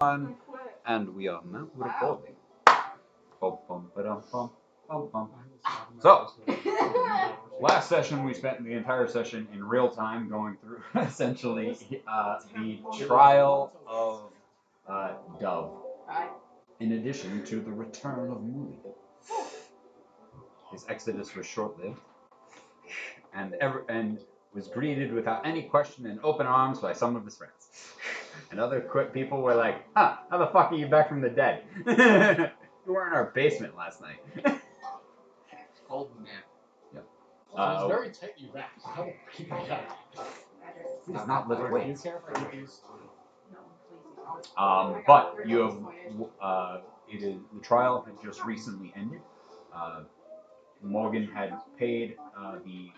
And we are now recording. Bum, bum, ba-dum, bum, bum, bum. So, last session we spent the entire session in real time going through essentially the trial of Dove, in addition to the return of Moody. His exodus was short-lived, and was greeted without any question and open arms by some of his friends. And other people were like, "Huh? How the fuck are you back from the dead? You were in our basement last night." It's cold in there. Yep. It's very tightly wrapped. How do keep it out? Does not lift Do you weights. care if I get these? But you have it is the trial had just recently ended. Morgan had paid the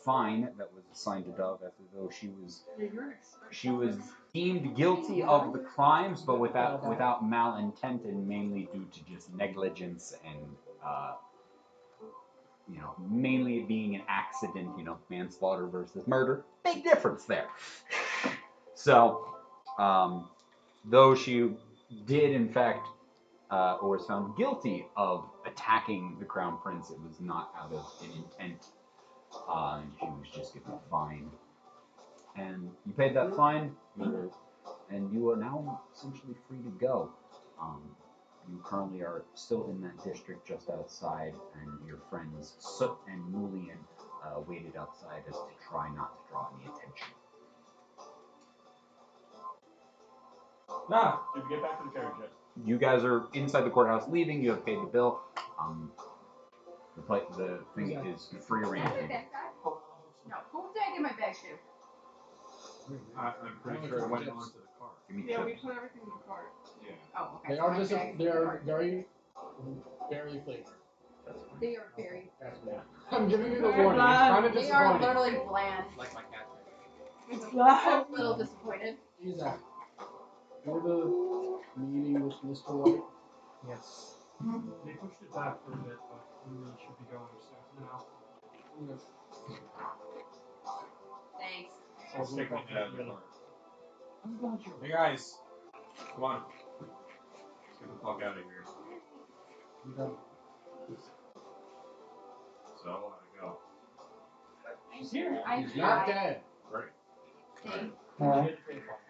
fine that was assigned to Dove, after though she was deemed guilty of the crimes, but without malintent, and mainly due to just negligence and mainly it being an accident. Manslaughter versus murder, big difference there. So, though she did in fact or was found guilty of attacking the crown prince, it was not out of an intent. And she was just given a fine. And you paid that fine, and you are now essentially free to go. You currently are still in that district just outside, and your friends Soot and Mulian waited outside as to try not to draw any attention. Did we get back to the carriage yet? You guys are inside the courthouse leaving. You have paid the bill. The thing is free range. No, who did I get my bag to? I'm pretty sure it went onto the car. Give me Yeah, we chips. put everything in the cart. Yeah. Oh, okay. They so are my just bag's in the they're cart. very flavored. That's fine. They are very. That's bad. I'm giving you the Very warning. It's kind of They are disappointing. literally bland. Like my cat. It's a little disappointed. Exactly. You have a meeting with Mr. White? Yes. They pushed it back for a bit, but we really should be going soon now. Thanks. I'll stick my head out of the car. Hey guys, come on. Let's get the fuck out of here. So, how'd it go? She's here. He's not dead. Great. Thanks. She had to pay a fine.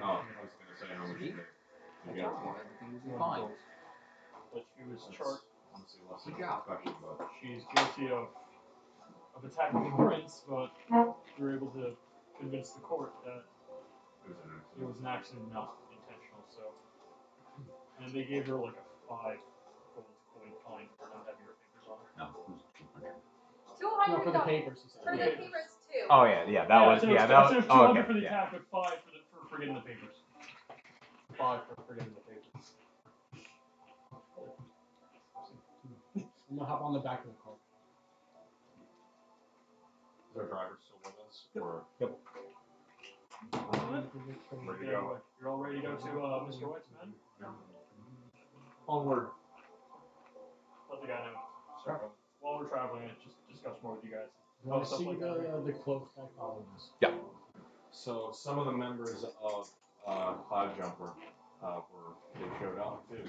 Oh, I was gonna say how much you did. You got one. Everything was fine. But she was charged. Honestly, less Good than job. expected, but She's guilty of attacking the prince, but we were able to convince the court that it was an it accident. was an accident, not intentional. So, and they gave her like a 5 gold coin fine for not having her papers on her. No, it was 200. No, for the papers. He For said. the papers too. Oh yeah, that was so yeah, it's, that so was it's 200 okay, for the yeah. attack, but 5 for forgetting the papers. 5 for forgetting the papers. I'm gonna hop on the back of the car. Is our driver still with us? Or Yep. ready to go? You're all ready to go to Mr. White's, man? Onward. Let the guy know. So, while we're traveling, I just discuss more with you guys. You want to see the cloak that followed us? Yeah. So some of the members of Cloud Jumper they showed up too.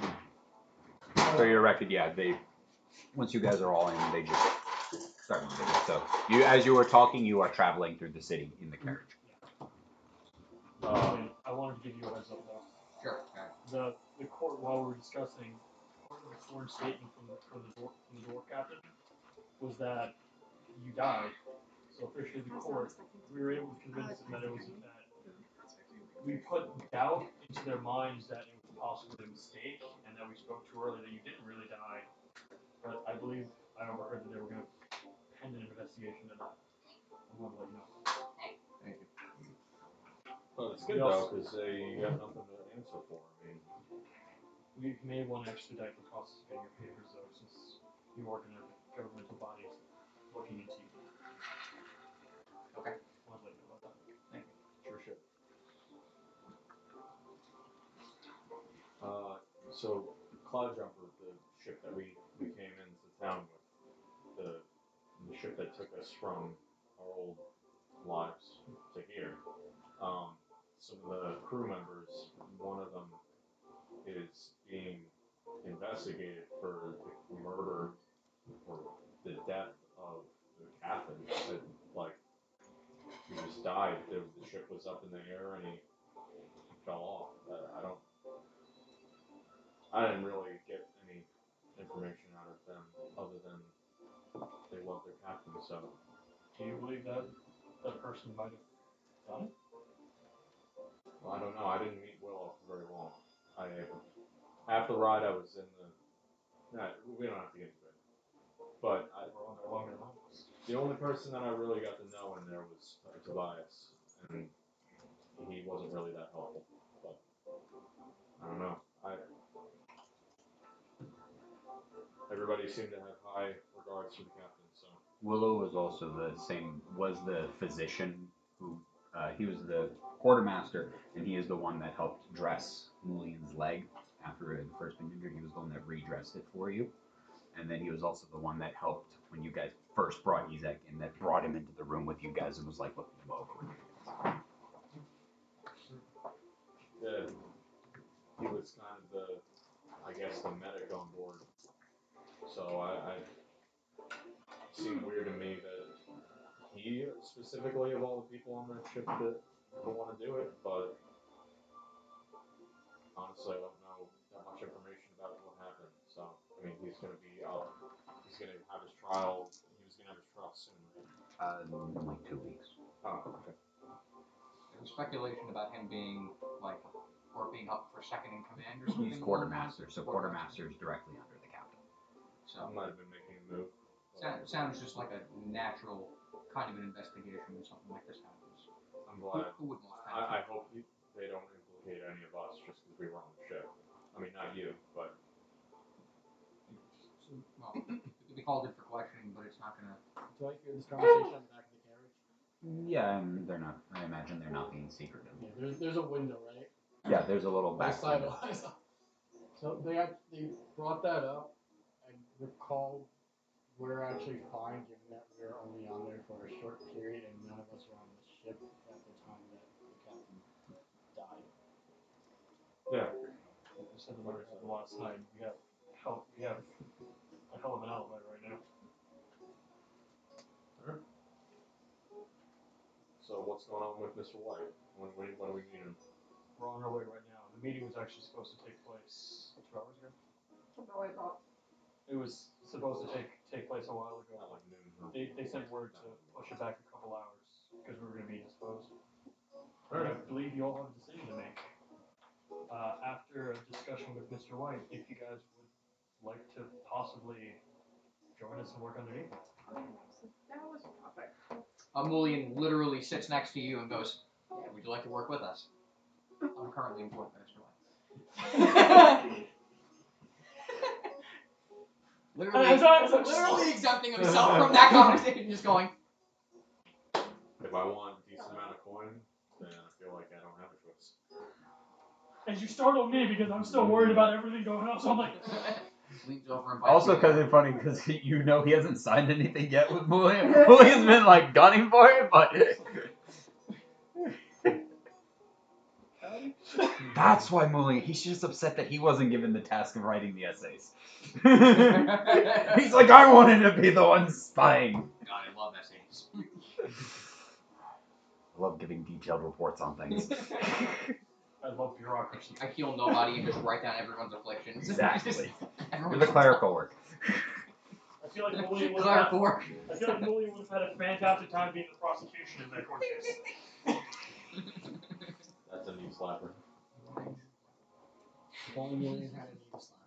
For your record, yeah, once you guys are all in, they just start moving. So as you were talking, you are traveling through the city in the carriage. I wanted to give you a heads up though. Sure. The court, while we were discussing, part of the sworn statement from the dwarf captain was that you died. So officially, the court, we were able to convince them that it was that we put doubt into their minds that it was possibly a mistake, and that we spoke too early that you didn't really die. But I believe I overheard that they were going to end an investigation into that. I want to let you know. Thank you. Well, it's good though, because you got nothing to answer for. I mean, We may want to expedite the process of getting your papers though, since you work in a governmental body looking into you. Okay. I want to let you know about that. Thank you. sure should. So Cloud Jumper, the ship that we came into town with, the ship that took us from our old lives to here. Some of the crew members, one of them investigated for the murder or the death of the captain. That, like, he just died. The ship was up in the air and he fell off. I didn't really get any information out of them other than they love their captain. So, Do you believe that that person might have done it? well, I don't know. I didn't meet Willow for very long. After the ride, I was in the. Nah, we don't have to get into it. But We're on there longer than that. the only person that I really got to know in there was Tobias, and he wasn't really that helpful. But I don't know. Everybody seemed to have high regards for the captain. So Willow was also was the physician who, he was the quartermaster, and he is the one that helped dress Mulian's leg after it had first been injured. He was the one that redressed it for you. And then he was also the one that helped when you guys first brought Izek in, that brought him into the room with you guys and was like looking him over. yeah, he was kind of I guess, the medic on board. So it seemed weird to me that he specifically, of all the people on that ship, that don't want to do it. But honestly, I don't know that much information about what happened. So I mean, he's going to be up. He's going to have his trial. He was going to have his trial soon, right? In like 2 weeks. Oh, okay. There was speculation about him being like, or being up for second in command or something. He's quartermaster, so quartermaster is directly under the captain. So I might have been making a move. Sounds just like a natural kind of an investigation when something like this happens. I'm glad. Who would most I hope they don't implicate any of us just because we were on the ship. I mean, not you, but. Well, we called it for questioning, but it's not gonna. Do I hear this conversation on the back of the carriage? Yeah, and they're not. I imagine they're not being secretive. Yeah, there's a window, right? Yeah, there's a little back Side window. So they brought that up. I recall we're actually fine given that we were only on there for a short period and none of us were on the ship at the time that the captain died. Yeah. Like I said the last night, we have a hell of an alibi right now. So what's going on with Mr. White? When do we meet him? We're on our way right now. The meeting was actually supposed to take place 2 hours ago. It was supposed to take place a while ago. Not like noon. Huh? They sent word to push it back a couple hours because we were going to be disposed. Alright. I believe you all have a decision to make. After a discussion with Mr. White, if you guys would like to possibly join us and work underneath us. That was perfect. Mulian literally sits next to you and goes, "Yeah, would you like to work with us? I'm currently employed by Mr. White." literally exempting himself from that conversation, just going. If I want a decent amount of coin, then I feel like I don't have a choice. And you startled me because I'm still worried about everything going on, so I'm like. Leans over and Also, because it's funny, because he hasn't signed anything yet with Mulian. Mulian's been like gunning for it, but that's why Mulian. He's just upset that he wasn't given the task of writing the essays. He's like, I wanted to be the one spying. God, I love essays. I love giving detailed reports on things. I love bureaucracy. I heal nobody and just write down everyone's afflictions. Exactly. Everyone's The clerical work. I feel like Mulian would have clerical work. I feel like Mulian would have had a fantastic time being the prosecution in that court case. That's a knee slapper. If only Mulian had a knee slap.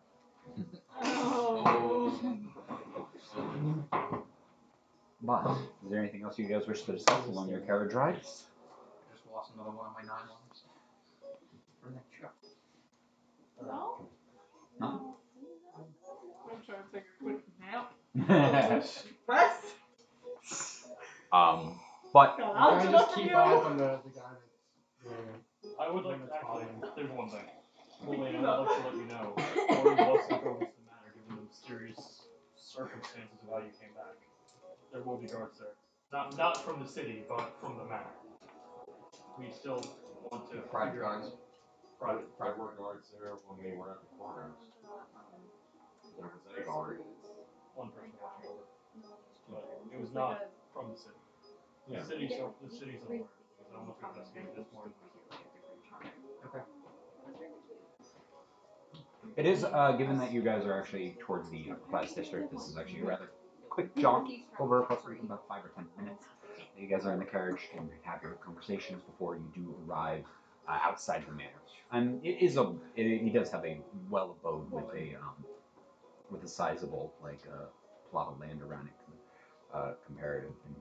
But is there anything else you guys wish to discuss along your carriage ride? I just lost another one of my 9 lives. For next show. No? No? I'm trying to take a quick nap. Rest. God, But I'll Can I just just keep on from the guy that's there? I would like to That's actually, fine. there's one thing. Mulian, I would like to let you know, Lord wasn't going to matter given the mysterious circumstances of how you came back. There will be guards there. Not from the city, but from the manor. We still want to Private figure out guards. Private guards there when we were at the courthouse. There was a guard. one person watching over, but it was not from the city. Yeah. The city's aware because I don't know if we investigated this more. Okay. It is, given that you guys are actually towards the Upper Class District, this is actually a rather quick jaunt over approximately about 5 or 10 minutes. You guys are in the carriage and have your conversations before you do arrive outside the manor. And it is he does have a well abode with a sizable plot of land around it, comparative, and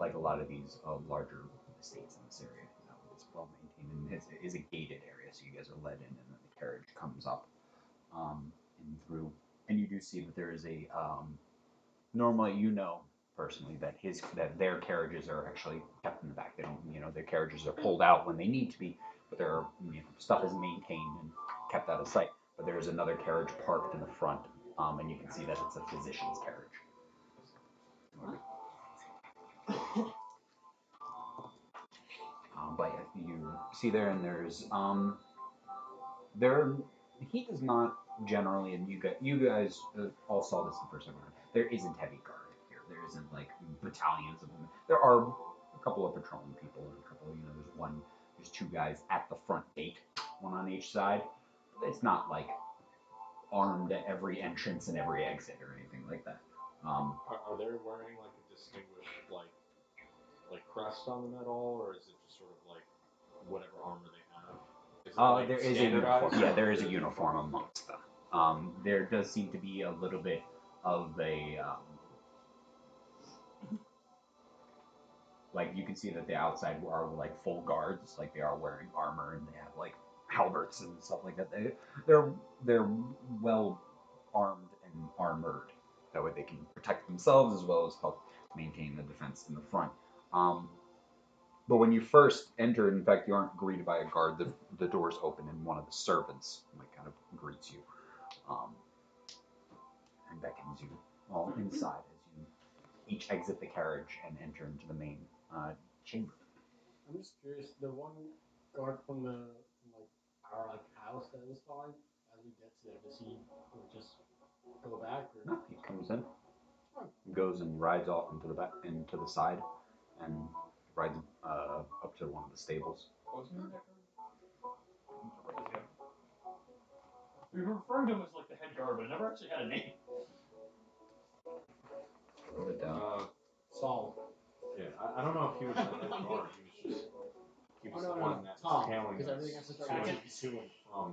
like a lot of these larger estates in this area, it's well maintained and it is a gated area, so you guys are led in, and then the carriage comes up and through, and you do see that there is a normally personally that their carriages are actually kept in the back. They don't, their carriages are pulled out when they need to be, but their stuff is maintained and kept out of sight. But there is another carriage parked in the front, and you can see that it's a physician's carriage. But you see there, and there's he does not generally, and you guys all saw this the first time around. There isn't heavy guard here. There isn't like battalions of them. There are a couple of patrolling people and a couple. There's two guys at the front gate, one on each side. But it's not like armed at every entrance and every exit or anything like that. Are they wearing like a distinguished like crest on them at all, or is it just sort of like whatever armor they have? Is it like There is a uniform. standardized? Yeah, there is a uniform amongst them. There does seem to be a little bit of a like you can see that the outside are like full guards, like they are wearing armor and they have like halberds and stuff like that. They're well armed and armored. That way they can protect themselves as well as help maintain the defense in the front. But when you first enter, in fact, you aren't greeted by a guard. The doors open and one of the servants kind of greets you and beckons you all inside as you each exit the carriage and enter into the main chamber. I'm just curious. The one guard from our house that was fine. As we get to there, does he just go back or? No, he comes in, goes and rides off into the side, and rides up to one of the stables. What was his name? We were referring to him as like the head guard, but it never actually had a name. Wrote it down. Saul. Yeah, I don't know if he was the head guard. He was the one that's Tom, tailing because us everything has to start Hackett. with to and from.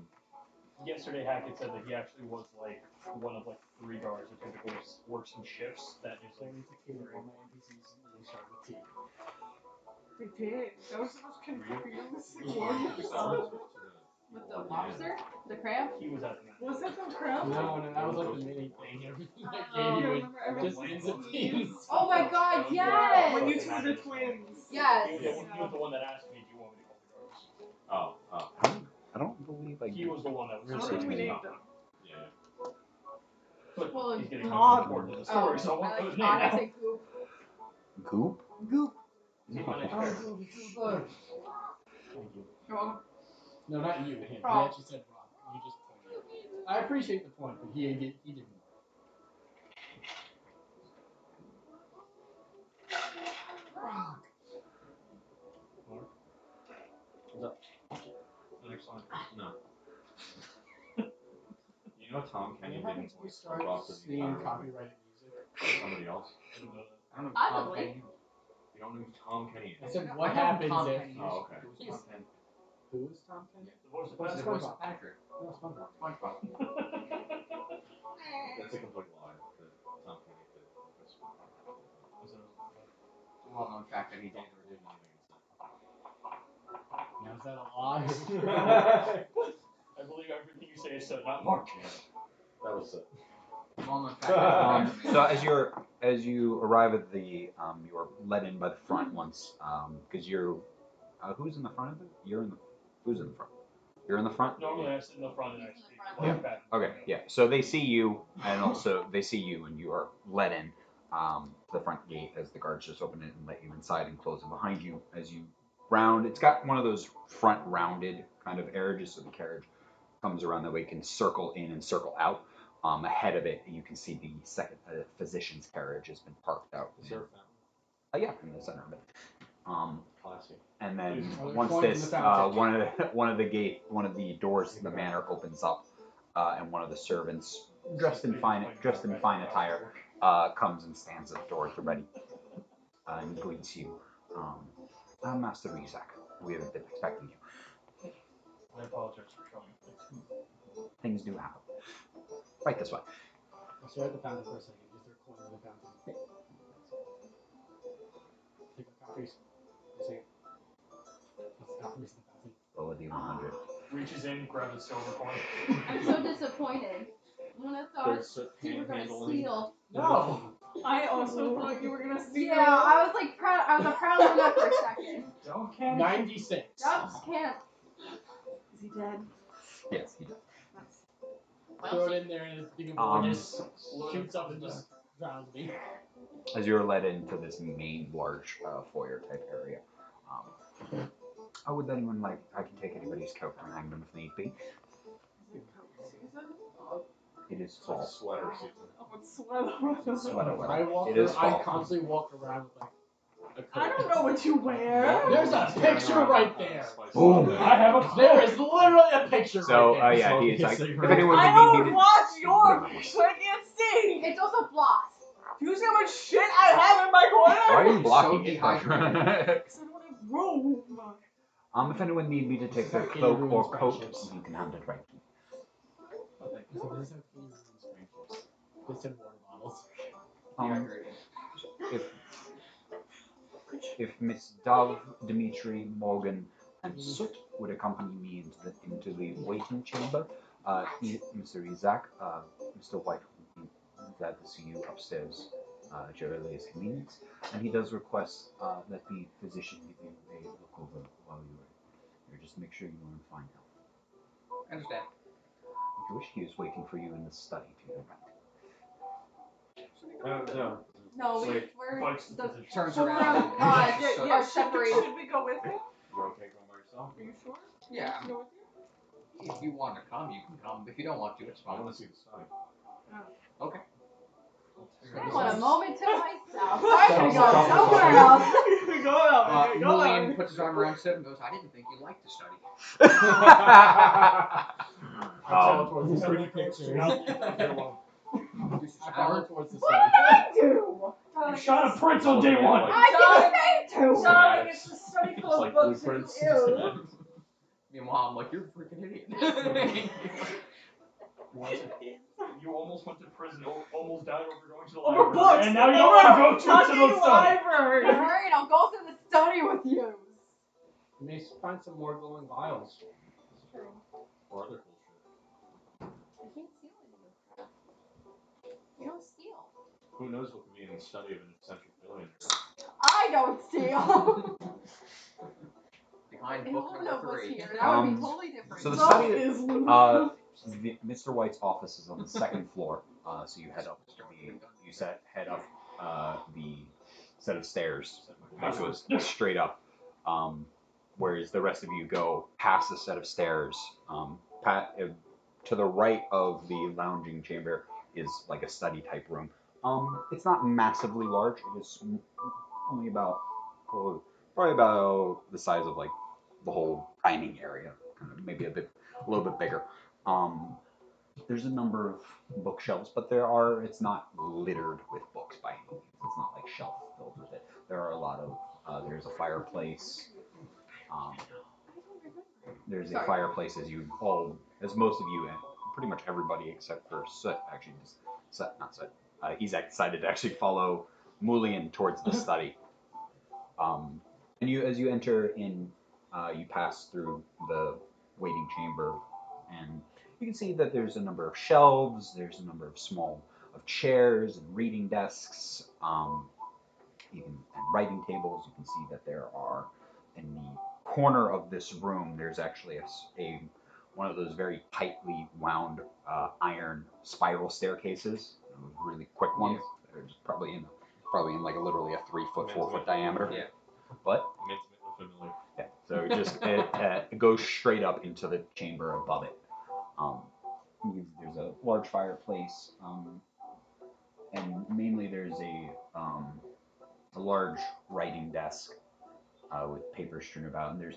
Yesterday, Hackett said that he actually was like one of like 3 guards who typically works in shifts. That is So I need to kill all my NPCs and then start with T. We did. That was the most confusing Guards to With the lobster? The crab? he was at the man. Was it the crab? No, that was like the mini thing. Everything that Oh, gave I you remember just ends up being. Oh my god, yes! When you two were the twins. Yes. He was the one that asked me, do you want me to call the guards? Oh. I don't believe He was the one that was Really? saying We named them. Yeah. But Well, he's getting God. important to the story, so I I won't know like his name God, I now. say goop. Goop. Goop. He's my next Oh, character. Goop, it's so good. Thank you. You're welcome. No, not you, him. He Rob. actually said Rob. You just pointed. I appreciate the point, but he didn't. Rock. Mark? What's up? The next one. No. You know Tom Kenny What didn't happens if we voice start Rob the seeing entire movie? copyrighted music? Somebody else? I didn't know that. I don't know. I Tom believe. Kenny. You don't know who Tom Kenny I is? said, I what know happens Tom if? Kenny is. Oh, okay. Who's Tom Kenny? Who is Tom Kenny? The voice of What's the Patrick. voice of Patrick? No, it's SpongeBob. SpongeBob. That's a complete lie. That Tom Kenny did voice SpongeBob. Is it It's a well-known fact that he did or did not. Now, is that a lie? I believe everything you say is so, not Mark. That was it. Well-known fact that he did or did So as you arrive at the you are led in by the front once because you're who's in the front of it? Who's in the front? You're in the front? Normally I sit in the front and I He's in the speak. front. Like back. Okay, yeah. So they see you, and also they see you, and you are led in to the front gate as the guards just open it and let you inside and close it behind you as you round. It's got one of those front rounded kind of air, just so the carriage comes around that way, can circle in and circle out. Ahead of it, you can see the second physician's carriage has been parked out. Is there a fountain? Yeah, in the center of it. Classy. And then Are there once coins in this, the fountain? one of the doors to the manor opens up, and one of the servants, dressed in fine attire, comes and stands at the door at the ready, and greets you. I'm Master Rizak. We have been expecting you. I apologize for showing. Things do happen. Right this way. I'll stare at the fountain for a second. Is there a coin in the fountain? Take my copies. A second. What's the copies in the fountain? Roll a d100. Reaches in, grabs a silver coin. I'm so disappointed. I would have thought There's a you were gonna panhandle steal. No! I also thought you were gonna steal. Yeah, I was like proud. I was a proud learner for a second. Don't can 96. Dubs can't. Is he dead? Yes, he does. Throw it in there and it's being just shoots up and just drowns me. As you're led into this main large foyer type area. Would anyone like? I can take anybody's coat and hang them if need be. Is it coat season? It is It's like fall. sweater season. Oh, it's sweater. Sweater weather. I It is I fall. constantly walk around with like a coat. I don't know what you wear. There's a picture right there. Boom. I have a There is literally a picture So, right there. yeah, he is like, if Cigarette. anyone I would need don't me to... watch your picture. I can't see. It's also floss. Do you see how much shit I have in my corner? Why are you blocking So it? dehydrated. Because I don't have room. If anyone need me to take their Kitty cloak or ruins coat, friendships. you can hand it right to me. So this is how Kitty ruins friendships. Just in water bottles. Dehydrated. If Miss Dove, Dimitri, Morgan, and Soot would accompany me into the waiting chamber, Mr. Isaac, Mr. White would be glad to see you upstairs at your earliest convenience. And he does request that the physician give you a look over while you are here, just to make sure you are in fine health. I understand. If you wish, he is waiting for you in the study to your right. No. No, Wait, we're Bugs the Turns four around. of us So- are separated. Should we go with him? You okay going by yourself? Are you sure? Yeah. Go with you? If you want to come, you can come. If you don't want to, it's I fine. want to see the study. Okay. I want a moment to myself. Don't- I'm gonna go don't- somewhere don't- else. go out, baby, go Mulian out. puts his arm around Sid and goes, I didn't think you liked to study. I follow towards the Pretty study pictures. Introduces I Howard. follow towards the What study. did I do? You shot a prince on day one. I didn't mean to. Darling, it's the study full It's of like books and blueprints. ill. Meanwhile, I'm like, you're a freaking idiot. You almost went to prison, almost died over going to the Over library, books. and now you want to go to fucking the study. library. Alright, I'll go to the study with you. You may find some more glowing vials. Or other cool shit. I can't steal anything. You don't steal. Who knows what could be in the study of an eccentric billionaire? I don't steal. Behind If book Luna number was 3. here, that would be Um, totally different. so the Love study- is Luna. Mr. White's office is on the second floor, so you head up head up the set of stairs that goes straight up, whereas the rest of you go past the set of stairs. To the right of the lounging chamber is like a study type room. It's not massively large. It is only about probably about the size of like the whole dining area, kind of maybe a little bit bigger. There's a number of bookshelves, but it's not littered with books by any means. It's not like shelf filled with it. There are a lot of, there's a fireplace. There's a fireplace as most of you, and pretty much everybody except for Soot, actually, not Soot. He's decided to actually follow Mulian towards the study. And as you enter in, you pass through the waiting chamber, and you can see that there's a number of shelves, there's a number of chairs and reading desks, and writing tables. You can see that there are, in the corner of this room, there's actually one of those very tightly wound iron spiral staircases, really quick ones. They're just probably in like literally a 3-foot, 4-foot diameter. Yeah. But I'm intimately familiar. yeah, so it goes straight up into the chamber above it. There's a large fireplace, and mainly there's a large writing desk with paper strewn about, and there's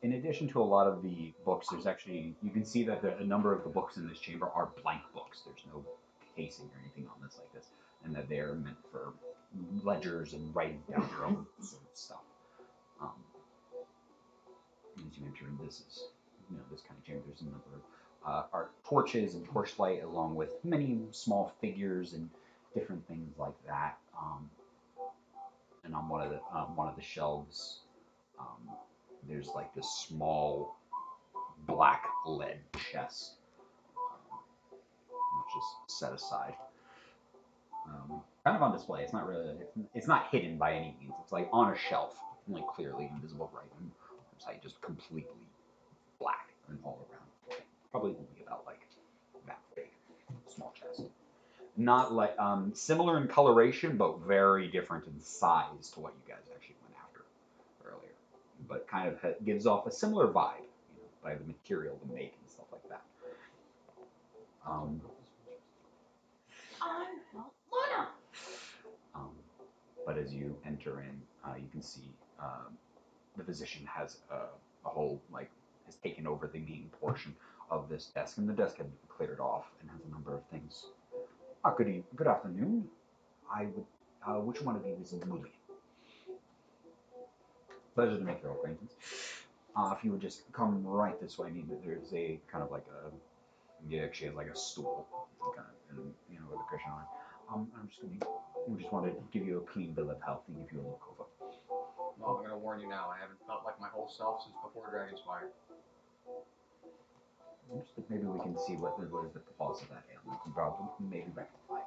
in addition to a lot of the books, there's actually you can see that a number of the books in this chamber are blank books. There's no casing or anything on this like this, and that they are meant for ledgers and writing down your own sort of stuff. As you enter in, this is this kind of chamber. There's a number of art torches and torchlight, along with many small figures and different things like that. And on one of the shelves, there's like this small black lead chest, which is set aside, kind of on display. It's not really, it's not hidden by any means. It's like on a shelf, like clearly invisible right on the side, just completely black and all around. Probably only about like that big, small chest. Not like similar in coloration, but very different in size to what you guys actually went after earlier. But kind of gives off a similar vibe, by the material to make and stuff like that. Luna! But as you enter in, you can see the physician has a whole has taken over the main portion of this desk, and the desk had been cleared off and has a number of things. Good afternoon. I would. Which one of you is Lily? Pleasure to make your acquaintance. If you would just come right this way, I mean, there's a kind of like a. Yeah, she has like a stool, kind of, and with a cushion on it. We just wanted to give you a clean bill of health and give you a look over. Well, I'm gonna warn you now. I haven't felt like my whole self since before Dragonspire. Maybe we can see what is the cause of that ailment and problem. Maybe rectify it.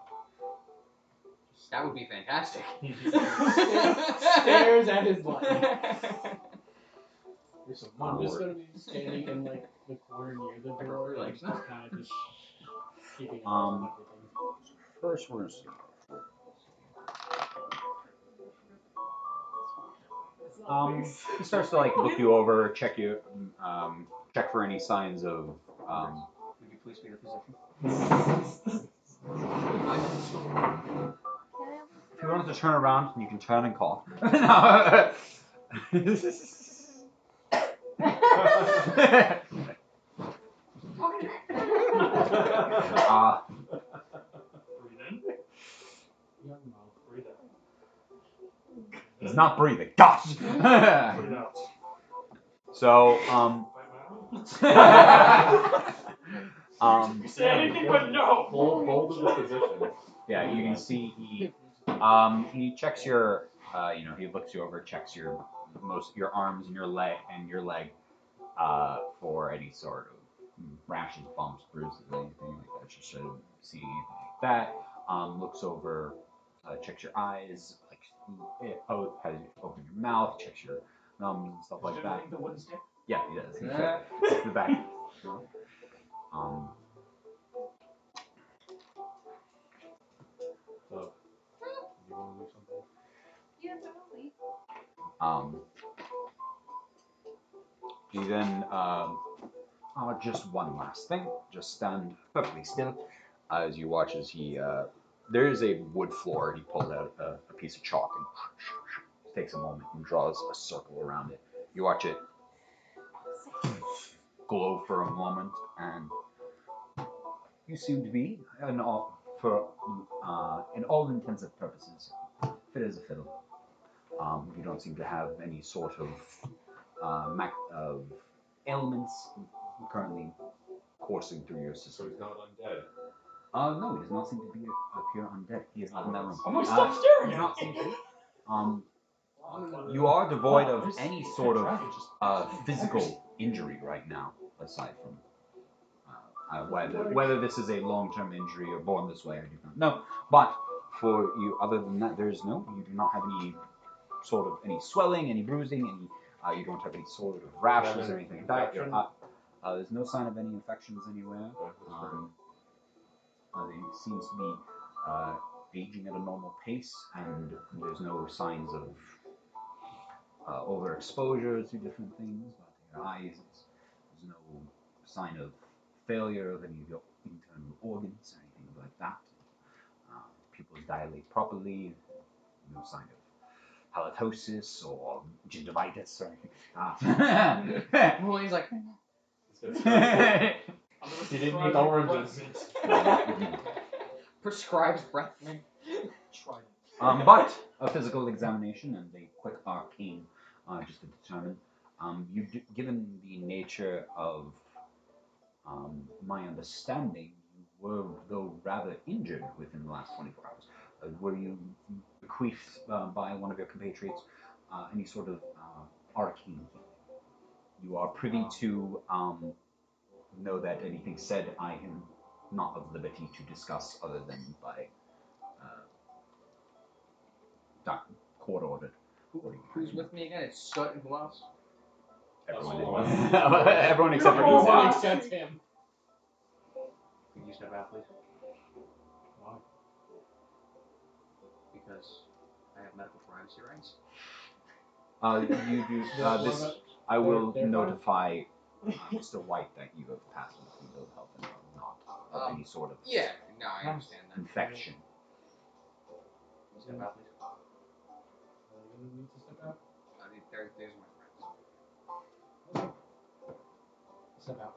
That would be fantastic. Stares at his life. I'm just Or- gonna be standing in like the corner near the door, like just kind of just keeping an eye on everything. First, we're gonna see. He starts to look you over, check you, check for any signs of. Would you please be the physician? If you want to turn around, you can turn and cough. No. Breathe in. Young mouth. Breathe out. He's not breathing. Gosh. Breathe out. So, Bite my mouth. You Say anything but no. Hold of the position. yeah, you can see he checks your, he looks you over, checks your arms and your leg, for any sort of rashes, bumps, bruises, anything like that. Just sort of see anything like that. Looks over, checks your eyes, has you open your mouth, checks your gums and stuff like that. The wooden stick. Yeah, he does. He checks the back. So, you want to do something? Yeah, totally. He then, just one last thing. Just stand perfectly still as you watch as he, there is a wood floor. He pulls out a piece of chalk and takes a moment and draws a circle around it. You watch it glow for a moment, and you seem to be, in all intents and purposes, fit as a fiddle. You don't seem to have any sort of ailments currently coursing through your So system. he's not undead. No, he does not seem to be a pure undead. He is not in that room. Oh my, stop staring Does at not me. seem to. You are devoid of any sort of physical injury right now, aside from whether this is a long-term injury or born this way, I do not know. But for you, other than that, you do not have any sort of any swelling, any bruising, you don't have any sort of rashes or anything like that. There's no sign of any infections anywhere. It seems to be aging at a normal pace, and there's no signs of overexposure to different things. But your eyes, there's no sign of failure of any of your internal dilate properly. No sign of halitosis or gingivitis or anything. Well, he's like, It's gonna I'm gonna He didn't try eat the oranges. breath mint. prescribes breath mint. Try it. But a physical examination and a quick arcane just to determine. Given the nature of my understanding, you were, though rather injured within the last 24 hours. Were you bequeathed by one of your compatriots any sort of arcane healing? You are privy to know that anything said I am not of liberty to discuss other than by court ordered. Who's with me again? It's Soot and who else? Everyone, Oh. everyone except for Oh, himself. Except him. Can you step out, please? Why? Because I have medical privacy rights. You do Well, this. but I will they're fine. notify Mr. White that you have passed on the field of health and are not of any sort of Yeah, no, I understand that. infection. Can you step out, please? You need to step out. There's my friends. Step out.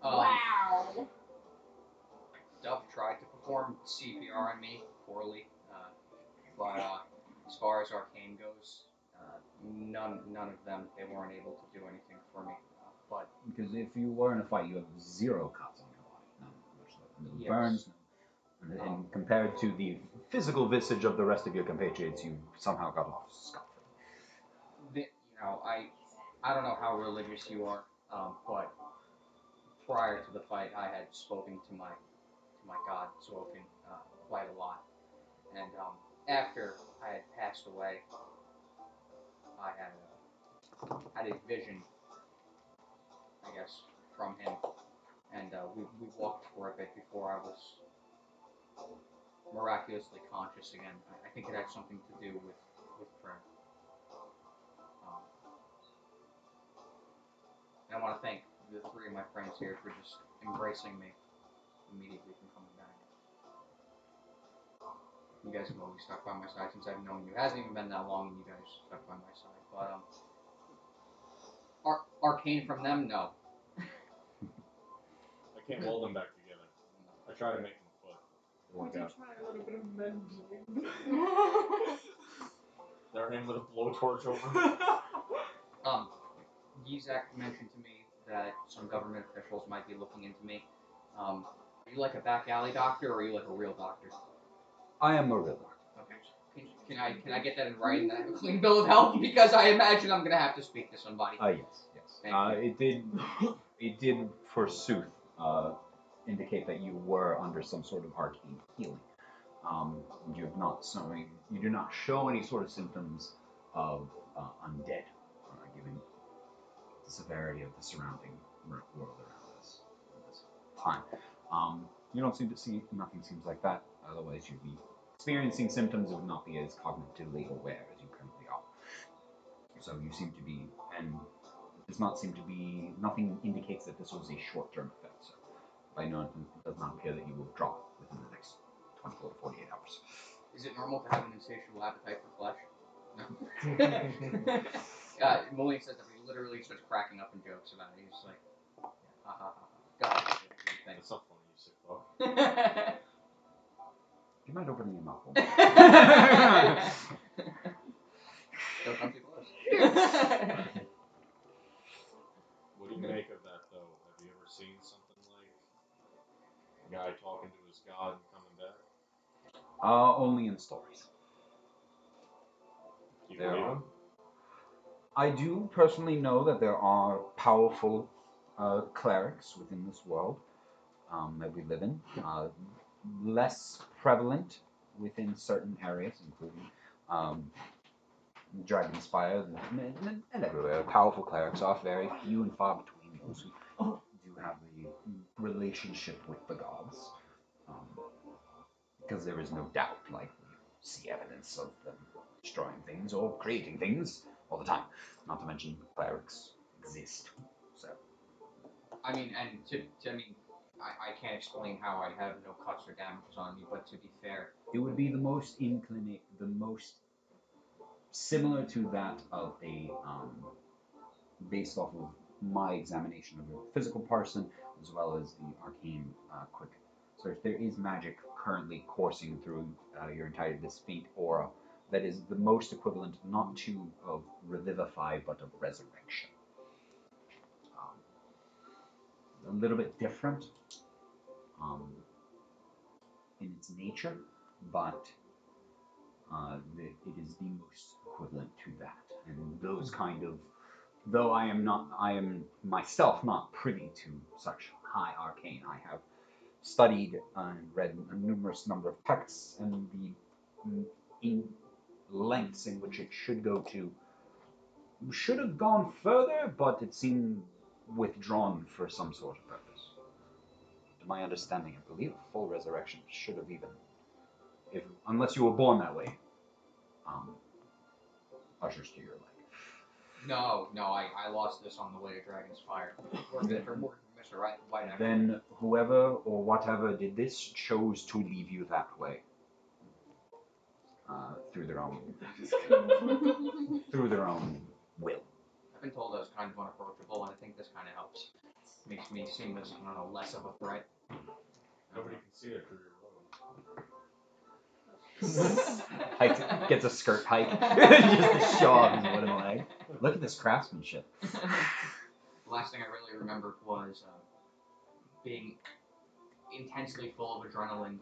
Wow. Duff tried to perform CPR on me poorly, but as far as arcane goes, none of them, they weren't able to do anything for me. But Because if you were in a fight, you have 0 cuts on your body, no Yes. burns, and compared to the physical visage of the rest of your compatriots, you somehow got off scot-free. I don't know how religious you are, but prior to the fight, I had spoken to my God, Zokin, quite a lot, and after I had passed away, I had a vision, I guess, from him, and we walked for a bit before I was miraculously conscious again. I think it had something to do with prayer. And I want to thank the 3 of my friends here for just embracing me immediately from coming back. You guys have always stuck by my side since I've known you. It hasn't even been that long, and you guys stuck by my side. But arcane from them, no. I can't weld them back together. I try to make them foot. Would you try a little bit of mending? They're in with a blowtorch over. Yizak mentioned to me that some government officials might be looking into me. Are you like a back alley doctor, or are you like a real doctor? I am a real doctor. Okay. Can I get that in writing that I have a clean bill of health? Because I imagine I'm gonna have to speak to somebody. Yes. Thank It did forsooth indicate that you were under some sort of arcane healing. You do not show any sort of symptoms of undead, given the severity of the surrounding world around us at this time. You don't seem to see, nothing seems like that. Otherwise, you'd be experiencing symptoms and would not be as cognitively aware as you currently are. So you seem to be, and it does not seem to be, nothing indicates that this was a short-term effect. So by no, it does not appear that you will drop within the next 24 to 48 hours. Is it normal to have an insatiable appetite for flesh? No. Mullion says that he literally starts cracking up in jokes about it. He's just like, ha ha ha. God, That's not funny, you sick fuck. Do you mind opening your mouth? Don't come too close. What do you make of that, though? Have you ever seen something like a guy talking to his god and coming back? Only in stories. Do you There believe are. him? I do personally know that there are powerful clerics within this world that we live in. Less prevalent within certain areas, including Dragonspire and everywhere. Powerful clerics are very few and far between those who do have a relationship with the gods. Because there is no doubt, like, we see evidence of them destroying things or creating things all the time. Not to mention clerics exist. So I mean, I can't explain how I have no cuts or damages on me, but to be fair, It would be the most similar to that of a based off of my examination of your physical person as well as the arcane quick search. There is magic currently coursing through your entire this faint aura that is the most equivalent not to of revivify but of resurrection. A little bit different in its nature, but it is the most equivalent to that. And those kind of, though I am myself not privy to such high arcane. I have studied and read a numerous number of texts, and in lengths in which it should go to should have gone further, but it seemed withdrawn for some sort of purpose. To my understanding, I believe a full resurrection should have even, unless you were born that way, ushers to your life. No, I lost this on the way to Dragon's Fire. Working for Mr. White. Then whoever or whatever did this chose to leave you that way. Through their own will. I've been told I was kind of unapproachable, and I think this kind of helps. Makes me seem as, I don't know, less of a threat. Nobody can see it through your Hike, gets a skirt hike. Just to show off his wooden leg. Look at this craftsmanship. The last thing I really remembered was being intensely full of adrenaline,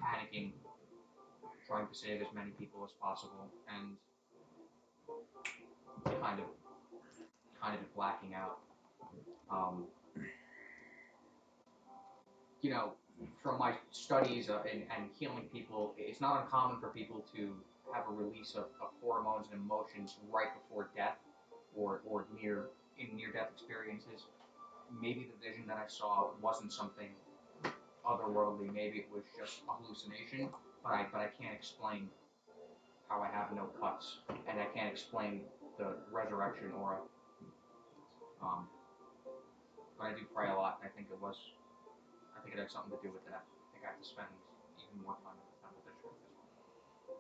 panicking, trying to save as many people as possible, and kind of blacking out. From my studies and healing people, it's not uncommon for people to have a release of hormones and emotions right before death or near-death experiences. Maybe the vision that I saw wasn't something otherworldly. Maybe it was just a hallucination, but I can't explain how I have no cuts, and I can't explain the resurrection aura. But I do pray a lot, and I think it had something to do with that. I think I have to spend even more time at the Temple District as well.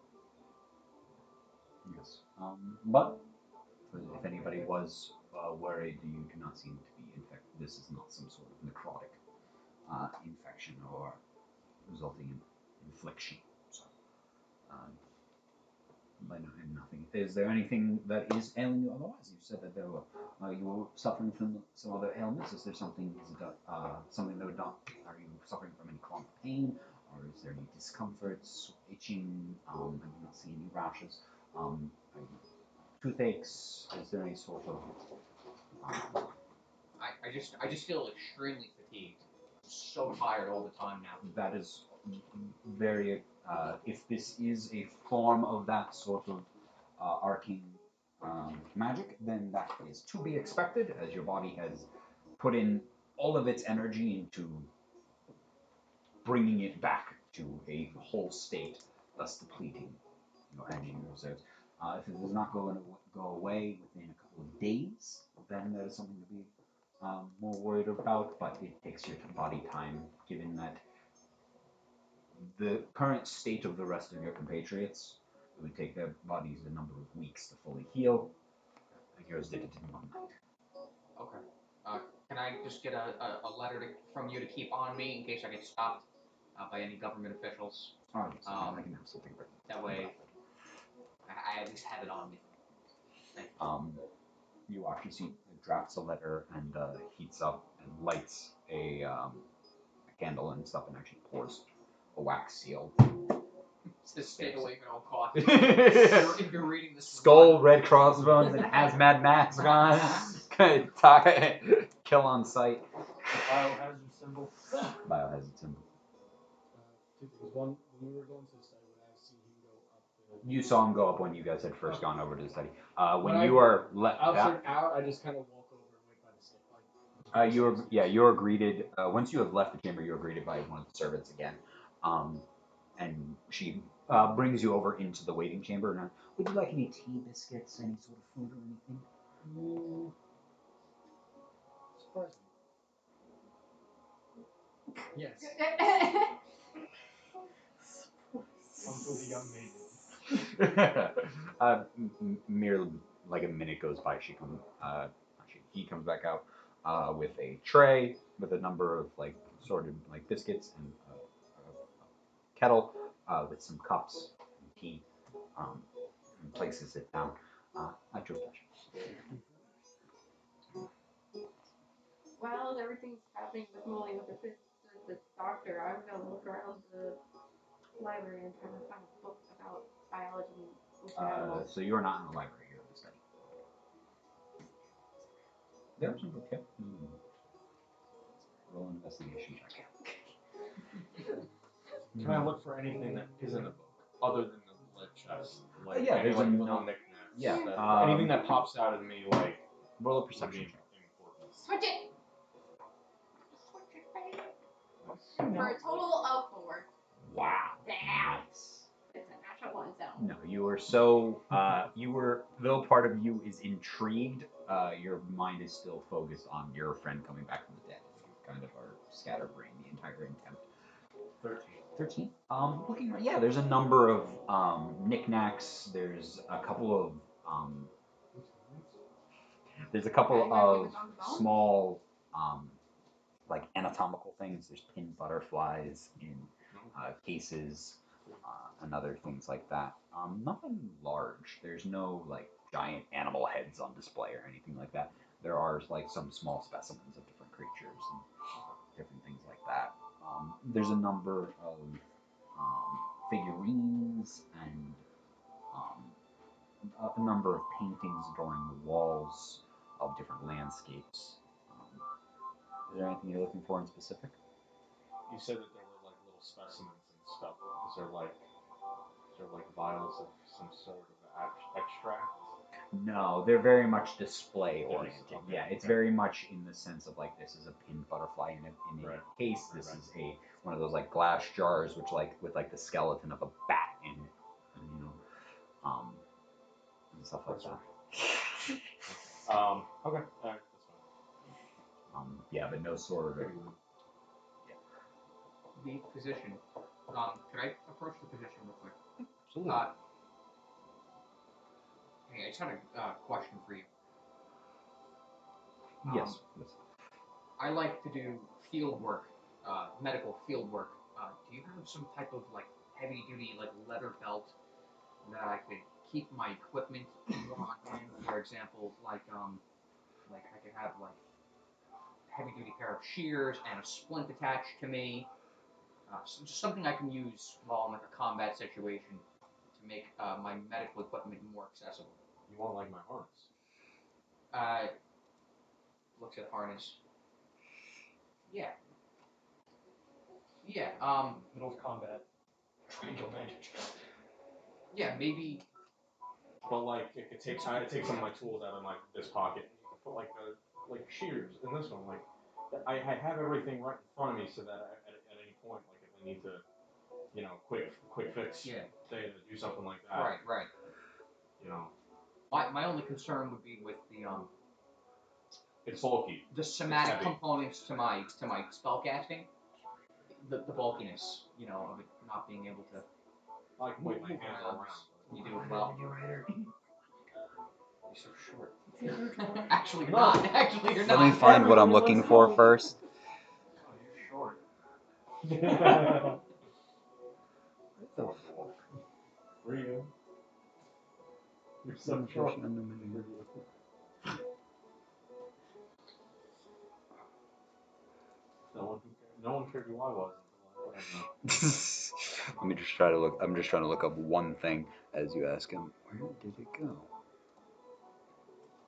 Yes. But if anybody was worried, you do not seem to be infected. This is not some sort of necrotic infection or resulting in infliction. So, but no, and nothing. Is there anything that is ailing you otherwise? You said that you were suffering from some other ailments. Is there something? Is it something that would not? Are you suffering from any chronic pain, or is there any discomforts, itching? I do not see any rashes. Toothaches. Is there any sort of? I just feel extremely fatigued. I'm so tired all the time now. That is very. If this is a form of that sort of arcane magic, then that is to be expected, as your body has put in all of its energy into bringing it back to a whole state, thus depleting your energy reserves. If it does not go away within a couple of days, then that is something to be more worried about. But it takes your body time, given that the current state of the rest of your compatriots, it would take their bodies a number of weeks to fully heal. And yours did it in 1 night. Okay. Can I just get a letter from you to keep on me in case I get stopped by any government officials? Oh, yes, I can have something written. That way, I at least have it on me. Thank you. You actually see it drafts a letter and heats up and lights a candle and stuff and actually pours a wax seal. Just stay away from all coffee. If If you're reading this, Skull, red crossbones, and hazmat mask on. Kill on sight. Biohazard symbol. Biohazard symbol. Two things. One, when we were going to the site, when I see him go up the... You saw him go up when you guys had first gone over to the study. When When you I- are out, I just kind of walk over and wait by the stick. you are greeted once you have left the chamber. You are greeted by one of the servants again, and she brings you over into the waiting chamber. And would you like any tea, biscuits, any sort of food or anything? Surprise me. Yes. Come for the young maiden. Merely like a minute goes by, he comes back out with a tray with a number of like sorted like biscuits and a kettle with some cups and tea, and places it down at your pleasure. While everything's happening with Molly with the doctor, I'm gonna look around the library and try to find a book about biology with animals. So you're not in the library, you're in the study. There are some books, yeah. Roll an investigation check. Can I look for anything that isn't a book, other than the lead chest? Like, Yeah, any, there's like, a little no- knickknacks. yeah, Anything that pops out at me, like, Roll a would be perception check. important. Switch it! Switch it, baby. For a total of 4. Wow. Damn! It's a natural 1, so. No, you were so though part of you is intrigued, your mind is still focused on your friend coming back from the dead. You kind of are scatterbrained the entire attempt. 13. Looking right, yeah, there's a number of knickknacks. There's a couple of small like anatomical things. There's pin butterflies in cases and other things like that. Nothing large. There's no like giant animal heads on display or anything like that. There are like some small specimens of different creatures and different things like that. There's a number of figurines and a number of paintings adorning the walls of different landscapes. Is there anything you're looking for in specific? You said that there were like little specimens and stuff. Is there like vials of some sort of extract? No, they're very much display oriented. Okay, Yeah, it's okay. very much in the sense of like this is a pin butterfly in a Right. case. This Right. is one of those like glass jars which like with like the skeleton of a bat in it, and, and stuff like that. Okay, alright, that's fine. Yeah, but no sort of. The physician. Could I approach the physician real quick? Absolutely. Hey, I just had a question for you. Yes. I like to do field work, medical field work. Do you have some type of like heavy duty like leather belt that I could keep my equipment on in? For example, like I could have like a heavy duty pair of shears and a splint attached to me. So just something I can use while I'm in a combat situation to make my medical equipment more accessible. You want like my harness? Looks at harness. Yeah. Yeah. Middle of combat. Triangle magic. Yeah, maybe. But like it could take some of my tools out of this pocket. You can put like shears in this one. Like I have everything right in front of me so that at any point, like if I need to, quick fix, Yeah. say to do something like that. Right. You know. My only concern would be with the It's bulky. the somatic heavy. components to my spellcasting. The bulkiness, of it not being able to. I like wave my hands all around. You do well. You're so short. Actually, you're No. not. Actually, you're Let not. me find what I'm looking for first. Oh, you're short. What the fuck? For you. You're so short. No one cared who I was until I Let me just try to look. I'm just trying to look up one thing as you ask him. Where did it go?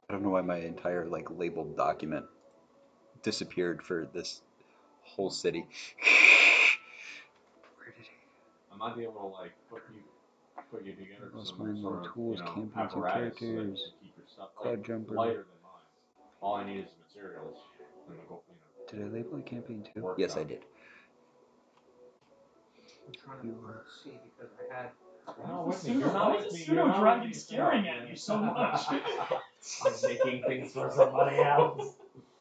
I don't know why my entire like labeled document disappeared for this whole city. Where did it? I might be able to like put you together with Lost some my sort of tools, campaigns, and apparatus so that you characters. can keep your stuff Cloud jumper. lighter than mine. All I need is the materials and the Did I label a campaign too? Work Yes, out. I did. I'm trying to see because I had. You're not with me. Pseudo- You're why not is with the me. pseudo You're not dragon with me. staring at you so much? I'm making things for somebody else.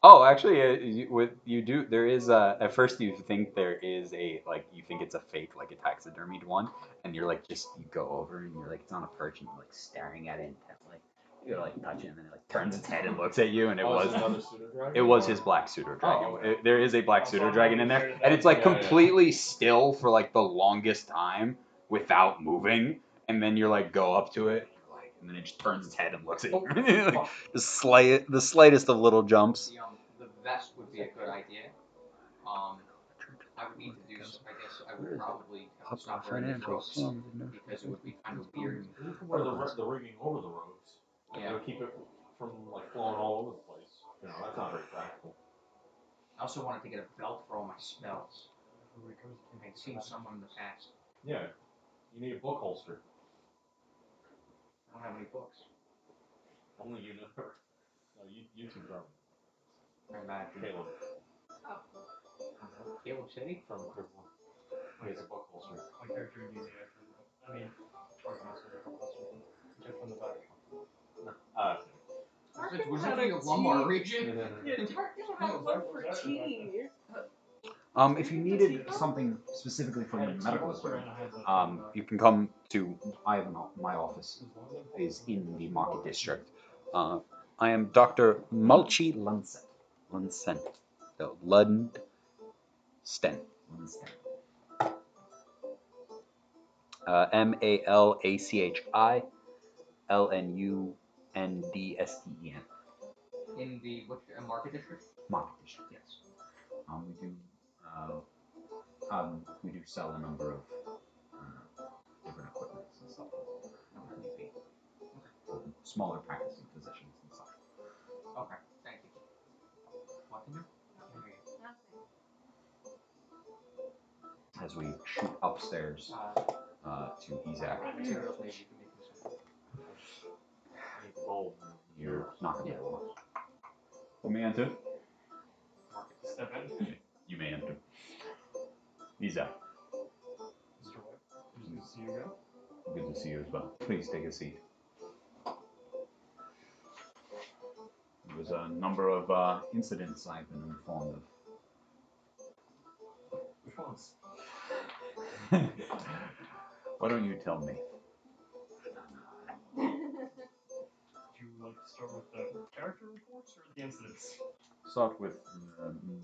Oh, actually, you do. There is at first you think there is you think it's a fake like a taxidermied one, and you're like you go over and you're like it's on a perch and you're like staring at it intently. You're like touching it and then it like turns its head and looks at you and Is it another pseudo dragon? it was his black pseudo dragon. Oh, okay. There is a black Oh, so pseudo I'm dragon not in there, sure that- and it's like Yeah, yeah. completely still for like the longest time without moving, and then you're like go up to it. And then it just turns its head and looks at you. Like, the slightest of little jumps. The vest would be a good idea. I would need to do. I guess I would probably have to stop wearing the robes because it would be kind of weird. You can wear the rigging over the robes. Yeah. It'll keep it from like flowing all over the place. You know, that's not very practical. I also wanted to get a belt for all my spells. I'd seen someone in the past. Yeah. You need a book holster. I don't have any books. Only you know. No, you two from I imagine. Caleb. Caleb City? From Cripple. He has a book holster. My character would be the actual. I mean, just from the back. Was it the lumbar region? Yeah, Tarkin had one for tea. If you needed something specifically for your medical equipment, You can come to. my office Is in the market district. I am Dr. Mulchi Lunset. Lunsen. No, Lundsten. Lunset. MALACHI LNUNDSTEN. In the market district? Market district, yes. We do sell a number of different equipments and stuff. If need be. For smaller practicing physicians and such. Okay, thank you. What to do? As we shoot upstairs to Isaac, Materials maybe you can make me some. I need the gold. you're knocking the door. You may enter. Step in. You may enter. Isaac, Mr. White. Good to see you again. good to see you as well. Please take a seat. There's a number of incidents I've been informed Which ones? of. Why don't you tell me? Would you like to start with the character reports or the incidents? Start with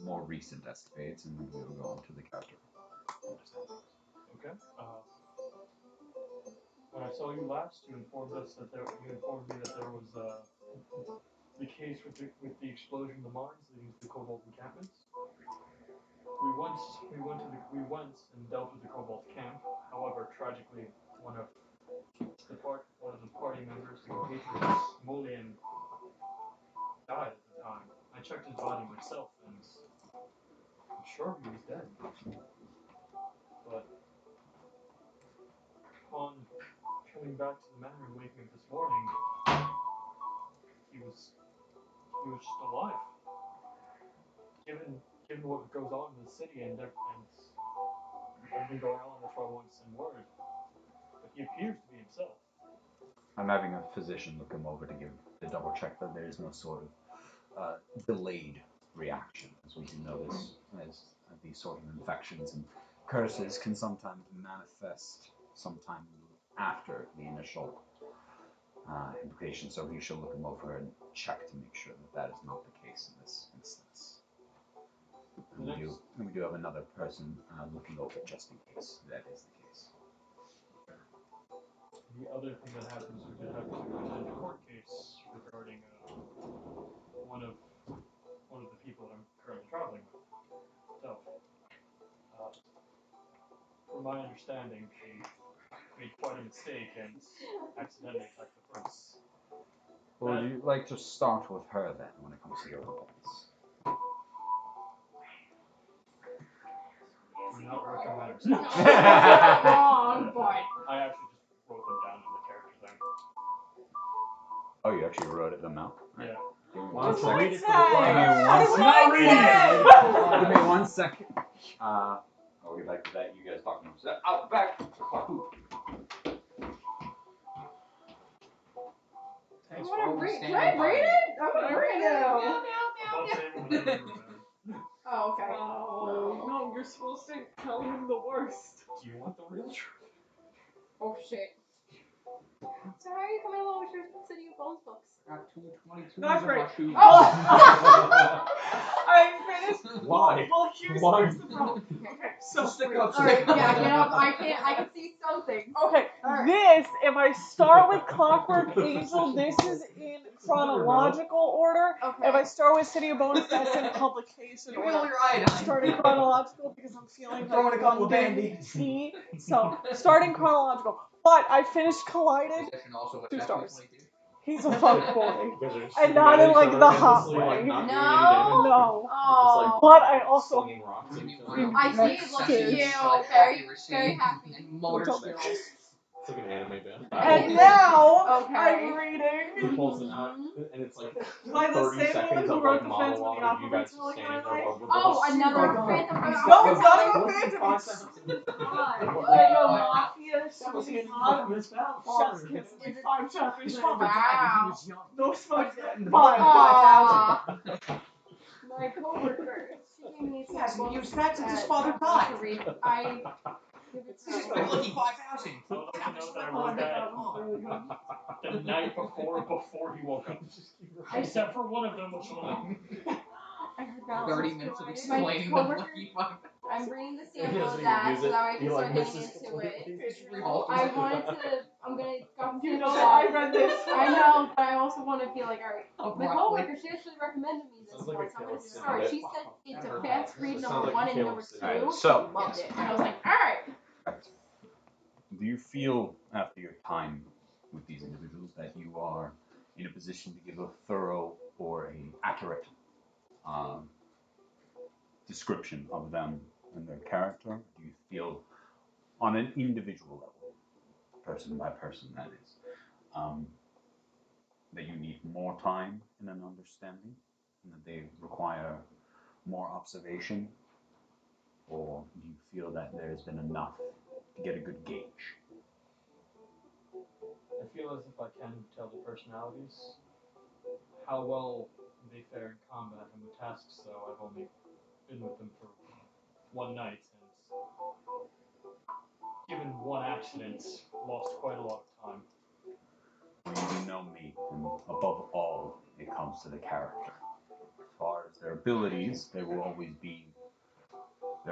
more recent escapades, and then we'll go on to the character. Okay. When I saw you last, you informed me that there was the case with the explosion of the mines leading to the Cobalt encampments. We went and dealt with the Cobalt camp. However, tragically, one of the party members, the compatriots, Mulian, died at the time. I checked his body myself, and I'm sure he was dead. But upon coming back to the manor and waking up this morning, he was just alive. Given what goes on in the city and everything going on, that's why I wanted to send word. But he appears to be himself. I'm having a physician look him over to double check that there is no sort of delayed reaction, as we do know as these sort of infections and curses can sometimes manifest sometime after the initial implication. So he shall look him over and check to make sure that is not the case in this instance. And we do have another person looking over just in case that is the case. The other thing that happened is we did have to attend a court case regarding one of the people that I'm currently traveling with. So, from my understanding, she made quite a mistake and accidentally attacked the prince. Would you like to start with her then when it comes to your reports? Do not recommend. Wrong, but I actually just wrote them down in the character thing. Oh, you actually wrote them out? Yeah. Give me Why one don't you second. read it for the Give me 1 second. I'll get back to that. You guys talking about out back. Thanks I for want to always read. Can standing I by read me. it? I want to read it. Above table remember that. Oh, okay. Oh, no, you're supposed to tell him the worst. Do you want the real truth? Oh shit. So how are you coming along with your City of Bones books? I got 222s Not in great. my shoes. Oh! I finished. Why? Well, here's Why? the problem. Okay, so Just stick up. Alright, yeah, you know, I can see something. Okay, Alright. this, if I start with Clockwork Angel, this is in chronological order. Okay. If I start with City of Bones, that's in publication Give me all order. your items. Starting chronological because I'm feeling Throwing like a couple of Gundam Band-Aids. tea. So, starting chronological. But I finished Collided. Possession also 2 attached stars. to 22. He's a fuck boy. You guys are And shooting not at in each like other the hot endlessly, like, way. not doing No. any damage. No. Oh. But I also Slinging rocks Give me into one each of other. I see it, look at Kids. you. Select Very, accuracy very happy. and Don't motor tell me. skills. It's like an anime band. And now Okay. I'm reading He pulls it out, and it's like by the 30 same seconds woman who of wrote like the Phantom monologue of of the you Opera guys just Rules standing my there life. while Oh, another God. Phantom of the No, Opera. it's not What about if Phantom. five It's sentences? like a Wow. mafia That was shooting in on Miss Val. chef's kiss. Like 5 chapters. His in. father died when he was young. No smoke. Aw. My coworker, she gave me some Yes, books he was fat since his that father I want died. to read. I give it He's just to like her. lucky 5,000. I would like to know that I wrote that the night before he woke up. Except for one of them, which was I heard that 30 was minutes of my explaining the coworker. lucky 5,000. I'm reading the He sample doesn't of even that use so it. that way I He, can like, start getting misses into completely. it. I wanted to. I'm gonna. You know, I read this. I know, but I also want to be like, alright. My Abruptly. coworker, she actually recommended me this Sounds like one, a so I'm gonna Caleb start. City She bit. said it's Never a fast heard. read It number sounds like 1 and Caleb number City. 2. Alright, so- She loved it. And I was like, alright. Do you feel, after your time with these individuals, that you are in a position to give a thorough or a accurate description of them and their character? Do you feel, on an individual level, person by person that is, that you need more time in an understanding, and that they require more observation, or do you feel that there's been enough to get a good gauge? I feel as if I can tell the personalities. How well they fare in combat and the tasks, though, I've only been with them for one night and, given one accident, lost quite a lot of time. Well, you know me, and above all, it comes to the character. As far as their abilities, there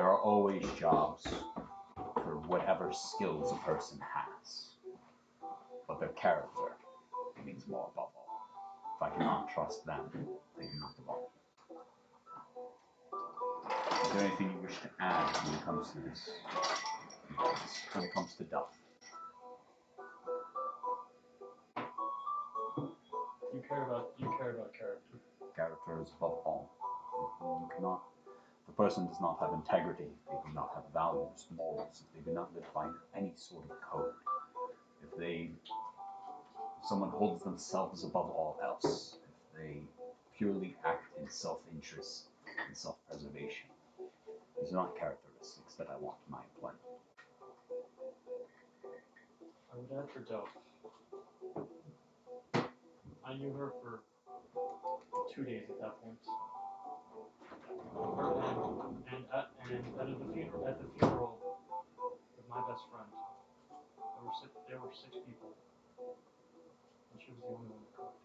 are always jobs for whatever skills a person has. But their character means more above all. If I cannot trust them, they do not belong. Is there anything you wish to add when it comes to this? When it comes to Delph? You care about character. Character is above all. You cannot. If a person does not have integrity, they do not have values, morals, if they do not live by any sort of code, if someone holds themselves above all else, if they purely act in self-interest and self-preservation, these are not characteristics that I want in my employment. I would add for Delph. I knew her for 2 days at that point. And at the funeral of my best friend, there were 6 people, and she was the only one that cried.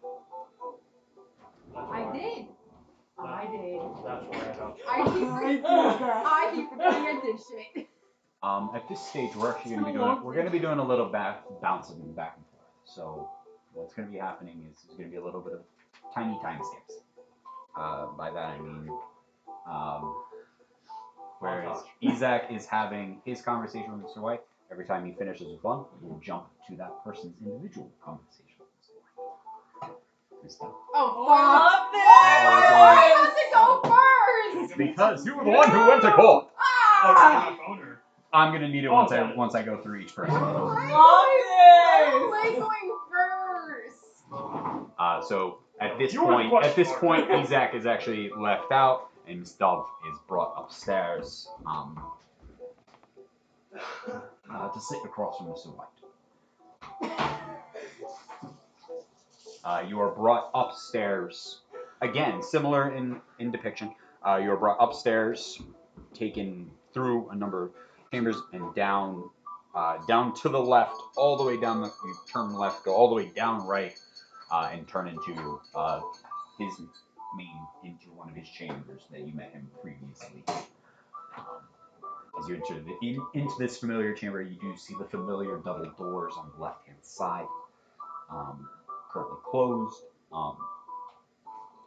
That's I why- did. I did. That's why I vouch. I keep forgetting I did shit. At this stage, we're actually going to be doing a little bouncing back and forth. So what's going to be happening is there's going to be a little bit of tiny time skips. By that I mean, whereas Isaac is having his conversation with Mr. White, every time he finishes with one, we'll jump to that person's individual conversation with Mr. White. Mr. Oh, Love why this! does it go first? Because you were the one who went to court. Ah! Owner. I'm gonna need it Oh, once got it. I go through each person. Love Why this! going first? So at this You were the question point, mark. Isaac is actually left out, and Miss Dove is brought upstairs to sit across from Mr. White. You are brought upstairs. again, similar in depiction. You're brought upstairs, taken through a number of chambers, and down to the left, all the way down. You turn left, go all the way down right, and turn into into one of his chambers that you met him previously. As you enter into this familiar chamber, you do see the familiar double doors on the left-hand side, currently closed.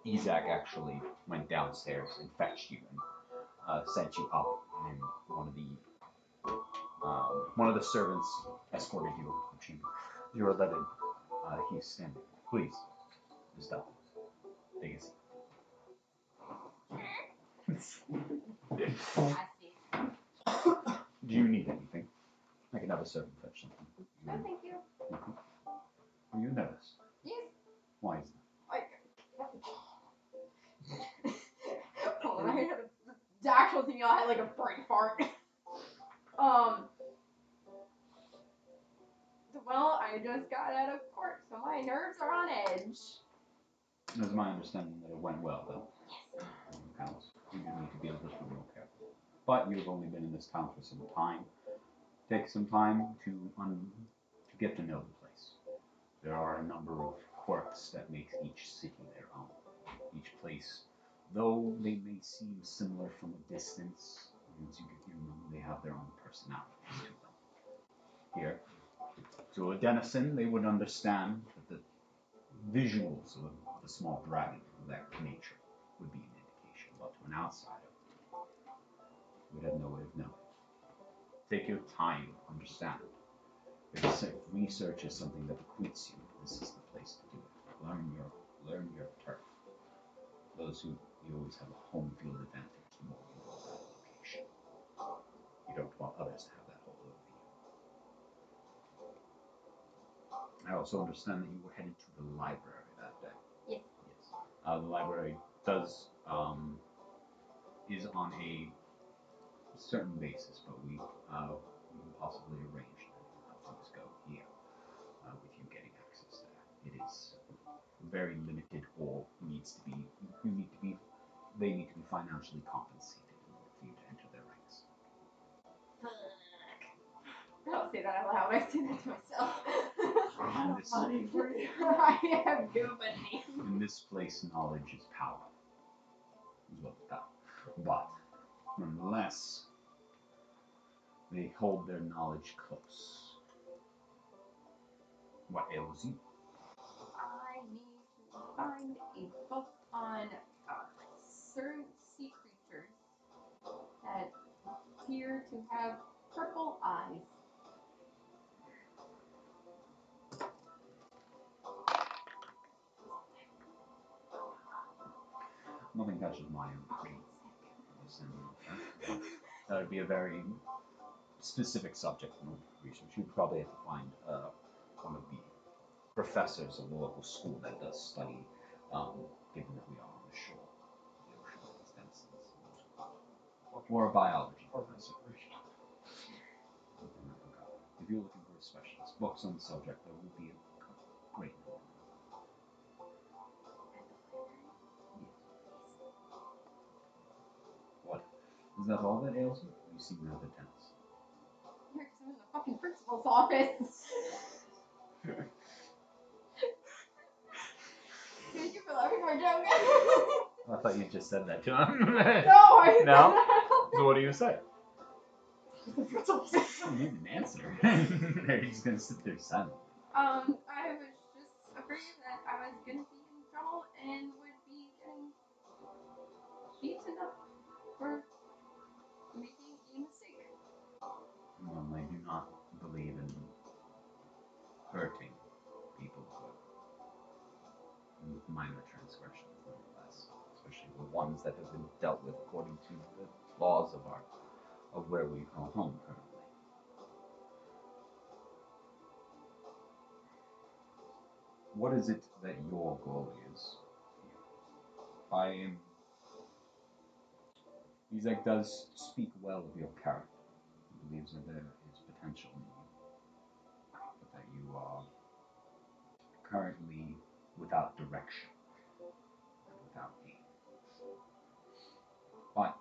Isaac actually went downstairs and fetched you and sent you up, and one of the servants escorted you to the chamber. You are led in. He's standing. Please, Estelle, take a seat. Do you need anything? I can have a servant fetch something. No, thank you. Are you nervous? Yes. Why is Hold on, I had the actual thing. I had like a brain fart. Well, I just got out of court, so my nerves are on edge. that? It's my understanding that it went well, though. Yes. You do need to be a little more careful. But you've only been in this town for some time. Take some time to get to know the place. There are a number of quirks that make each city their own. Each place, though they may seem similar from a distance, once you get to know them, they have their own personalities to them. Here, to a denizen, they would understand that the visuals of the small dragon of that nature would be an indication, but to an outsider, you would have no way of knowing. Take your time to understand. If research is something that acquits you, this is the place to do it. Learn your turf. Those who you always have a home field advantage the more you know that location. You don't want others to have that hold over you. I also understand that you were headed to the library that day. Yes. Yes. The library is on a certain basis, but we can possibly arrange how things go here with you getting access there. It is very limited, or they need to be financially compensated in order for you to enter their ranks. I don't say that out loud. I say that to myself. And I have no money. in this place, knowledge is power. Is what it's about. But nonetheless, they hold their knowledge close. What ails you? I need to find a book on certain sea creatures that appear to have purple eyes. Nothing catches my eye. That would be a very specific subject of research. You'd probably have to find one of the professors of the local school that does study, given that we are on the shore, the ocean, these denizens, or a biology professor. If you're looking for a specialist, books on the subject, there will be a great number. What? Is that all that ails you? You seem rather tense. Yeah, 'cause I'm in the fucking principal's office. Thank you for laughing my joke. I thought you just said that to him. No, I No? So what do you say? The principal's office. You need an answer. They're just gonna sit there silent. I was just afraid that I was gonna be in trouble and would be getting beaten up for making a mistake. Well, I do not believe in hurting people for minor transgressions, nonetheless, especially the ones that have been dealt with according to the laws of where we call home currently. What is it that your goal is? Isaac does speak well of your character. He believes that there is potential in you, but that you are currently without direction, without aid. But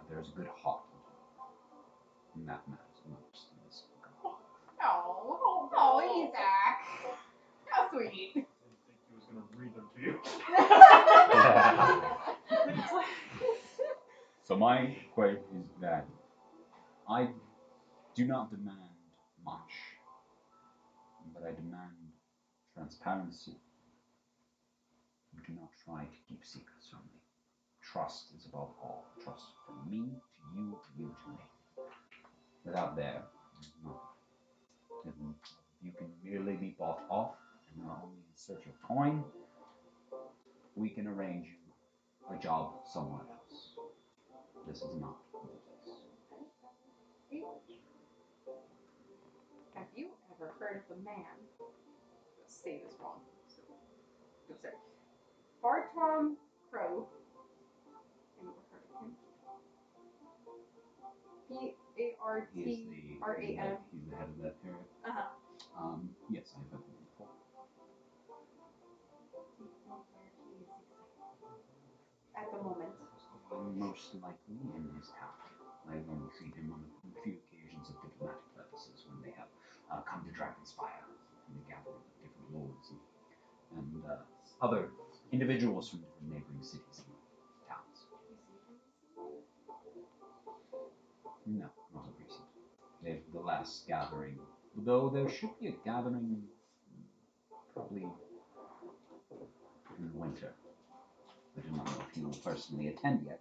there's a good heart, and that matters most in this regard. Oh, Isaac. How sweet. Didn't think he was gonna read them to you. So my quote is that I do not demand much, but I demand transparency. Do not try to keep secrets from me. Trust is above all. Trust from me to you, you to me. Without there, there's nothing. If you can merely be bought off and are only in search of coin, we can arrange you a job somewhere else. This is not the place. Have you ever heard of a man? Let's say this wrong. So, go search. Bartram Crow. Anyone heard of him? P-A-R-T-R-A-M. He's the head of that area. Yes, I've heard of him before. At the moment. Most likely in his town. I've only seen him on a few occasions of diplomatic purposes when they have come to Dragonspire and the gathering of different lords and other individuals from different neighboring cities and towns. No, not of recent. The last gathering, though there should be a gathering probably in the winter. I do not know if he will personally attend yet,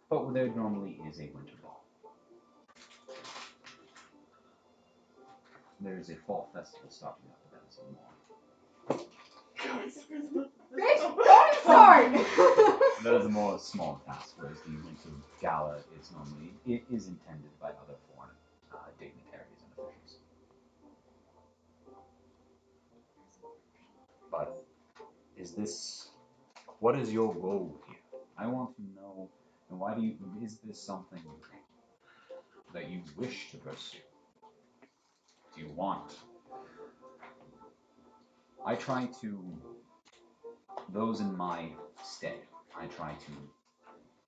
but there normally is a winter ball. There is a fall festival starting up, but that is more. Bitch, don't start! That is a more small task, whereas the winter gala is normally intended by other foreign dignitaries and officials. But what is your goal here? I want to know, and is this something that you wish to pursue? Do you want? I try to, those in my stead, I try to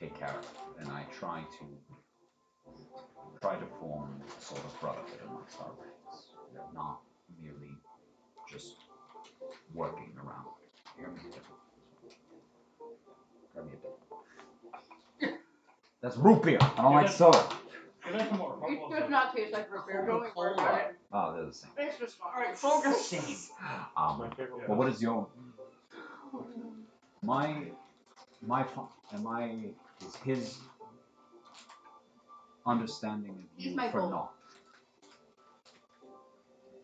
take care of, and I try to form a sort of brotherhood amongst our ranks. They're not merely just working around. Grab me a bit. That's root beer. I don't like soda. Give that some more. It does not taste like root beer. Don't worry about it. Oh, they're the same. It's just fine. Alright, focus. My favorite. But what is your is his understanding of He's you my for goal. naught?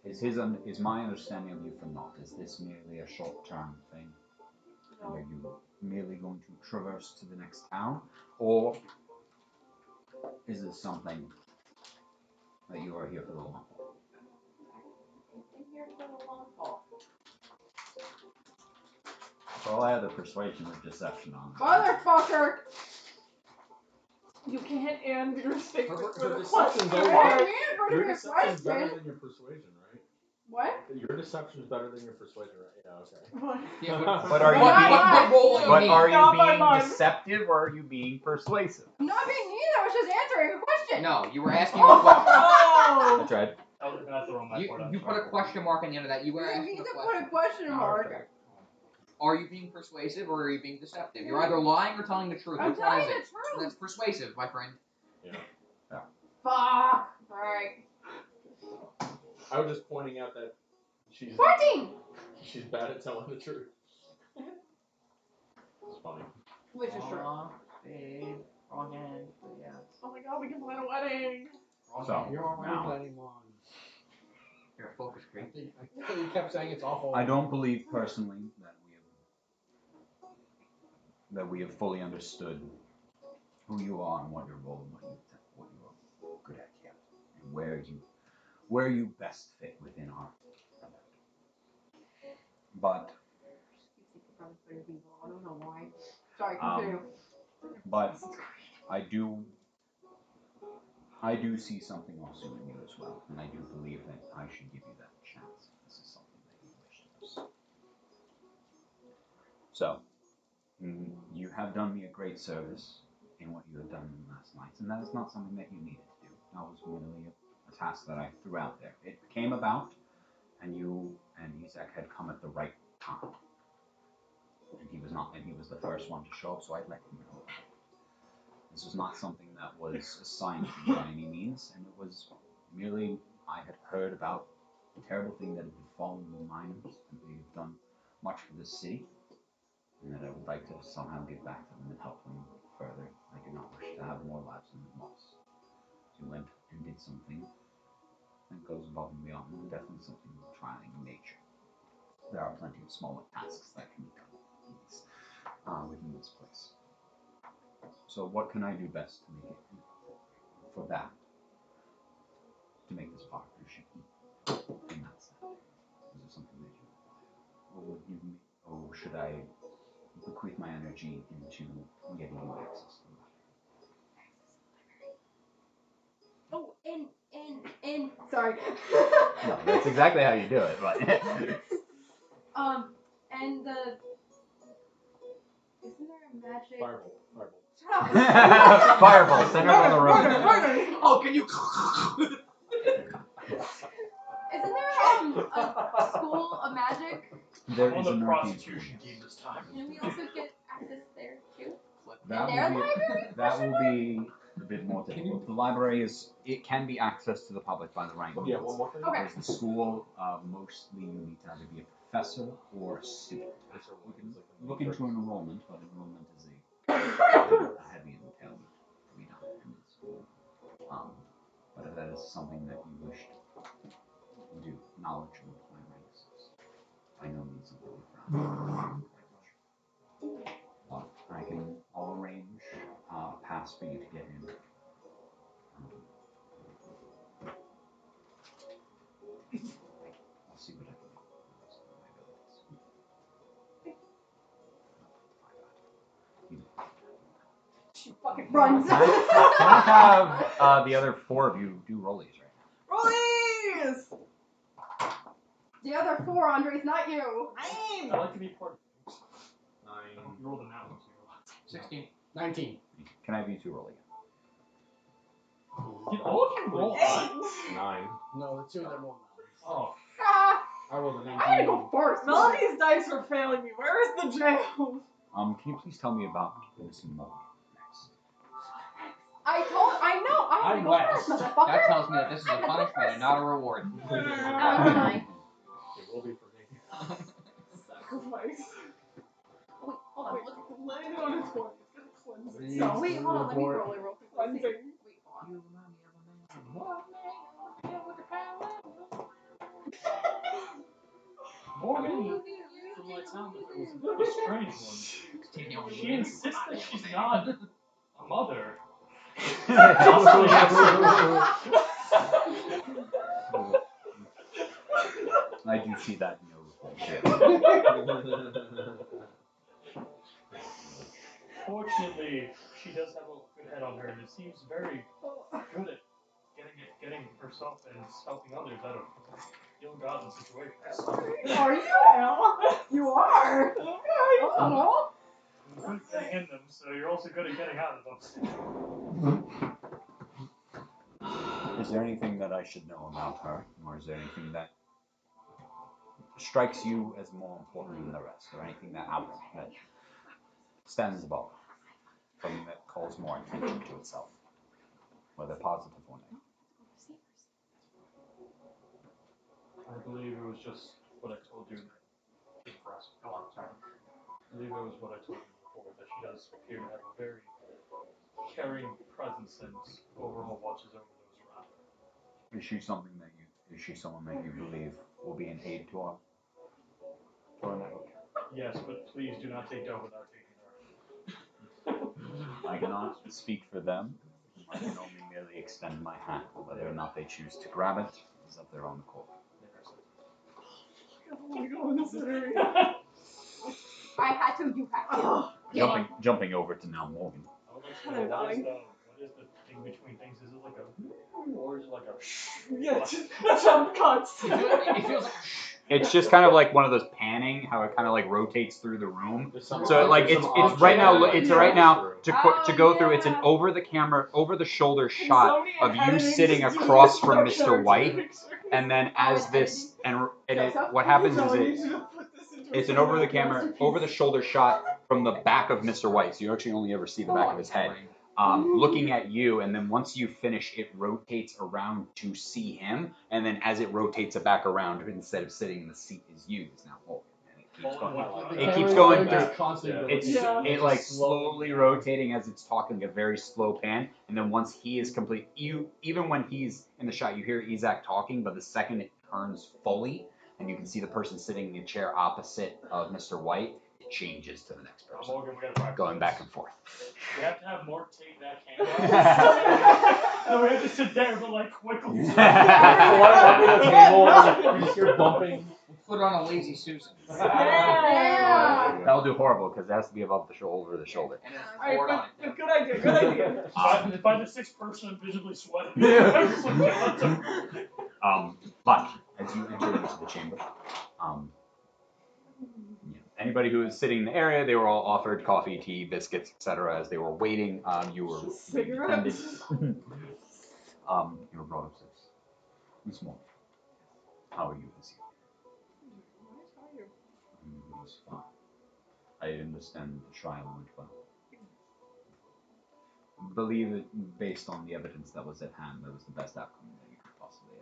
Is my understanding of you for naught? Is this merely a short-term thing? No. Are you merely going to traverse to the next town, or is this something that you are here for the long haul? I'm here for the long haul. Well, I had the persuasion or deception on. Motherfucker! You can't end your statement with Your a deception's question. I over. didn't mean for it to Your be a deception's better question. than your persuasion, right? What? Your deception's better than your persuasion, right? Yeah, okay. What? Yeah, But are you Not being? mine. What role But you are need? you Not by being mine. deceptive or are you being persuasive? I'm not being mean. I was just answering a question. No, you were asking a question. Oh! That's right. That's the wrong my part. You put a question mark on the end of that. You were You asking need a to question. put a question mark. Okay. Are you being persuasive or are you being deceptive? You're either lying or telling the truth. I'm Which one telling is the it? truth. That's persuasive, my friend. Yeah. Fuck. Right. I was just pointing out that she's 14! bad at telling the truth. It's funny. Which is true. Babe, wrong hand. Yeah. Oh my god, we can plan a wedding. Wrong So, hand. You're already now, planning one. Here, focus, I creep. think you kept saying it's awful. I don't believe personally that we have fully understood who you are and what your role and what you are good at yet, and where you best fit within our brotherhood. But I don't know why. Sorry, continue. but I do see something also in you as well, and I do believe that I should give you that chance. This is something that you wish to pursue. So, You have done me a great service in what you have done last night, and that is not something that you needed to do. That was merely a task that I threw out there. It came about, and you and Isaac had come at the right time. And he was the first one to show up, so I let him know. This was not something that was assigned to you by any means, and it was merely I had heard about the terrible thing that had befallen the miners, and they have done much for this city, and that I would like to somehow give back to them and help them further. I do not wish to have more lives than lost. You went and did something that goes above and beyond, and definitely something trying in nature. There are plenty of smaller tasks that can be done within this place. So what can I do best to make it for that? To make this partnership in that sense? Is it something that you will give me, or should I bequeath my energy into getting you access to that? Oh, and sorry. No, that's exactly how you do it, but and the isn't there a magic Fireball. Fireball, center of the room. Oh, can you? Isn't there a school of magic? There I'm is on an the arcane prosecution school. team this time. Can we also get access there too? That Their will be library? that will be a bit more difficult. The library can be accessed to the public by the right means. Yeah, one more thing. Okay. Whereas the school, mostly you need to either be a professor or a student. You can look into an enrollment, but enrollment is a heavy entailment to be done in the school. But if that is something that you wish to do, knowledge will my ranks is by no means something different. But I'll arrange a pass for you to get in. I'll see what I can do. She fucking runs. Can I have the other four of you do rollies right now? Rollies! The other four, Andres, not you. I'd like to be part of it. I hope you rolled an out. 16. 19. Can I have you two roll again? Did all of you roll? 9. No, the two of them rolled 9. Oh, Ah, I rolled a 19. I gotta go first. Melody's dice are failing me. Where is the jail? Can you please tell me about Missing Mo next? I had to go first, That motherfucker. tells me that this is a punishment and not a reward. That was nice. It will be for me. Sacrifice. Wait, hold on. What? Landed on its one. It's gonna cleanse Read itself. Wait, hold on. Let me report. roll it real quick. Let's see. Cleansing. Wait, hold on. Morgan, from my town, was a bit of a strange one. She insists that she's not a mother. I do see that in your report. Fortunately, she does have a good head on her, and it seems very good at getting herself and helping others out of ill-gotten situations. Are you? You are. Okay. Oh. I'm good at getting in them, so you're also good at getting out of them. Is there anything that I should know about her, or is there anything that strikes you as more important than the rest, or anything that stands above, something that calls more attention to itself, whether positive or negative? I believe it was just what I told you. Go on, sorry. I believe it was what I told you before, that she does appear to have a very caring presence and overall watches over those around her. Is she someone that you believe will be an aid to our network? Yes, but please do not take Doe without taking her. I cannot speak for them. I can only merely extend my hand. Whether or not they choose to grab it is of their own accord. I want to go in this area. I had to. You had to. Jumping over to now Morgan. I would like to know what is the thing between things? Is it like a or is it like a Yeah, jump cuts. It feels like It's just kind of like one of those pan panning, how it kind of like rotates through the room. There's some So like there's it's some it's right now object it's that right now goes to go through. It's an yeah. over the camera, over the shoulder shot Somebody of in you editing sitting just across doing from a Mr. White, picture. and then as in this and it Joseph? what happens No, is I it need you to put this into a it's an over the cinematic camera, masterpiece. over the shoulder shot from the back of Mr. White. So you actually only ever see the back of his head, looking at you. And then once you finish, it rotates around to see him. And then as it rotates it back around, instead of sitting in the seat, is you. It's now Morgan. And it keeps going. The It camera keeps is going like through. just constantly It's rotating. it like slowly rotating as it's talking, a very slow pan. And then once he is complete, even when he's in the shot, you hear Isaac talking, but the second it turns fully, and you can see the person sitting in the chair opposite of Mr. White, it changes to the next person, Morgan, we gotta practice going back this. and forth. We have to have Mark take that camera. And we have to sit there but like quickly. Flying under the table, you just hear bumping. Put on a lazy Susan. Yeah. That'll do horrible because it has to be above the shoulder, over the shoulder. And a Alright, board on it. but good idea, good idea. By the sixth person, I'm visibly sweating. I'm just like, yeah, let's But as you enter into the chamber, anybody who was sitting in the area, they were all offered coffee, tea, biscuits, etc. As they were waiting, you were Cigarettes. you were brought upstairs. Miss Moore, how are you this evening? It was fine. I understand the trial went well. Believe it, based on the evidence that was at hand, that was the best outcome that you could possibly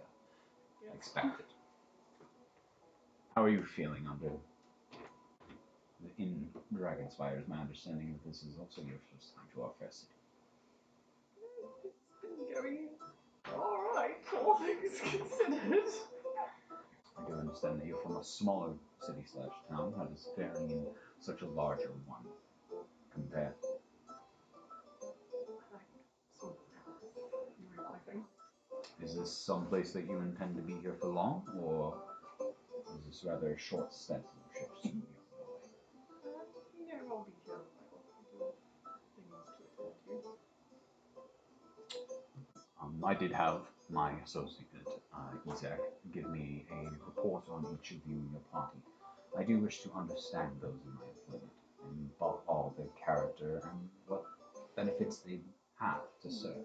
have expected. How are you feeling under in Dragonspire? Is my understanding that this is also your first time to our fair city? It's been going alright, all things considered. I do understand that you're from a smaller city/town. How does faring in such a larger one compare? Is this some place that you intend to be here for long, or is this rather a short stint and you should soon be on your way? I'll be here a while. Things to attend to. I did have my associate, Isaac, give me a report on each of you and your party. I do wish to understand those in my employment, and above all their character and what benefits they have to serve.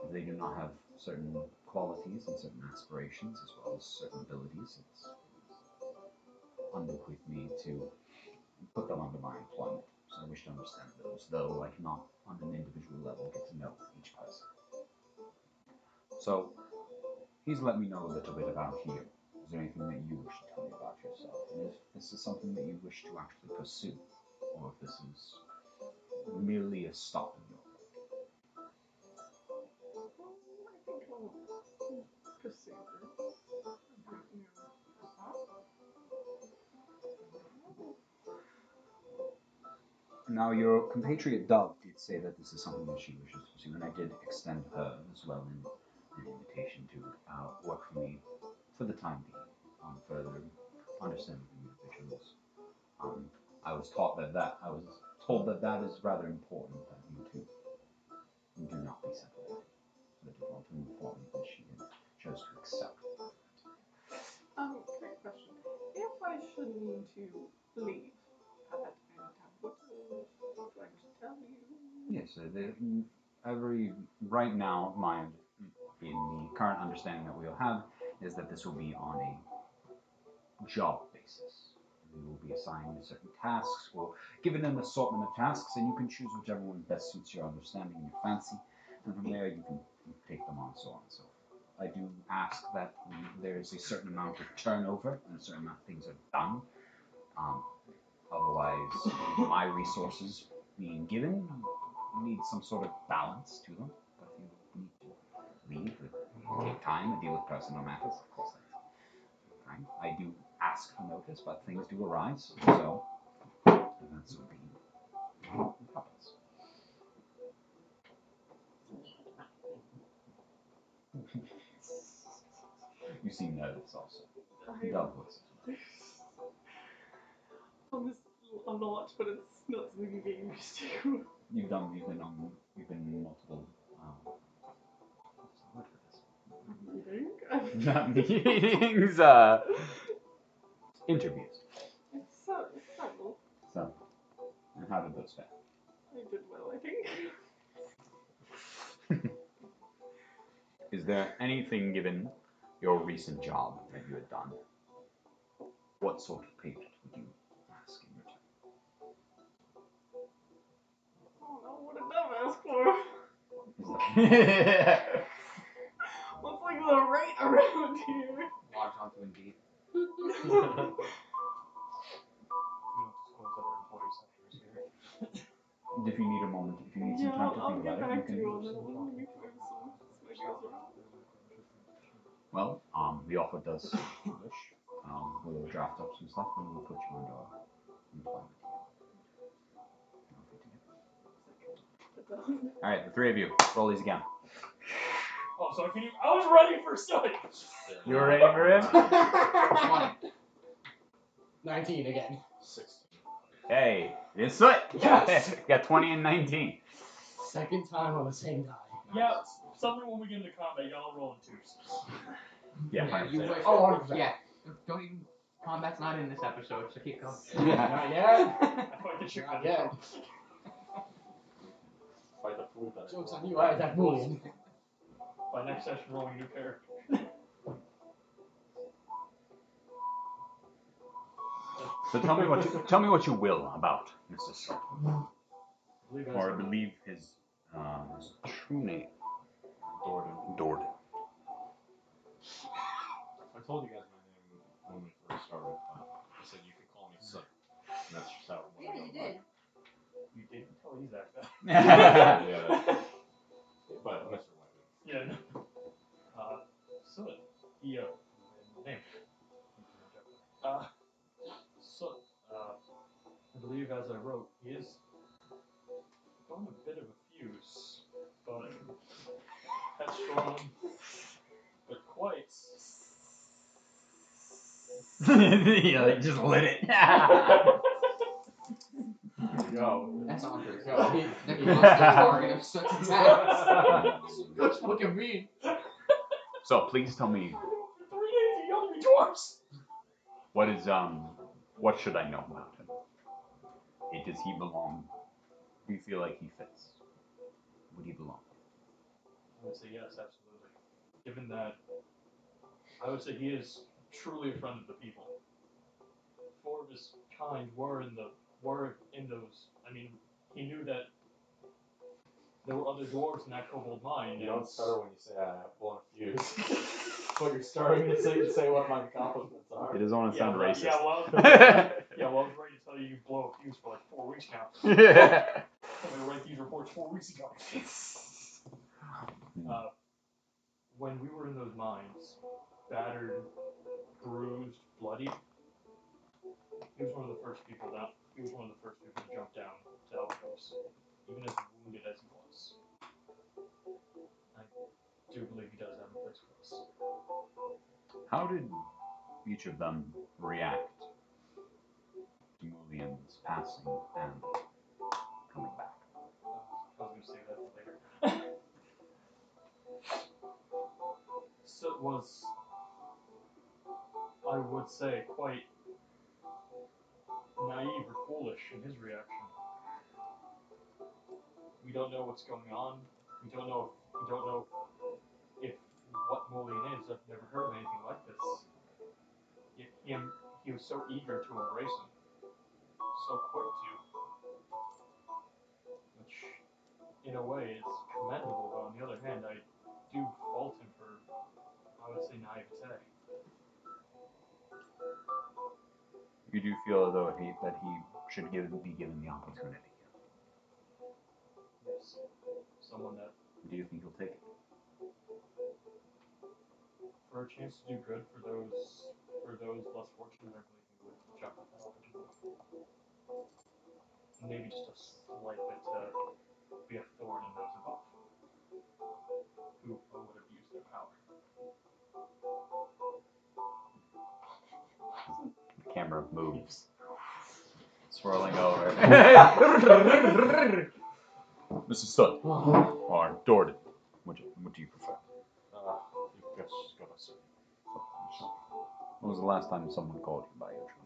If they do not have certain qualities and certain aspirations, as well as certain abilities, it's underneath me to put them under my employment. So I wish to understand those, though I cannot, on an individual level, get to know each person. So, he's let me know a little bit about you. Is there anything that you wish to tell me about yourself? And if this is something that you wish to actually pursue, or if this is merely a stop in your life. I think I'll pursue this. Now, your compatriot Dove did say that this is something that she wishes to pursue, and I did extend her as well an invitation to work for me for the time being on further understanding the individuals. I was told that that is rather important, that you two do not be separated. So I did want to inform you that she chose to accept. Quick question. If I should need to leave at any time, what do I just tell you? Yes, right now, in the current understanding that we'll have is that this will be on a job basis. We will be assigned certain tasks or given an assortment of tasks, and you can choose whichever one best suits your understanding and your fancy, and from there you can take them on, so on and so forth. I do ask that there is a certain amount of turnover and a certain amount of things are done. Otherwise, my resources being given need some sort of balance to them. But if you need to leave, take time and deal with personal matters, of course that's fine. I do ask for notice, but things do arise, so that's what happens. You seem nervous also. Dove was. On this a lot, but it's not something you get used to. You've been multiple. What's the word for this? Meeting? Not meetings. interviews. Several. So, and how did those fare? I did well, I think. Is there anything given your recent job that you had done? What sort of payment would you ask in return? Oh no, what did Dev ask for? What's like the rate around here? Logs onto Indeed. We don't disclose other employee sectors here. If you need a moment, if you need some Yeah, time to I'll think get about back it, to you you can. on that one. Let me find some ideas around. Well, the offer does wish. We will draft up some stuff and we'll put you under employment. Alright, the three of you, roll these again. Oh, so can you? I was ready for Soot. You were ready for him? 19 again. 16. Hey, it's Soot! Yes! You got 20 and 19. Second time on the same die. Yeah. Suddenly, when we get into combat, y'all roll in twos. Yeah, Yeah, you 100%. wish. Oh, 100%. Yeah. Don't even. Combat's not in this episode, so keep going. Not yet. I fight the chicken. Not yet. Fight the food that Joke's on you, I attack Boolean. By next session, rolling a new character. So tell me what you will about Mr. Soot. Believe Or I believe his true name. Dorden. I told you guys my name when we first started. I said you could call me Soot. And that's just how it Yeah, you did. You didn't tell Isaac that. Yeah, but Mr. White. Yeah. No. Soot. Name. Soot. I believe, as I wrote, he is on a bit of a fuse, but headstrong, but quite. Yeah, like just lit it. Go. That's awkward. Go. That was the target of Soot's attacks. That's fucking mean. So please tell me, For 3 days, he yelled at me twice. what should I know about him? Does he belong? Do you feel like he fits? Would he belong? I would say yes, absolutely. Given that, I would say he is truly a friend of the people. 4 of his kind were in those. I mean, he knew that there were other dwarves in that kobold mine. You don't stutter when you say I have blown a fuse. But you're starting to say what my accomplishments are. It doesn't want to sound racist. Yeah, well, I was ready to tell you you blow a fuse for like 4 weeks now. I'm gonna write these reports 4 weeks ago. When we were in those mines, battered, bruised, bloody, he was one of the first people down. He was one of the first people to jump down to help us, even as wounded as he was. I do believe he does have a place for us. How did each of them react to Mulian's passing and coming back? I was gonna save that for later. Soot was, I would say, quite naive or foolish in his reaction. We don't know what's going on. We don't know if what Mulian is. I've never heard of anything like this. Yet he was so eager to embrace him, so quick to, which in a way is commendable. But on the other hand, I do fault him for, I would say, naivete. You do feel as though he should be given the opportunity. Yes, someone that, Do you think he'll take it? for a chance to do good for those less fortunate, I believe he would jump at that opportunity. Maybe just a slight bit to be a thorn in those above, who would abuse their power. The camera moves. Swirling over. Mrs. Soot or Dorden, what do you prefer? You guys just go to Soot. When was the last time someone called you by your true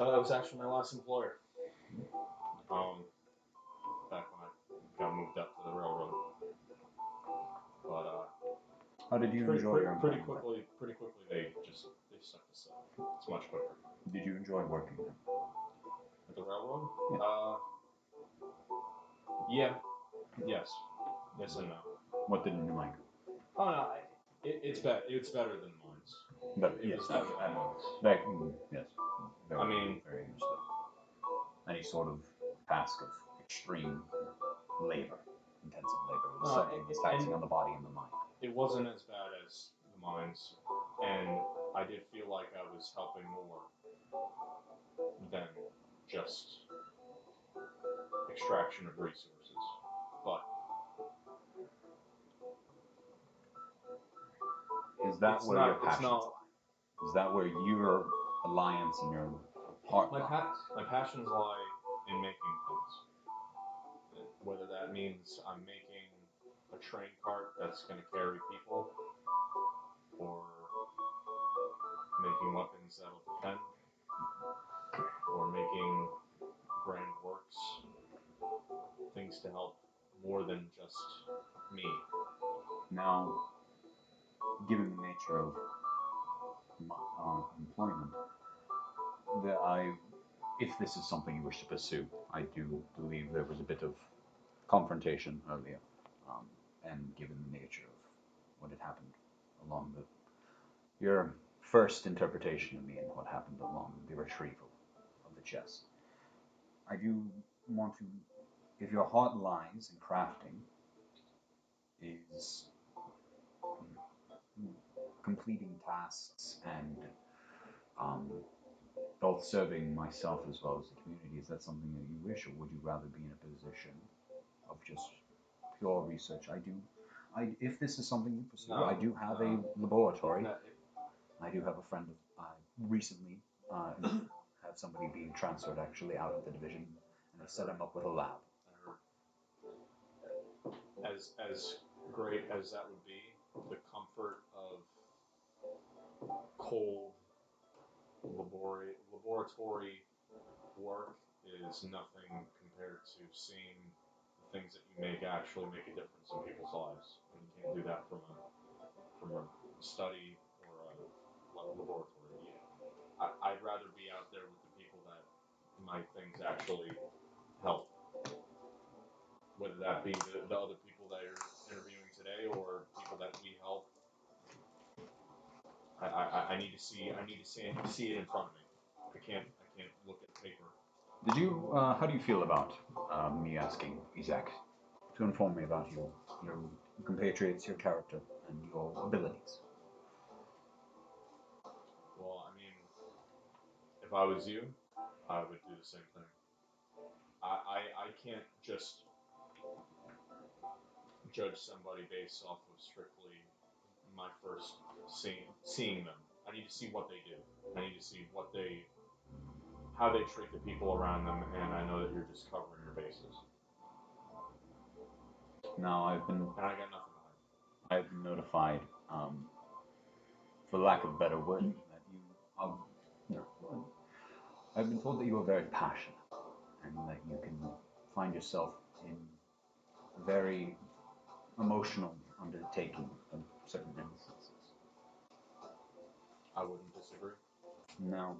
That was actually my last employer. Back when I got moved up to the railroad. But How did you pretty, enjoy pretty, your pretty employment? quickly, they stuck this up. It's much quicker. Did you enjoy working there? At the railroad? Yeah. Yes. Yes and no. What didn't you like? Oh no, it's better. It's better than mines. But It yes, was better than mines. yes. Very, I mean- very understood. Any sort of task of extreme labor, intensive labor, was certainly was taxing on the body and the mind. It wasn't as bad as the mines, and I did feel like I was helping more than just extraction of resources. But Is that it's where not, your it's passions not, lie? Is that where your alliance and your heart my lies? passions lie in making things. Whether that means I'm making a train cart that's going to carry people, or making weapons that'll defend, or making grand works, things to help more than just me. Now, given the nature of my employment, if this is something you wish to pursue, I do believe there was a bit of confrontation earlier, and given the nature of what had happened along your first interpretation of me and what happened along the retrieval of the chest, I do want to, if your heart lies in crafting, is completing tasks and both serving myself as well as the community, is that something that you wish, or would you rather be in a position of just pure research? If this is something you pursue, No, I do have a no. laboratory. No, I do have a friend of recently had somebody being transferred actually out of the division, and I set him up with a lab. as great as that would be, the comfort of cold laboratory work is nothing compared to seeing the things that you make actually make a difference in people's lives. And you can't do that from a study or a laboratory. Yeah. I'd rather be out there with the people that my things actually help. Whether that be the other people that you're interviewing today or people that we help. I need to see it in front of me. I can't look at paper. Did you? How do you feel about me asking Isaac to inform me about your compatriots, your character, and your abilities? Well, I mean, if I was you, I would do the same thing. I can't just judge somebody based off of strictly my first seeing them. I need to see what they do. I need to see how they treat the people around them, and I know that you're just covering your bases. Now And I got nothing to hide. I've been notified, for lack of a better word, that you are. No, I've been told that you are very passionate, and that you can find yourself in very emotional undertaking of certain instances. I wouldn't disagree. Now,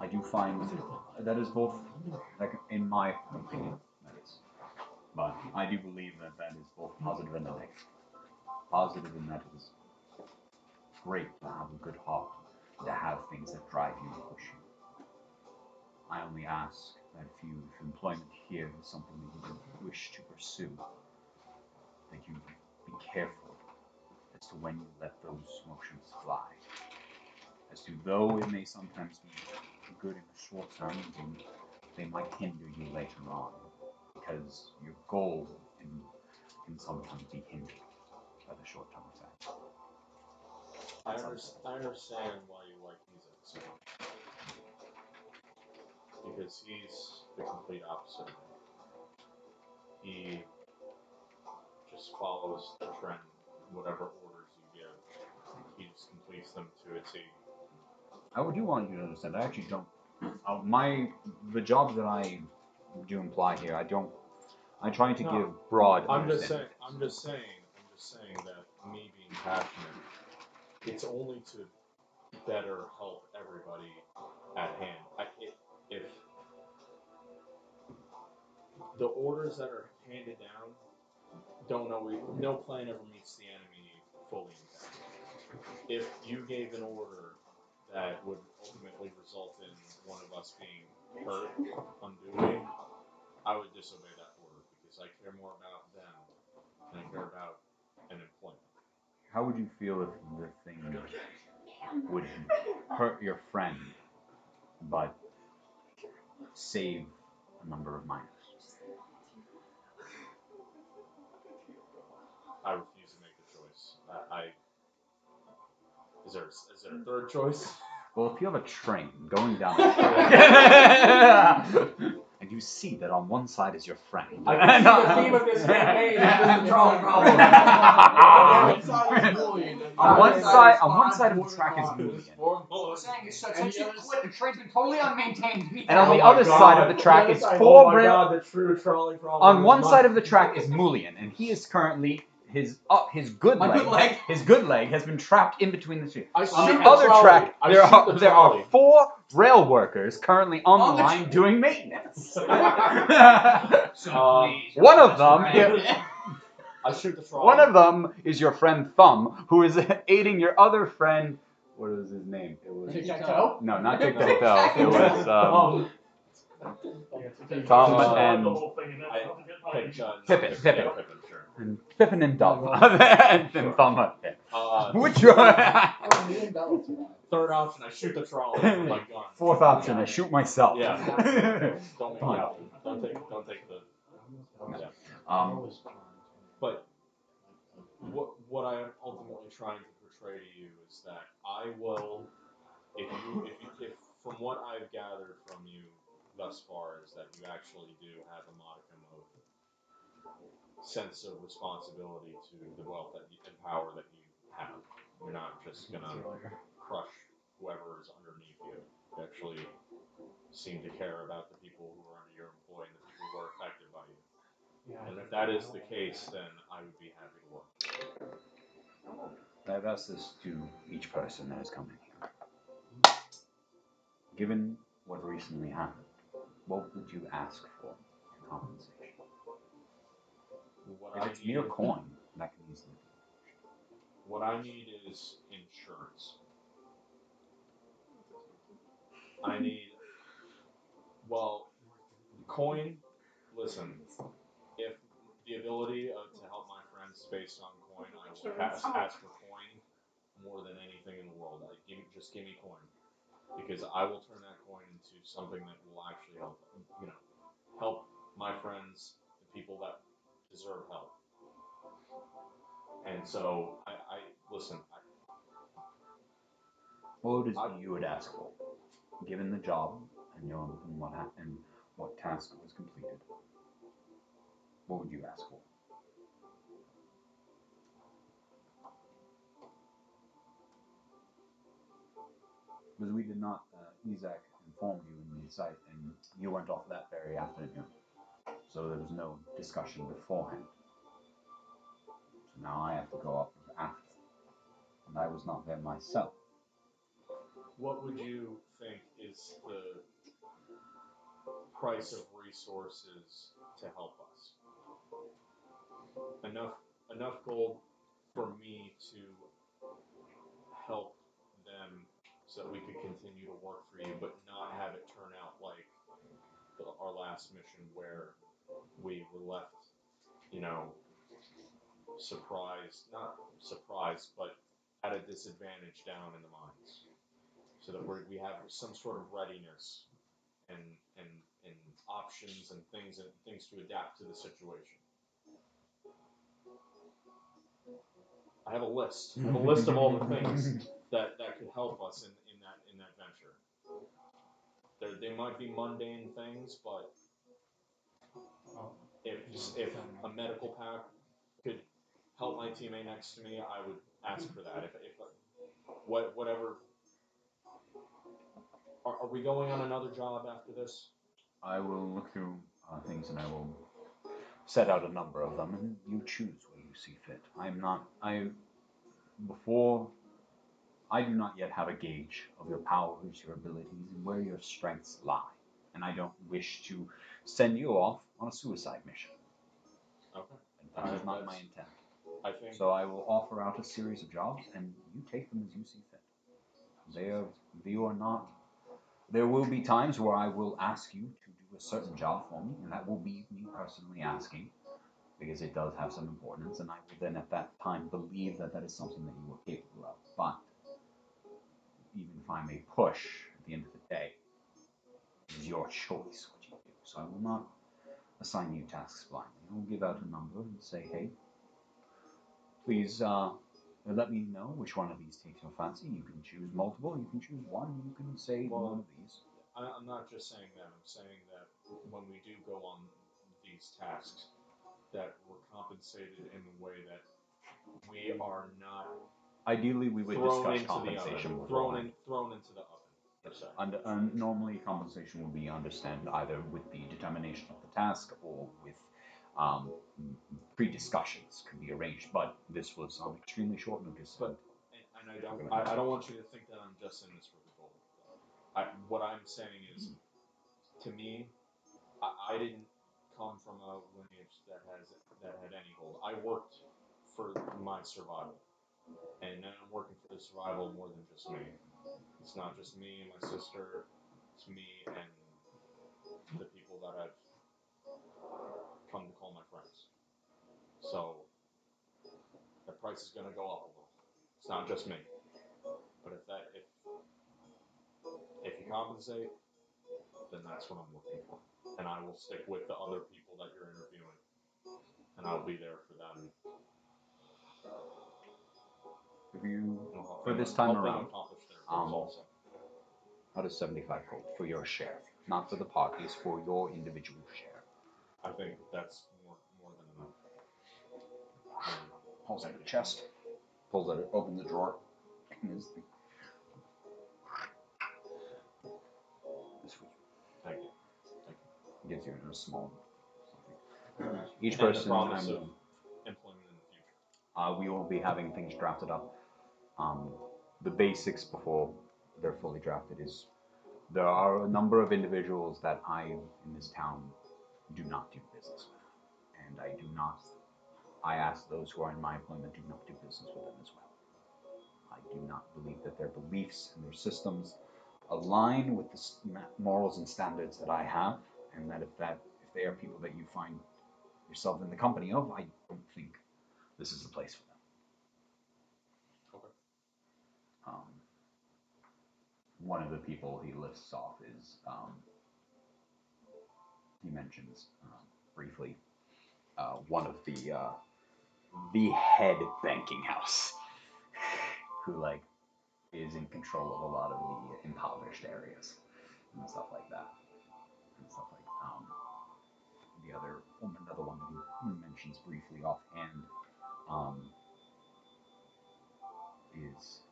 I do find that is both, like in my opinion, that is. But I do believe that that is both positive and negative. Positive in that it is great to have a good heart, to have things that drive you and push you. I only ask that if employment here is something that you wish to pursue, that you be careful as to when you let those emotions fly. As to though it may sometimes be good in the short term, they might hinder you later on, because your goal can sometimes be hindered by the short term effect. I understand why you like Isaac so much. Because he's the complete opposite of me. He just follows the trend, whatever orders you give. He just completes them to a T. I do want you to understand. I actually don't. The jobs that I do imply here, I try to No, give broad. I'm just saying. understanding. I'm just saying that me being passionate, it's only to better help everybody at hand. If the orders that are handed down don't always, no plan ever meets the enemy fully intact. If you gave an order that would ultimately result in one of us being hurt unduly, I would disobey that order because I care more about them than I care about an employment. How would you feel if the thing would hurt your friend, but save a number of minors? I refuse to make the choice. Is there a third choice? Well, if you have a train going down, and you see that on one side is your friend, I can see the theme of this campaign is just the trolley problem. On one side of the track is Mulian. What we're saying is, since you quit, the train's been totally unmaintained. And on the Oh my other God. side of the track is four rail. the true trolley problem. On one side of the track is Mulian, and he is currently his good leg. His good leg has been trapped in between the two. I On shoot the the other trolley. track, I there shoot the are trolley. 4 rail workers currently on the line doing maintenance. One of them. I shoot the trolley. One of them is your friend Thumb, who is aiding your other friend. What was his name? It was Tic-tac-toe? no, not Tic-tac-toe. It was Thumb and Pippin, sure. and Pippin and Dumb, and Thumb and Pip. Which one? Third option, I shoot the trolley with my gun. Fourth option, I shoot myself. Yeah. Don't make me out. Don't take the. Yeah. But what I am ultimately trying to portray to you is that I will, if from what I've gathered from you thus far is that you actually do have a modicum of sense of responsibility to the wealth and power that you have. You're not just gonna crush whoever is underneath you. You actually seem to care about the people who are under your employ and the people who are affected by you. And if that is the case, then I would be happy to work. I've asked this to each person that has come in here. Given what recently happened, what would you ask for in compensation? If it's mere coin, that can easily be. What I need is insurance. I need, well, coin, listen, if the ability to help my friends is based on coin, I will ask for coin more than anything in the world. Just give me coin. Because I will turn that coin into something that will actually help my friends, the people that deserve help. And so, listen. What is you would ask for, given the job and what task was completed? What would you ask for? Because we did not, Isaac informed you in the site, and you went off that very afternoon. So there was no discussion beforehand. So now I have to go up after. And I was not there myself. What would you think is the price of resources to help us? Enough gold for me to help them so that we could continue to work for you, but not have it turn out like our last mission where we were left, not surprised, but at a disadvantage down in the mines. So that we have some sort of readiness and options and things to adapt to the situation. I have a list. I have a list of all the things that could help us in that venture. They might be mundane things, but if a medical pack could help my teammate next to me, I would ask for that. If whatever Are we going on another job after this? I will look through things and I will set out a number of them, and you choose where you see fit. I do not yet have a gauge of your powers, your abilities, and where your strengths lie, and I don't wish to send you off on a suicide mission. Okay. That is not my intent. I think. So I will offer out a series of jobs, and you take them as you see fit. There will be times where I will ask you to do a certain job for me, and that will be me personally asking, because it does have some importance, and I will then at that time believe that that is something that you are capable of. But even if I may push, at the end of the day, it is your choice what you do. So I will not assign you tasks blindly. I will give out a number and say, hey, please let me know which one of these takes your fancy. You can choose multiple, you can choose one, you can say one of these. I'm not just saying that. I'm saying that when we do go on these tasks, that we're compensated in a way that we are not. Ideally, we would thrown discuss into compensation the oven, beforehand. thrown into the oven. Per se. Normally, compensation will be understood either with the determination of the task or with pre-discussions could be arranged. But this was on extremely short notice. But and I don't want you to think that I'm just in this for the gold. What I'm saying is, to me, I didn't come from a lineage that had any gold. I worked for my survival, and now I'm working for the survival more than just me. It's not just me and my sister. It's me and the people that I've come to call my friends. So the price is going to go up a little. It's not just me. But if you compensate, then that's what I'm looking for. And I will stick with the other people that you're interviewing. And I'll be there for them. For this time help them around, accomplish their goals also. out of 75 gold for your share, not for the parties, for your individual share. I think that's more than enough. Pulls out a chest, pulls out, opens the drawer, and is the. This for you. Thank you. Gives you a small something. Each And person. the promise of employment in the future. We will be having things drafted up. The basics before they're fully drafted is there are a number of individuals that I in this town do not do business with, and I ask those who are in my employment do not do business with them as well. I do not believe that their beliefs and their systems align with the morals and standards that I have, and that if they are people that you find yourself in the company of, I don't think this is the place for them. Okay. One of the people he lists off is he mentions briefly one of the head banking house who is in control of a lot of the impoverished areas and stuff like that. And stuff like another one that he mentions briefly offhand is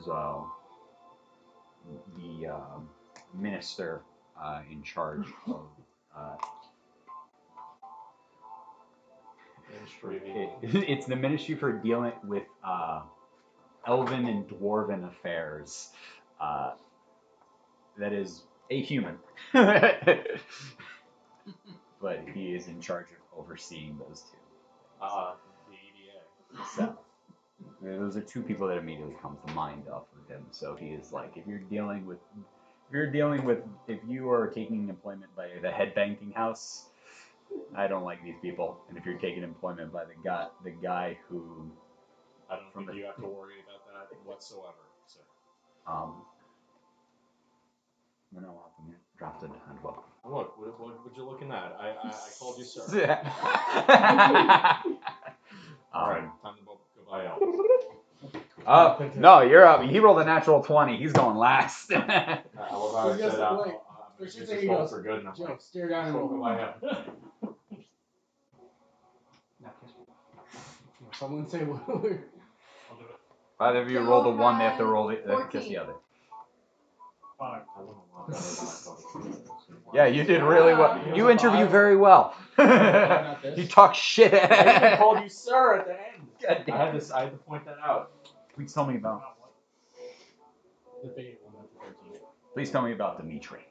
the minister in charge of it's the ministry for dealing with elven and dwarven affairs. That is a human, but he is in charge of overseeing those two. The EDA. So those are two people that immediately come to mind off of him. So he is like, if you are taking employment by the head banking house, I don't like these people. And if you're taking employment by the guy who, I don't think you have to worry about that whatsoever, sir. No, I'll have them drafted and well. Look, what you looking at? I called you sir. All right, time to go buy out. No, you're up. He rolled a natural 20. He's going last. I love how I said He goes, for good. And I'm Joe, like, stare down and roll. go buy out. Now kiss me. Someone say what? I'll do it. Either of you Joe rolled a 1, they have to has roll kiss 14. the other. 5. I went a lot better than I thought it was gonna go. Yeah, you did really well. Yeah. You interview very well. Not this. You talk shit. I even called you sir at the end. God damn. I had to point that out. Please tell me about. About what? The faded one, not the 13. Please tell me about Dimitri.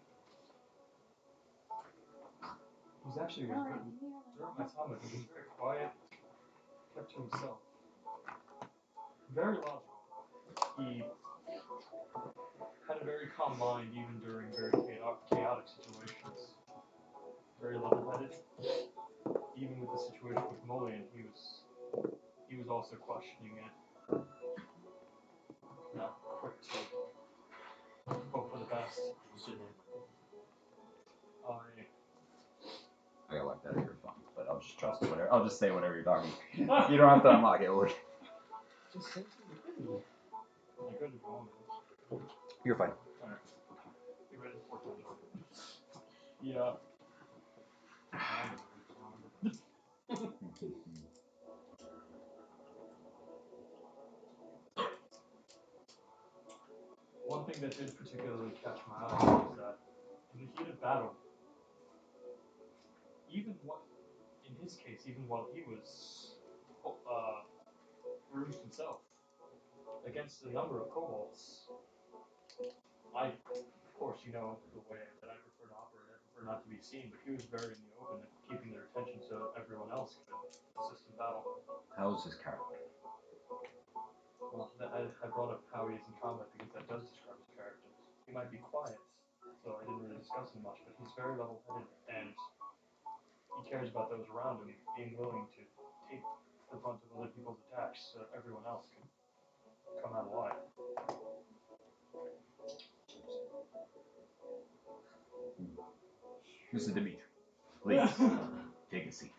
He's actually was good. During my time with him, he was very quiet, kept to himself. Very logical. He had a very calm mind even during very chaotic situations. Very level-headed. Even with the situation with Molian, he was also questioning it. Not quick to hope for the best. I gotta like that at your phone, but I'll just trust whatever. I'll just say whatever you're talking. You don't have to unlock it. Just send it to me. I could have gone. You're fine. Alright. Be ready for 4 times over. Yeah. One thing that did particularly catch my eye was that in the heat of battle, in his case, even while he was bruised himself against a number of kobolds, of course, you know the way that I prefer to operate. I prefer not to be seen, but he was very in the open and keeping their attention so everyone else could assist in battle. How's his character? Well, I brought up how he is in combat because that does describe his character. He might be quiet, so I didn't really discuss him much, but he's very level-headed and he cares about those around him, being willing to take the brunt of other people's attacks so everyone else can come out alive. Mr. Dimitri, please take a seat.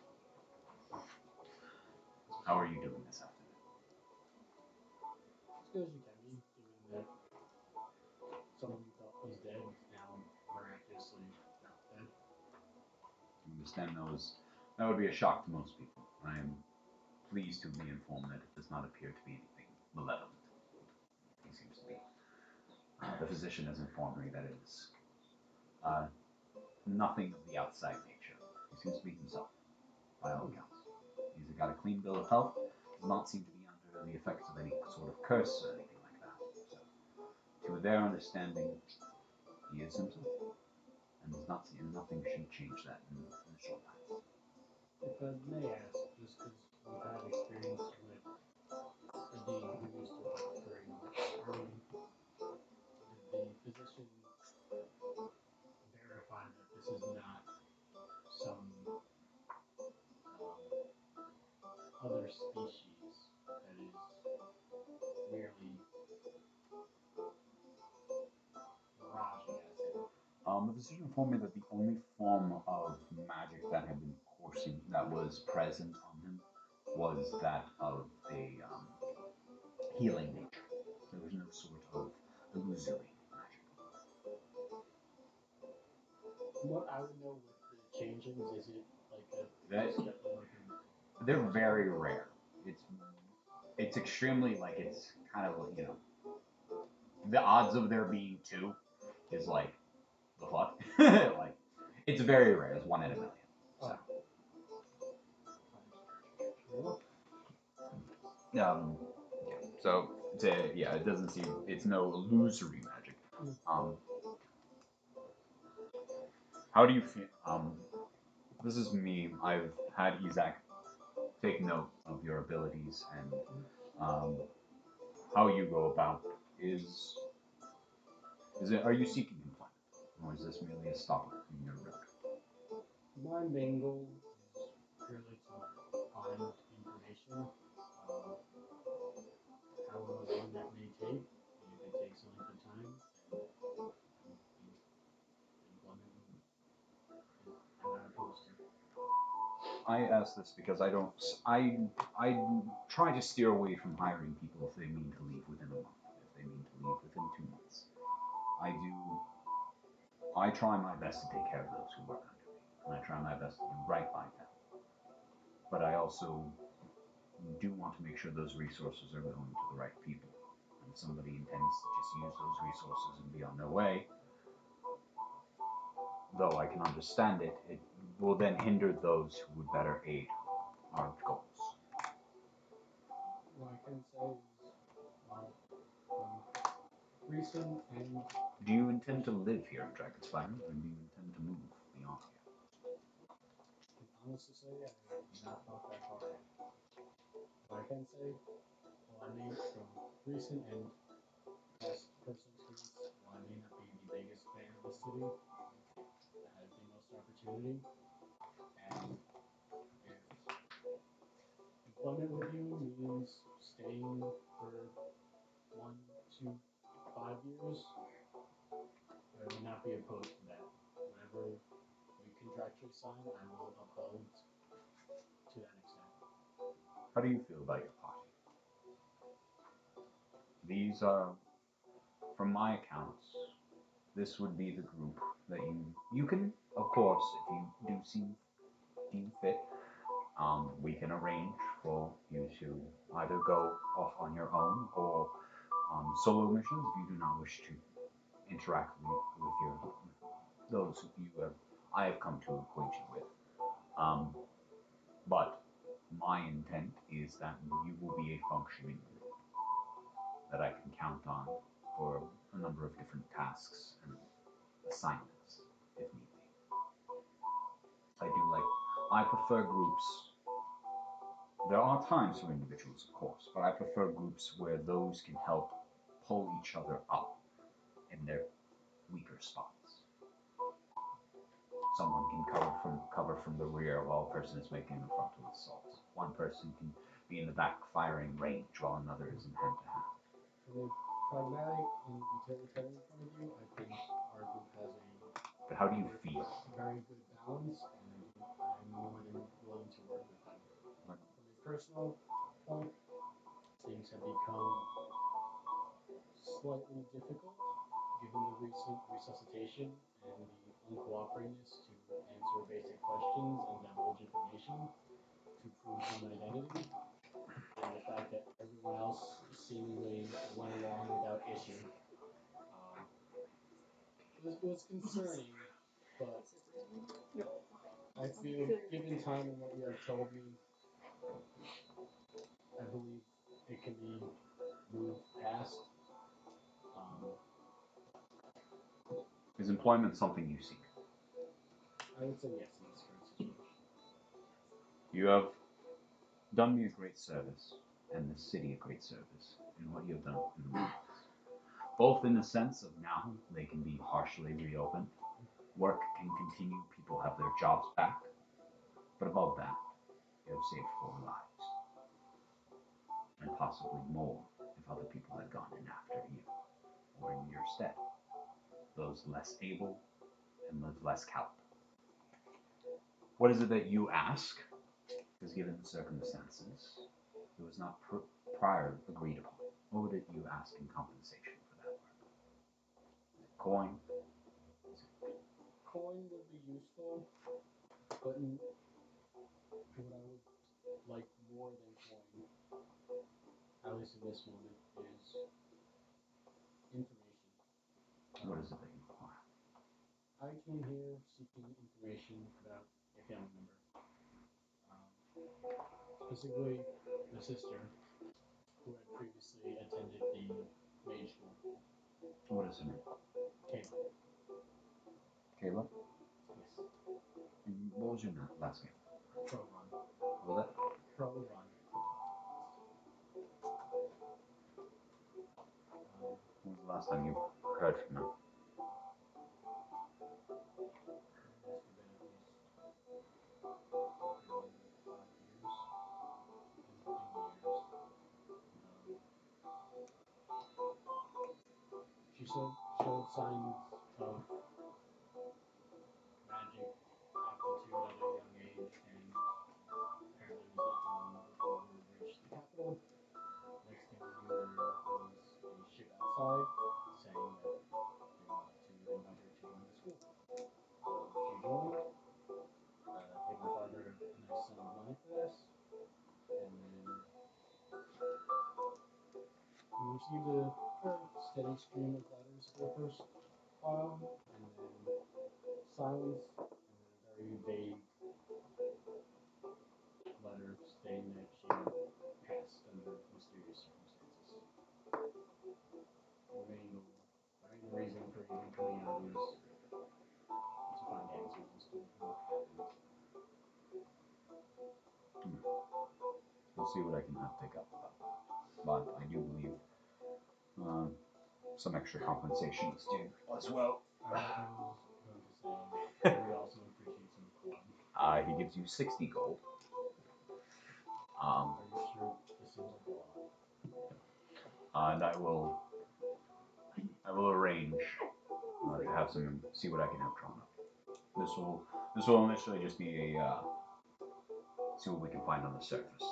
How are you doing this afternoon? As good as you can be, given that someone you thought was dead is now miraculously not dead. I understand that would be a shock to most people. I am pleased to be informed that it does not appear to be anything malevolent. He seems to be. The physician has informed me that it is nothing of the outside nature. He seems to be himself, by all accounts. He's got a clean bill of health, does not seem to be under the effects of any sort of curse or anything like that. So, to their understanding, he is himself. And nothing should change that in the short time. If I may ask, just because we've had experience with a dean who used to work very much, did the physician verify that this is not some other species that is merely miraging as it? The physician informed me that the only form of magic that had been coursing, that was present on him, was that of a healing nature. There was no sort of illusory magic. What I would know with the changes, is it That- like a They're very rare. It's extremely it's kind of the odds of there being 2 is like the fuck. It's very rare. It's 1 in a million. So. Yeah. So it doesn't seem it's no illusory magic. How do you feel? This is me. I've had Isaac take note of your abilities and how you go about. Are you seeking employment, or is this merely a stopper in your road? My main goal is purely to find information, however long that may take, and if it takes a length of time, then employment I'm not opposed to. I ask this because I try to steer away from hiring people if they mean to leave within a month, if they mean to leave within 2 months. I try my best to take care of those who work under me, and I try my best to do right by them. But I also do want to make sure those resources are going to the right people. If somebody intends to just use those resources and be on their way, though I can understand it, it will then hinder those who would better aid our goals. What I can say is, well, recent and Do you intend to live here in Dragonspire, or do you intend to move beyond here? honestly say I have not thought that far ahead. What I can say, well, I may from recent and past personal experience, while I may not be the biggest fan of the city, that has the most opportunity. And if employment review means staying for 1 to 5 years, I would not be opposed to that. Whatever we contractually sign, I will uphold to that extent. How do you feel about your party? These are, from my accounts, this would be the group that you can, of course, if you do deem fit, we can arrange for you to either go off on your own or solo missions if you do not wish to interact with those I have come to acquaint you with. But my intent is that you will be a functioning group that I can count on for a number of different tasks and assignments if need be. I prefer groups. There are times for individuals, of course, but I prefer groups where those can help pull each other up in their weaker spots. Someone can cover from the rear while a person is making a frontal assault. One person can be in the back firing range while another is in hand to hand. From a pragmatic and utilitarian point of view, I think our group has But how do you feel? very good balance, and I'm more than willing to work with them. From a personal point, things have become slightly difficult given the recent resuscitation and the uncooperativeness to answer basic questions and divulge information to prove one identity, and the fact that everyone else seemingly went along without issue. Was concerning, but I feel, given time and what you have told me, I believe it can be moved past. Is employment something you seek? I would say yes in this current situation. You have done me a great service, and the city a great service, in what you have done in the past. Both in the sense of now they can be partially reopened, work can continue, people have their jobs back, but above that, you have saved 4 lives. And possibly more if other people had gone in after you, or in your stead. Those less able and those less caliber. What is it that you ask? Because given the circumstances, it was not prior agreed upon. What would it you ask in compensation for that work? Is it coin? Coin would be useful, but what I would like more than coin, at least in this moment, is information. What is it that you require? I came here seeking information about a family member, specifically the sister who had previously attended the mage school. What is her name? Kayla. Kayla? Yes. And what was your last name? Pro Run. What was that? Pro Run. When was the last time you heard from her? Must have been at least going 5 years. In years. She showed signs of magic aptitude at a young age, and apparently it was not long before we reached the capital. Next thing we knew, there was a ship outside saying that they wanted to invite her to join the school. She joined, gave my father a nice sum of money for this, and then we received a steady stream of letters for the first while, and then silence, and then a very vague letter stating that she passed under mysterious circumstances. The main reason for even coming out is to find answers as to what happened. We'll see what I can pick up about that. But I do believe some extra compensation is due as well. I was going to say, we also appreciate some club. He gives you 60 gold. Are you sure this seems like a lot? And I will arrange to have some, see what I can have drawn up. This will initially just be a see what we can find on the surface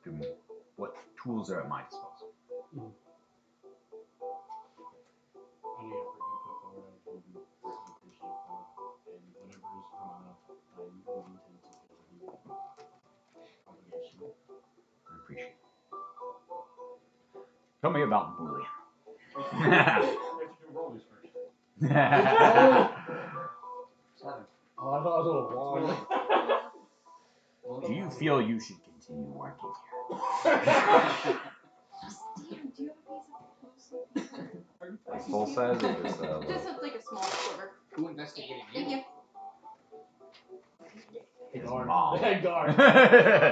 through what tools are at my disposal. Any effort you put forward, I will be greatly appreciative of, and whatever is drawn up, I will intend to fulfill the obligation. I appreciate it. Tell me about bullying. We have to do rollies first. Seven. Oh, I thought it was a wall. Do you feel you should continue working Damn, do you have a piece of here? Full size or just just like a small sliver. Who investigated Thank you. his Guard. mom? Guard.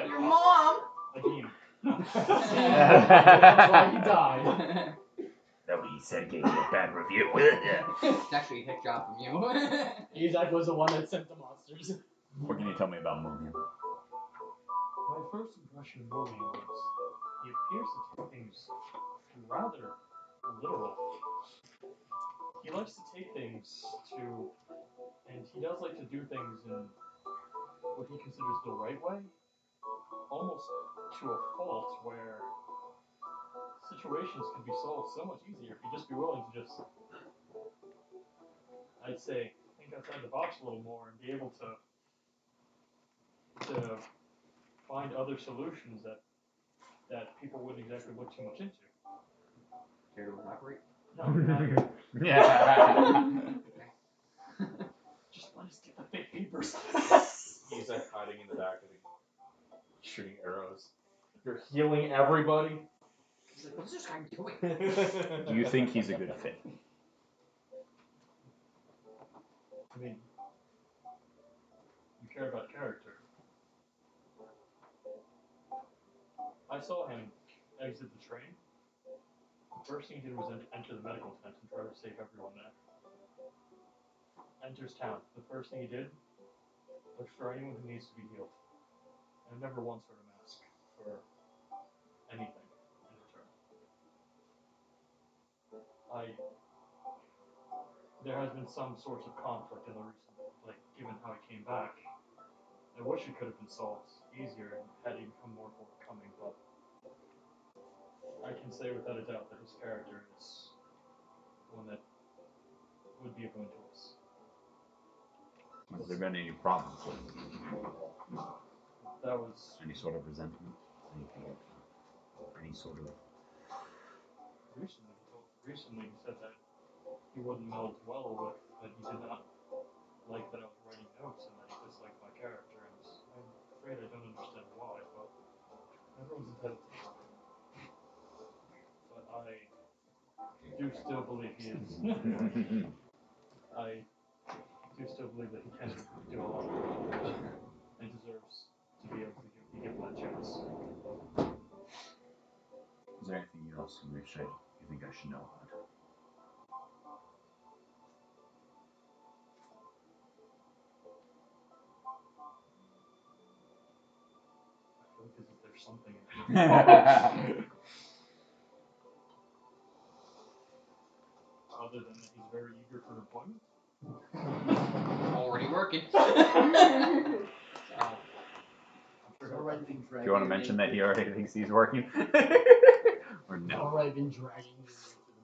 Your mom. Again. That's why he died. That what he said gave you a bad review. It's actually a hit job from you. Izak was the one that sent the monsters. What can you tell me about Mulian? My first impression of William was he appears to take things rather literal. He likes to take things and he does like to do things in what he considers the right way, almost to a fault where situations could be solved so much easier if you just be willing to just, I'd say, think outside the box a little more and be able to find other solutions that people wouldn't exactly look too much into. Care to elaborate? No, not Yeah. just let us get the fake papers. He's like hiding in the back of the shooting arrows. You're healing everybody. He's like, what's this guy doing? Do you think he's a good fit? I mean, you care about character. I saw him exit the train. The first thing he did was enter the medical tent and try to save everyone there. Enters town. The first thing he did, looks for anyone who needs to be healed. And never once heard him ask for anything in return. There has been some sorts of conflict in the recent, given how he came back. I wish it could have been solved easier and had he become more forthcoming, but I can say without a doubt that his character is one that would be of boon to us. Has there been any problems with him? That was Any sort of resentment? Anything? Any sort of... recently he said that he wouldn't meld well with, that he did not like that I was writing notes and that he disliked my character, and I'm afraid I don't understand why, but everyone's entitled to that. But I do still believe he is. I do still believe that he can do a lot of good and deserves to be able to be given that chance. Is there anything else you think I should know about him? I feel like there's something in there. Other than that he's very eager for employment. Already working. Alright, been Do you want to mention that he already thinks he's working? Or no? Alright, been dragging you through the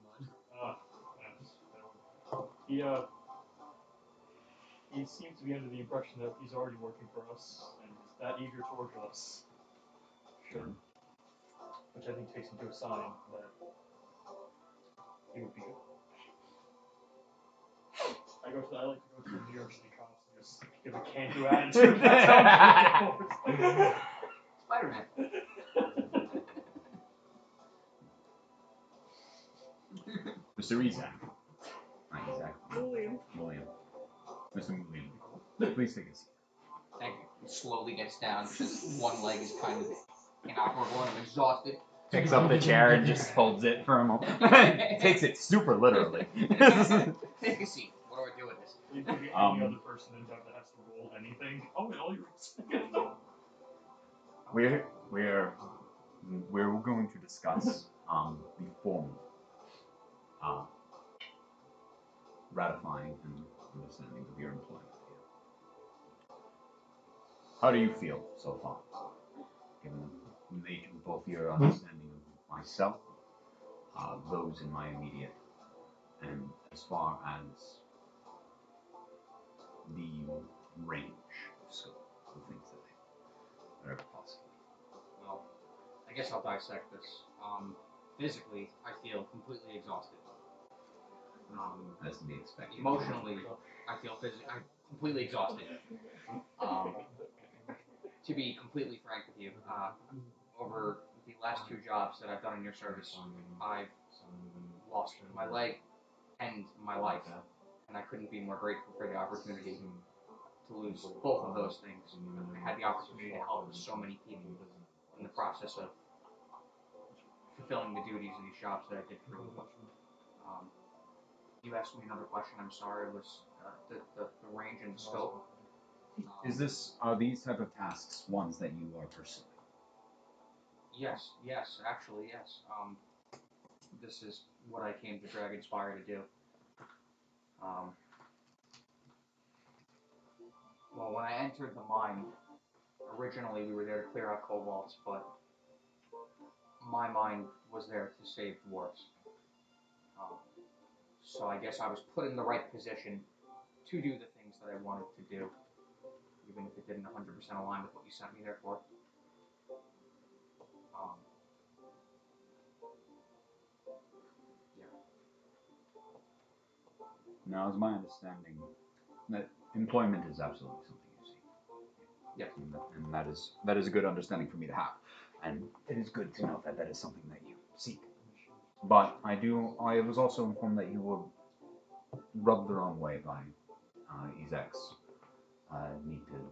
mud. He seems to be under the impression that he's already working for us and is that eager towards us. Sure. which I think takes him to a sign that he would be good. I like to go to the New York City cops and just give a can-do attitude. That's how I'm looking Spider-Man. Mr. Isaac. Not Isaac. William. William. Mr. William. Please take a seat. Thank you. He slowly gets down because one leg is kind of inoperable and I'm exhausted. Picks up the chair and just holds it for a moment. Takes it super literally. Take a seat. What do I do with this? You could be any other person in town that has to roll anything. Oh, wait, all your rolls. We're going to discuss the form ratifying and understanding of your employment here. How do you feel so far, given the nature of both your understanding of myself, those in my immediate, and as far as the range of scope of things that are possible? Well, I guess I'll dissect this. Physically, I feel completely exhausted. As to be expected. Emotionally, I feel I'm completely exhausted. To be completely frank with you, over the last 2 jobs that I've done in your service, I've lost my leg and my life, and I couldn't be more grateful for the opportunity to lose both of those things. I had the opportunity to help so many people in the process of fulfilling the duties of these jobs that I did for you. You asked me another question. I'm sorry. It was the range and scope. Are these type of tasks ones that you are pursuing? Yes, actually, yes. This is what I came to Dragonspire to do. Well, when I entered the mine, originally we were there to clear out kobolds, but my mind was there to save dwarves. So I guess I was put in the right position to do the things that I wanted to do, even if it didn't 100% align with what you sent me there for. Yeah. Now, is my understanding that employment is absolutely something you seek. Yes. And that is a good understanding for me to have. And it is good to know that that is something that you seek. But I was also informed that you were rubbed the wrong way by Isaac's need to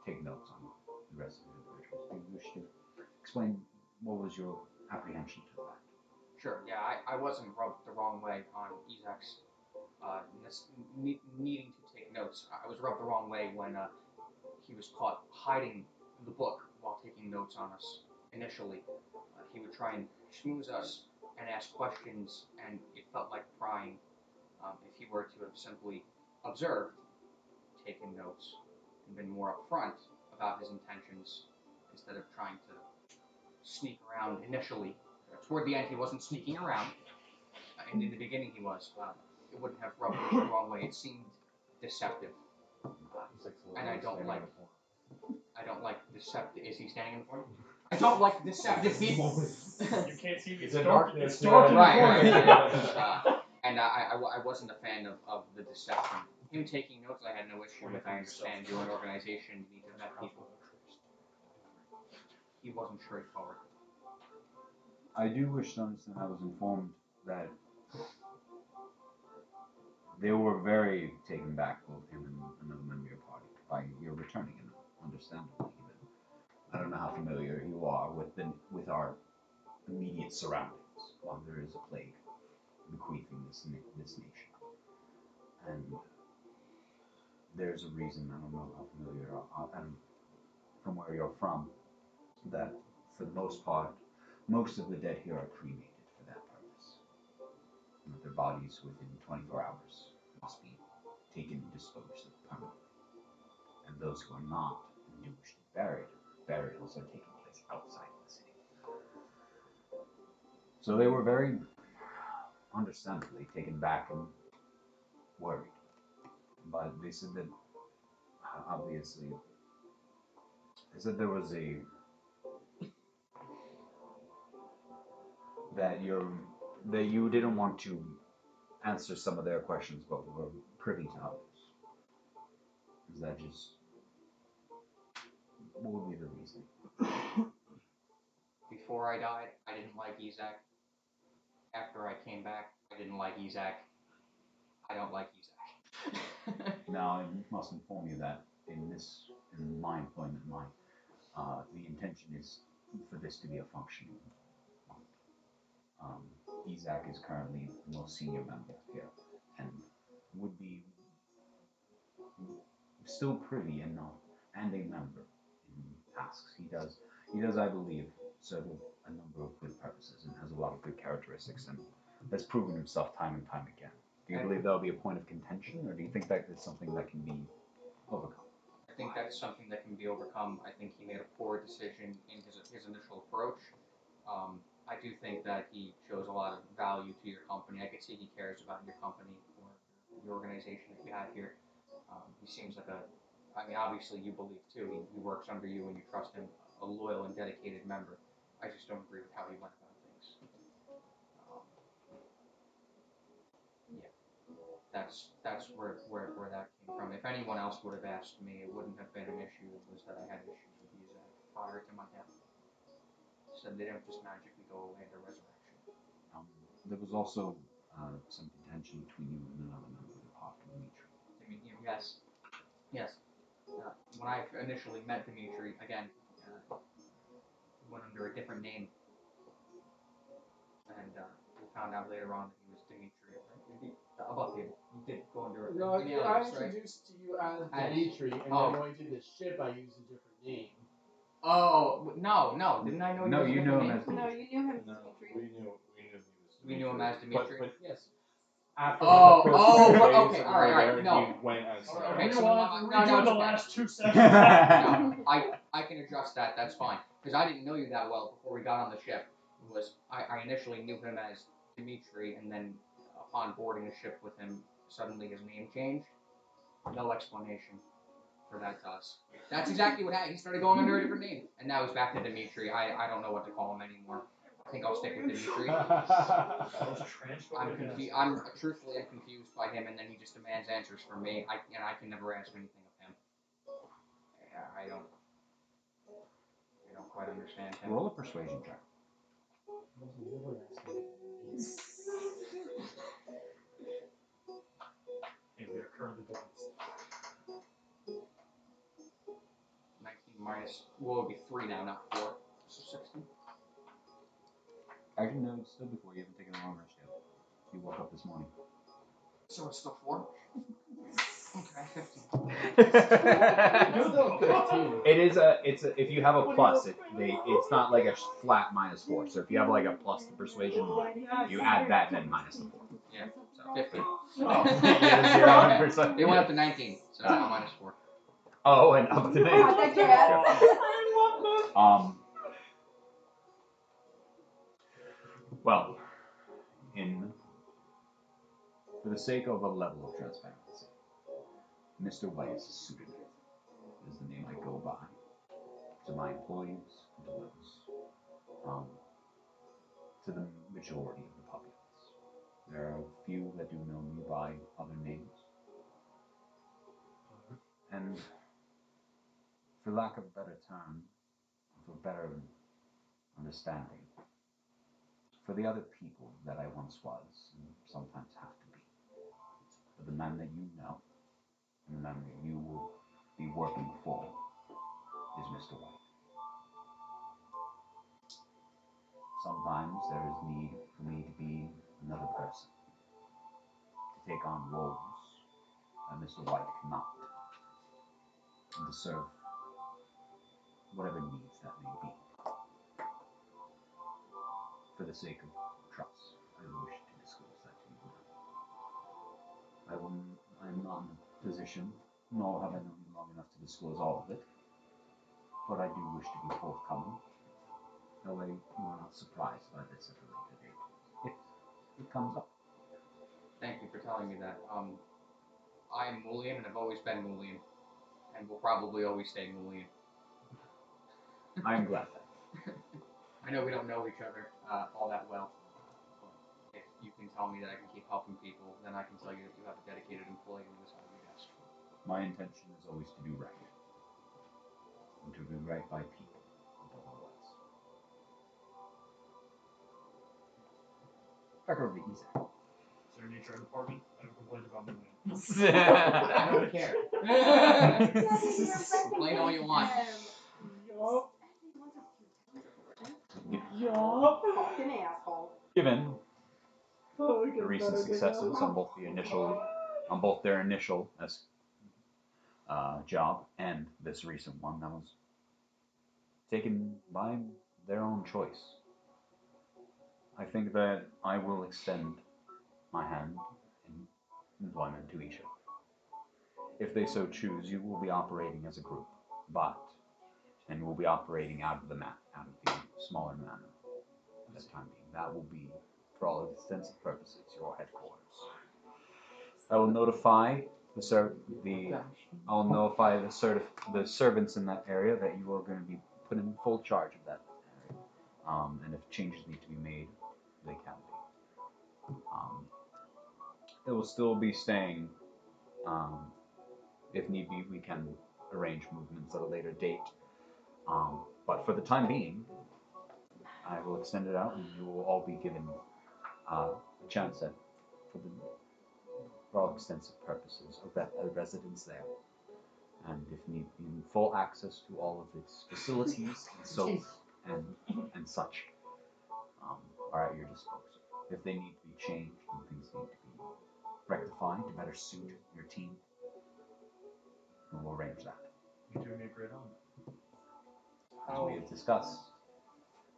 take notes on the rest of the individuals. Do you wish to explain what was your apprehension to that? Sure, yeah, I wasn't rubbed the wrong way on Isaac's needing to take notes. I was rubbed the wrong way when he was caught hiding the book while taking notes on us initially. He would try and schmooze us and ask questions, and it felt like prying if he were to have simply observed, taken notes, and been more upfront about his intentions instead of trying to sneak around initially. Toward the end, he wasn't sneaking around, and in the beginning he was. It wouldn't have rubbed me the wrong way. It seemed deceptive, and I don't like deceptive. Is he standing in the corner? I don't like deceptive people. You can't see me. It's in darkness. It's dark in the Right. corner. And I wasn't a fan of the deception. Him taking notes, I had no issue with. I understand you're an organization, you need to vet people. He wasn't straightforward. I do wish to understand. I was informed that they were very taken back, both him and another member of your party, by your returning, and understandably even. I don't know how familiar you are with our immediate surroundings while there is a plague bequeathing this nation. And there's a reason, I don't know how familiar you are, and from where you're from, that for the most part, most of the dead here are cremated for that purpose. And that their bodies within 24 hours must be taken and disposed of permanently. And those who are not and do wish to be buried, burials are taking place outside of the city. So they were very understandably taken back and worried. But they said that obviously, they said there was that you didn't want to answer some of their questions, but were privy to others. Is that just what would be the reason? Before I died, I didn't like Ezak. After I came back, I didn't like Ezak. I don't like Ezak. Now, I must inform you that in my employment, the intention is for this to be a functional one. Ezak is currently the most senior member here, and would be still privy and a member in tasks. He does, I believe, serve a number of good purposes and has a lot of good characteristics and has proven himself time and time again. Do you believe that will be a point of contention, or do you think that is something that can be overcome? I think that's something that can be overcome. I think he made a poor decision in his initial approach. I do think that he shows a lot of value to your company. I could see he cares about your company or the organization that you have here. He seems like obviously you believe too. He works under you and you trust him, a loyal and dedicated member. I just don't agree with how he went about things. Yeah, that's where that came from. If anyone else would have asked me, it wouldn't have been an issue. It was that I had issues with Ezak prior to my death. Said they don't just magically go away at a resurrection. There was also some contention between you and another member of the party, Dimitri. Yes. When I initially met Dimitri, again, he went under a different name, and we found out later on that he was Dimitri. Above you did go under a No, name, I right? introduced to you as Dimitri, and then going to the ship, I used a different name. Oh no! Didn't I know? No, you knew him as No, Dimitri. you knew him as No, Dimitri. We knew him as Dimitri. But Yes. after Oh, the first oh, few okay, days all right, there, no. he went as Okay, Rewind, so redo it's the okay. last 2 seconds. No, I can adjust that. That's fine. Because I didn't know you that well before we got on the ship. I initially knew him as Dimitri, and then upon boarding the ship with him, suddenly his name changed. No explanation for that to us. That's exactly what happened. He started going under a different name, and now he's back to Dimitri. I don't know what to call him anymore. I think I'll stick with Dimitri. I'm confused. Truthfully, I'm confused by him, and then he just demands answers from me. I can never ask anything of him. I don't quite understand him. Roll a persuasion check. And we are currently doing this. 19 minus, well, it would be 3 now, not 4. So 16. Actually, no, it's still before. You haven't taken a long rest yet. You woke up this morning. So it's still 4? Okay, 15. Still 15. It's a, if you have a plus, it's not like a flat -4. So if you have like a plus to persuasion, you add that and then minus the 4. Yeah, so 15. Yeah, 0 on persuasion. It went up to 19, so now minus 4. Oh, and up to date. Not that bad. Well, for the sake of a level of transparency, Mr. White is a pseudonym. Is the name I go by to my employees and to those, to the majority of the populace. There are a few that do know me by other names, and for lack of a better term, for better understanding, for the other people that I once was and sometimes have to be, for the man that you know and the man that you will be working for is Mr. White. Sometimes there is need for me to be another person, to take on roles that Mr. White cannot, and to serve whatever needs that may be. For the sake of trust, I wish to disclose that to you now. I'm not in a position, nor have I known you long enough to disclose all of it, but I do wish to be forthcoming. That way you are not surprised by this at a later date. If it comes up. Thank you for telling me that. I'm Mulian and have always been Mulian, and will probably always stay Mulian. I am glad that. I know we don't know each other all that well, you can tell me that I can keep helping people, then I can tell you that you have a dedicated employee who is highly asked for. My intention is always to do right. And to do right by people above all else. Back over to Isaac. Is there an HR department? I have complained about my land. I don't care. Complain all you want. Yup. Fucking asshole. Given Oh, the recent successes on both their initial job and this recent one that was taken by their own choice. I think that I will extend my hand in employment to each of them. If they so choose, you will be operating as a group, and you will be operating out of the smaller manor at that time being. That will be, for all intents and purposes, your headquarters. I will notify the servants in that area that you are going to be put in full charge of that area. And if changes need to be made, they can be. It will still be staying. If need be, we can arrange movements at a later date. But for the time being, I will extend it out, and you will all be given a chance at, for all extensive purposes, a residence there. And if need be, full access to all of its facilities and soap and such are at your disposal. If they need to be changed and things need to be rectified to better suit your team, we'll arrange that. You're doing a great honor. As we have discussed,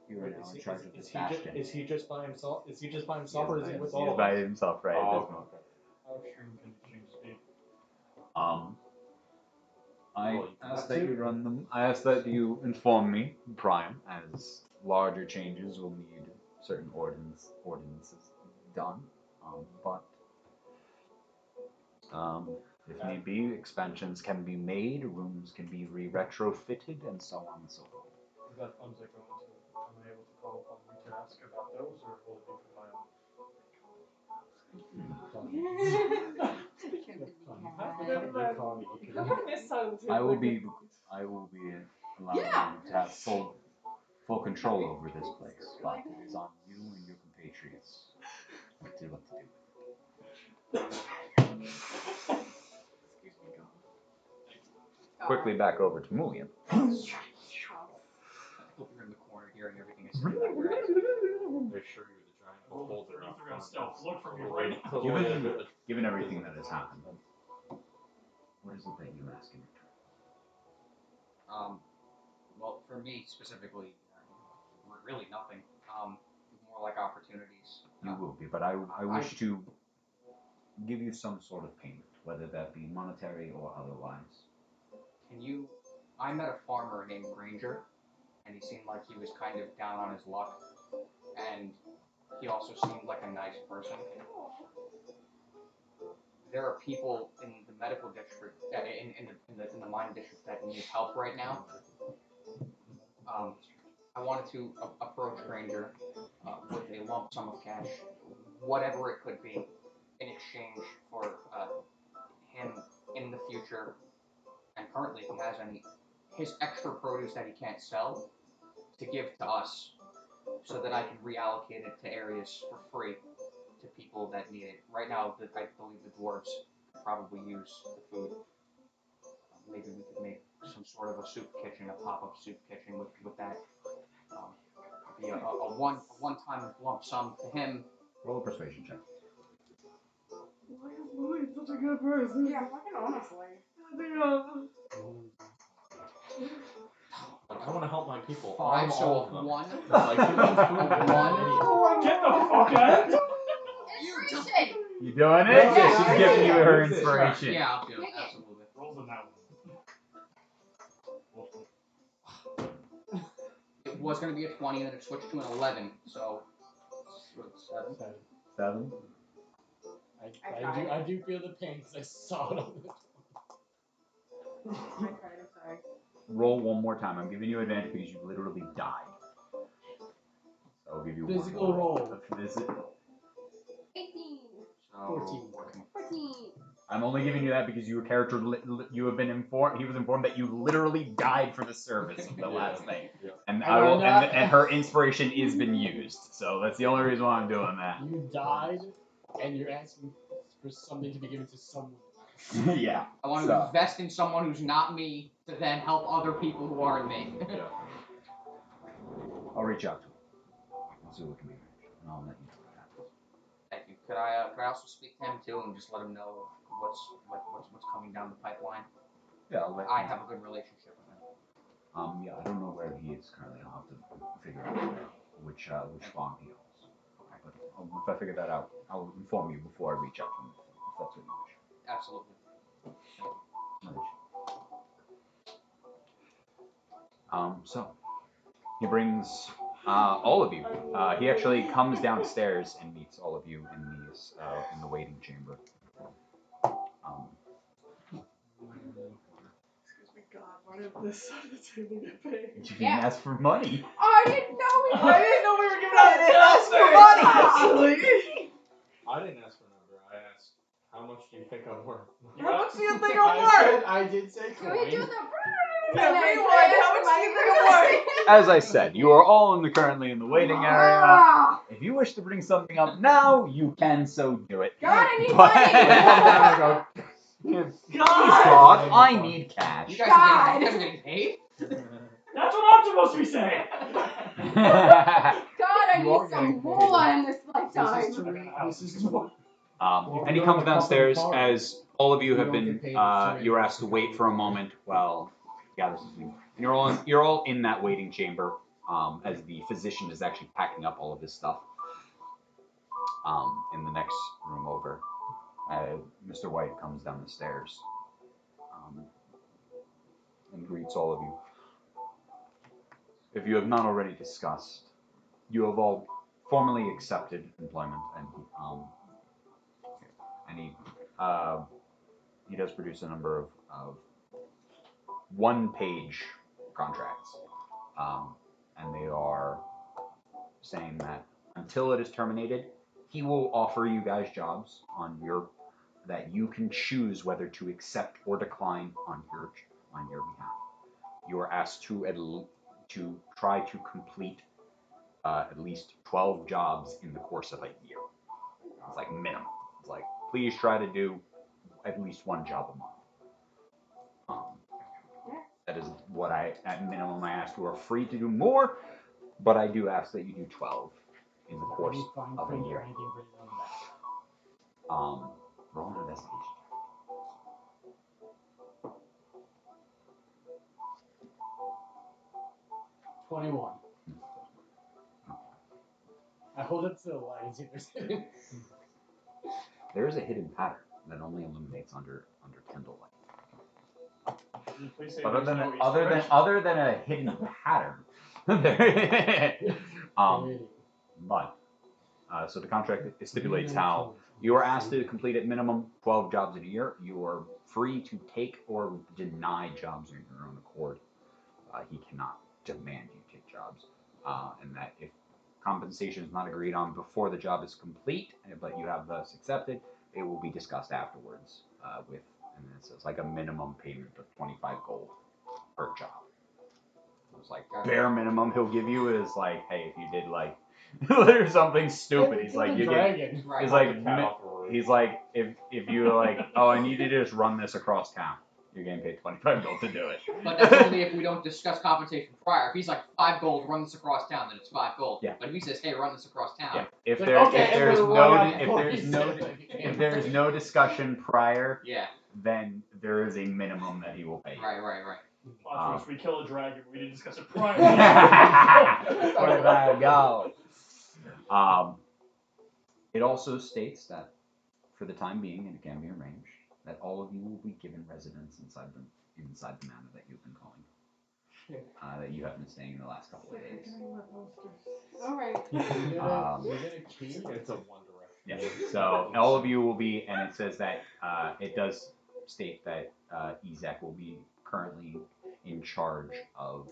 you are now in charge of this bastion. Is he just by himself? Is he just by himself, or is he with He all is of by us? himself, right? At this moment. How extreme can change be? I ask that you run them. I ask that you inform me prior, as larger changes will need certain ordinances done. If need be, expansions can be made, rooms can be retrofitted, and so on and so forth. Is that funds that go into it? Am I able to call upon you to ask about those, or will it be for my own? I will be allowing you to have full control over this place, but it is on you and your compatriots what to do. Quickly back over to Mulian. I hope you're in the corner hearing everything I said in that direct. They sure you're the giant beholder up They're gonna front. stealth look from you right now. Given everything that has happened, what is it that you ask in return? Well, for me specifically, really nothing. More like opportunities. You will be, but I wish to give you some sort of payment, whether that be monetary or otherwise. Can you? I met a farmer named Granger, and he seemed like he was kind of down on his luck, and he also seemed like a nice person. There are people in the medical district, in the mine district that need help right now. I wanted to approach Granger with a lump sum of cash, whatever it could be, in exchange for him in the future, and currently if he has any, his extra produce that he can't sell, to give to us, so that I can reallocate it to areas for free to people that need it. Right now, I believe the dwarves could probably use the food. Maybe we could make some sort of a soup kitchen, a pop-up soup kitchen with that. Be a one-time lump sum to him. Roll a persuasion check. Why is Louis such a good person? Yeah, fucking honestly. Like, I want to help my people. Five, I'm so all of them. one. Like, give me food and One. Get the fuck out! Inspiration! You doing it? Yeah, She's yeah, giving you yeah, her use it. inspiration. Yeah, I'll do it. Take it. Absolutely. Rolls on that one. It was going to be a 20, and then it switched to an 11, so 7. 7. I do feel the pain because I saw it on the. I tried, I'm sorry. Roll one more time. I'm giving you advantage because you literally died. So I'll give you Physical one more. roll. 18. So 14. I'm only giving you that because your character, you have been informed. He was informed that you literally died for the service of the last thing, Yeah. and And I will, I'm not- and her inspiration is been used. So that's the only reason why I'm doing that. You died, and you're asking for something to be given to someone else. Yeah. I want to invest in someone who's not me to then help other people who aren't me. Yeah. I'll reach out to him. I'll see what can be arranged, and I'll let you know what happens. Thank you. Could I also speak to him too and just let him know what's coming down the pipeline? Yeah, I'll let I you have know. a good relationship with him. Yeah, I don't know where he is currently. I'll have to figure out which farm he owns. Okay. But if I figure that out, I'll inform you before I reach out to him, if that's what you wish. Absolutely. So he brings all of you. He actually comes downstairs and meets all of you in the waiting chamber. Excuse me, God, why did this side of the table get paid? You didn't ask for money. I didn't know we I didn't know we were giving I out didn't ask for money, money. actually. I didn't ask for a number. I asked, how much do you think I'm worth? How much do you think I'm worth? I did say Can we do coin. the Yeah, rewind. How much do you think I'm worth? As I said, you are all currently in the waiting area. Ah, If you wish to bring something up now, you can so do it. God, I need But- money. God, I need cash. You guys God. are getting paid? That's what I'm supposed to be saying. God, I You are need getting some paid. moolah in this This is lifetime. And he comes downstairs as all of you have You don't been. get paid for You're asked to wait for a moment while he gathers his things. And you're all in that waiting chamber as the physician is actually packing up all of his stuff. In the next room over, Mr. White comes down the stairs and greets all of you. If you have not already discussed, you have all formally accepted employment, and he does produce a number of one-page contracts, and they are saying that until it is terminated, he will offer you guys jobs that you can choose whether to accept or decline on your behalf. You are asked to try to complete at least 12 jobs in the course of a year. It's like minimum. It's like, please try to do at least one job a month. That is what at minimum I ask. You are free to do more, but I do ask that you do 12 in the course of a year. Roll an investigation. 21. I hold it to the light and see if there's hidden. There is a hidden pattern that only illuminates under candlelight. Please say Other there's than no other than Easter other than a hidden pattern. But so the contract stipulates how you are asked to complete at minimum 12 jobs in a year. You are free to take or deny jobs in your own accord. He cannot demand you take jobs, and that if compensation is not agreed on before the job is complete, but you have thus accepted, it will be discussed afterwards and it says like a minimum payment of 25 gold per job. It's like bare minimum he'll give you is like, hey, if you did like or something stupid, he's like, you get, he's like, he's like, if you were like, oh, I need you to just run this across town, you're getting paid 25 gold to do it. But that's only if we don't discuss compensation prior. If he's like 5 gold, run this across town, then it's 5 gold. Yeah. But if he says, hey, run this across town, Yeah. If Like, there okay, if there's I'm no gonna run out if before there's he no says it. if there's no discussion prior, yeah, then there is a minimum that he will pay. right. Plot twist, we kill a dragon, but we didn't discuss it prior. Where did I go? It also states that for the time being, and it can be arranged, that all of you will be given residence inside the manor that you've been calling. That you have been staying in the last couple of days. Alright. It's a one direction. Yeah. So all of you will be, and it says that it does state that Ezek will be currently in charge of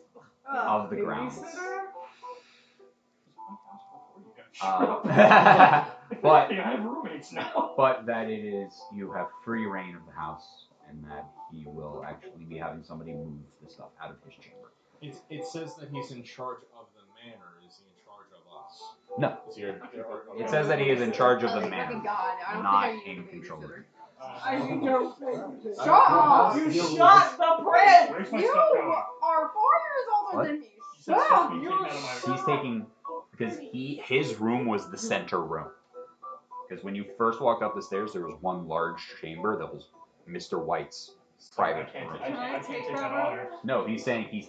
the grounds. There's one house before you guys But Hey, I have roommates now. but that it is you have free reign of the house, and that he will actually be having somebody move the stuff out of his chamber. It says that he's in charge of the manor. Is he in charge of us? No. Is he It says that he is in charge of the Like, manor, God, I don't not think I need in a control of babysitter. it. I don't think Shut up! You You'll shot the prince! Where's my You stuff going? are 4 years older What? than me. You said Shut stuff up! being taken out of my He's taking because his room was the center room. Because when you first walked up the stairs, there was one large chamber that was Mr. White's private room. I can't take that honor. No, he's saying he's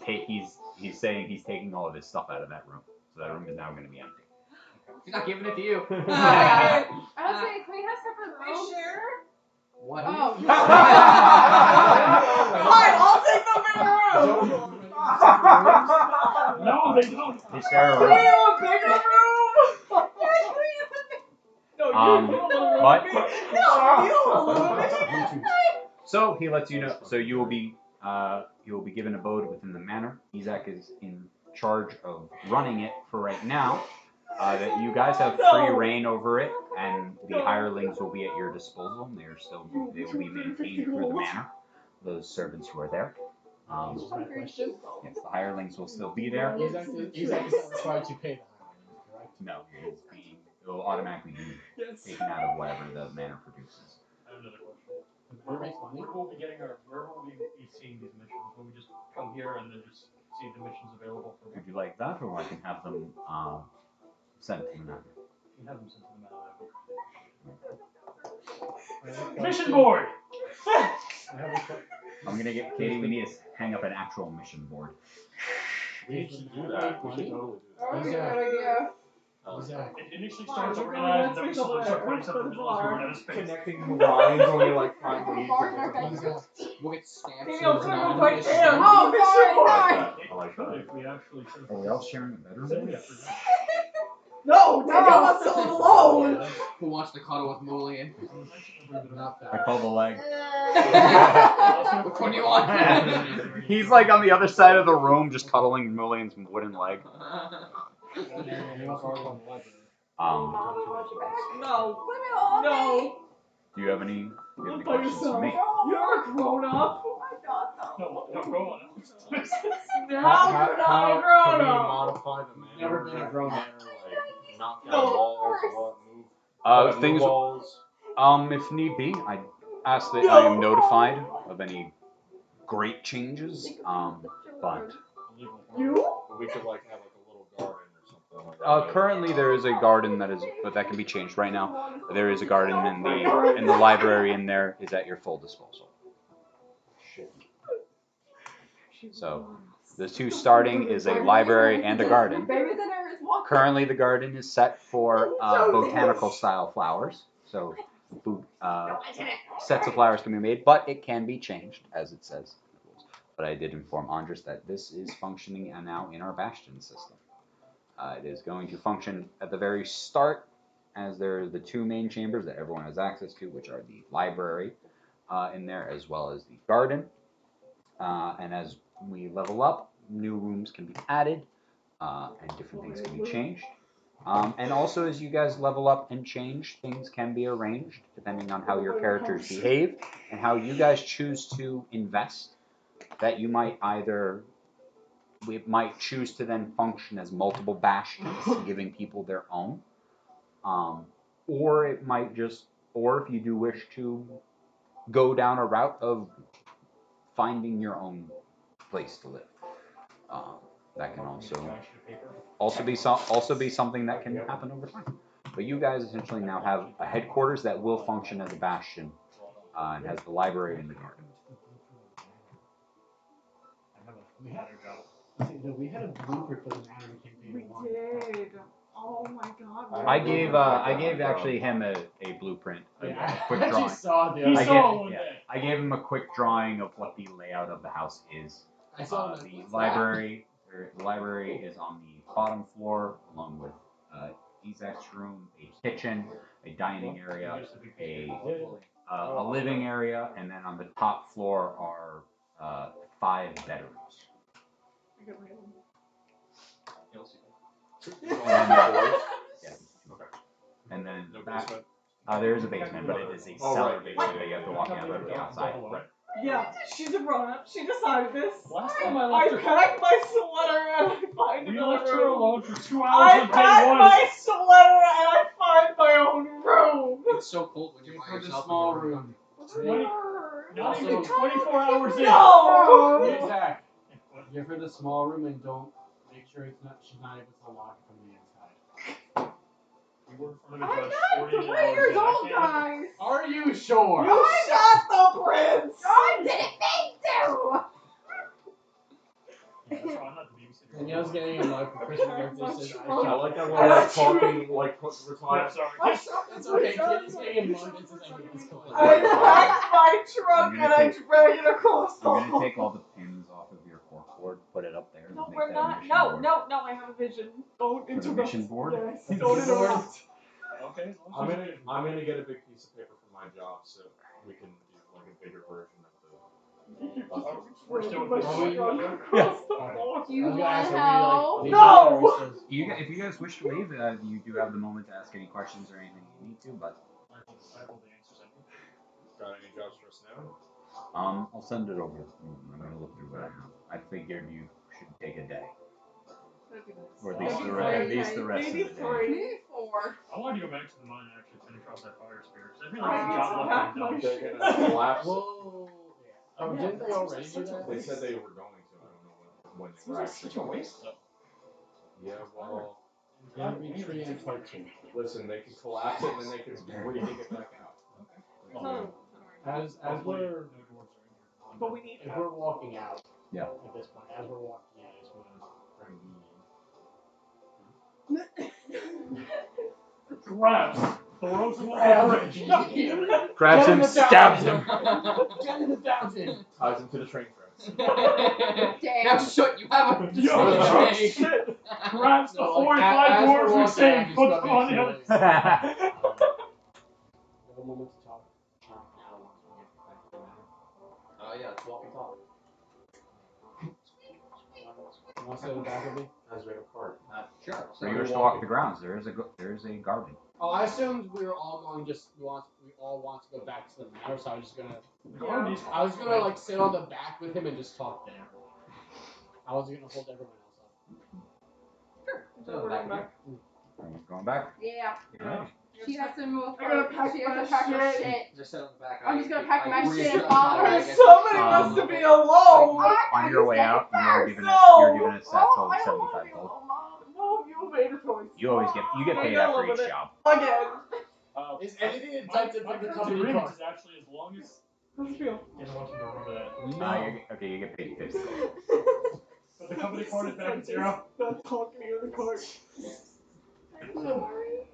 saying he's taking all of his stuff out of that room, so that room is now going to be empty. He's not giving it to you. I was saying, can we have separate We rooms? share? What? Oh. Fine, I'll take the bigger room! No, they don't. They share a Do room. you have a bigger room? No, you Um, don't want to but- room. No, you don't want to live with me. So he lets you know. So you will be given abode within the manor. Isaac is in charge of running it for right now. That you guys have free reign over it, and the hirelings will be at your disposal. And they will be maintained through the manor. Those servants who are there. This is my question. Yes, the hirelings will still be there. Isaac is not required to pay the hiring, correct? No, it will automatically be Yes. taken out of whatever the manor produces. I have another question. Who makes money? Where will we be seeing these missions? Will we just come here and then just see the missions available for Would you like that, or I can have them sent to the manor? You can have them sent to the I have a manor. Mission question. board! I have a question. I'm gonna get Katie. We need to hang up an actual mission board. We should do that. We should totally do that. Okay, Isaac. good idea. Isaac. It initially Fine, starts we're organized, going and then we next slowly week start over putting stuff in the there. middle as we run out of space. Connecting the lines when we like find leads. Isaac. We'll get stamps. Maybe so I'll it's turn not on my an issue. cam. Oh, sorry, I like sorry. that. I like Could that. if we actually sort of. Are we all sharing a bedroom? No, Danielle wants to live alone! Who wants to cuddle with Mulian? Not I that. call the leg. Which one do you want? He's like on the other side of the room, just cuddling Mulian's wooden leg. And also call the library. No. Leave me alone. No. Do you have any Live by questions for yourself. me? You're a grown up. No, go on. Now you're not a grown can we up. modify the manor? Never been a grown-up. Like, knock down No. walls, what, move Things. walls. If need be, I ask that I am notified of any great changes. But You? We could like have like a little garden or something like that. currently there is a garden but that can be changed right now. There is a garden in the library in there is at your full disposal. So the two starting is a library and a garden. Babysitter is walking. Currently the garden is set for botanical style flowers. So sets of flowers can be made, but it can be changed as it says. But I did inform Andres that this is functioning and now in our Bastion system. It is going to function at the very start as there are the two main chambers that everyone has access to, which are the library in there as well as the garden. And as we level up, new rooms can be added and different things can be changed. And also as you guys level up and change, things can be arranged depending on how your characters behave and how you guys choose to invest. That you might might choose to then function as multiple bastions, giving people their own. Or it might or if you do wish to go down a route of finding your own place to live. That can also be something that can happen over time. But you guys essentially now have a headquarters that will function as a bastion and has the library and the garden. We had a blooper for the anime campaign. We did. Oh my god. I gave actually him a blueprint, a quick I drawing. actually saw the He other saw it one yeah. day. I gave him a quick drawing of what the layout of the house is. I saw The library is on the bottom floor, along with Isaac's room, a kitchen, a dining area, a living area, and then on the top floor are 5 bedrooms. and then No back. basement. There is a basement, but it is a Oh, cellar right. basement that you have to walk out of the outside. Right. Yeah, she's a grown up. She decided this. Last time I I left her, packed my sweater and I find we another left her room. alone for 2 hours I on day packed 1. my sweater and I find my own room. It's so cold when you're by For the yourself. small in your room. 20, not Also- even 24 hours in. No! Zach, give her the small room and don't make sure she's not able to lock it from the inside. We were in front of a I'm judge not 48 3 hours years in. I old, can't- guys. Are you sure? You shot the prince. I didn't mean to! Yeah, that's why I'm not the babysitter. Danielle's getting a mug for Christmas birthday. Says, I I like that I we're like like talking like we're Yeah, talking. sorry. That's okay. Kitty's getting a mug that says I hate this color. I packed my trunk I'm and gonna I take- drag it across the I'm gonna hall. take all the pins off of your corkboard, put it up there, and No, make we're that not. mission No, board. no, I have a vision. Don't the interrupt. mission board? Yes, Mission don't board? interrupt. Okay, as long as I'm gonna get a big piece of paper for my job so we can do like a bigger version of we're still My with Are trunk we- across the hall. Do you I was gonna want ask, to are help? we, like, No! leaving or are we still- If you guys wish to leave, you do have the moment to ask any questions or anything you need to, but I hold the answers anyway. Got any jobs for us now? I'll send it over. I'm gonna look through what I have. I figured you should take a day, or at least Maybe the rest maybe of the day. 3. Maybe 4. I wanted to go back to the mine and actually finish off that fire spirit. 'Cause I feel I like need the job to left pack undone. my They're shit. gonna collapse. Whoa. Oh, Yeah, didn't they that's already such do a that? They said they were going to. I don't know when they were actually. Such a waste. Yeah, well, Geometry and cartoon. listen, they can collapse it and then they can re-dig it back out. So, As Hopefully, we're no dwarves are injured. but we need if we're walking out. Yeah. At this point, as we're walking out, I just want to bring Grabs! Throws him Grabs. off the bridge. Grabs Get him, in the stabs him. Get in the fountain. Ties him to the train tracks. Damn. Now shut, you have a Yo, day. shit! Grabs the No, like, 4 and as 5 we're dwarves who walking out, saved, just puts gotta them on the make other. sure we have a moment to talk. Now, once we get back to the matter. Oh yeah, let's walk and talk. You want to sit in the back of me? As we have a cart. Sure. So you wish to walk the grounds. There is a garden. Oh, I assumed we were all going. We all want to go back to the matter, so I was just gonna. Yeah. I was gonna like sit on the back with him and just talk there. I was gonna hold everyone else up. So back here. Are you going back? Yeah. Alright. She has to move I gotta her. pack She has my to pack her shit. shit. Just sit on the back. I'm just gonna pack my shit and readjust follow my her. leg as Somebody I- wants to be alone. On your way out, you're given No. you're given a satchel Oh, of I don't wanna 75 be gold. alone. No, you made a choice. You always get paid after each job. Again. Is anything in my, type of my the current company agreement card? is actually as long as How's it feel? I want you to remember that. Okay, you get paid 50 gold. But the company card is back at 0. Not talking in the cart. I'm sorry.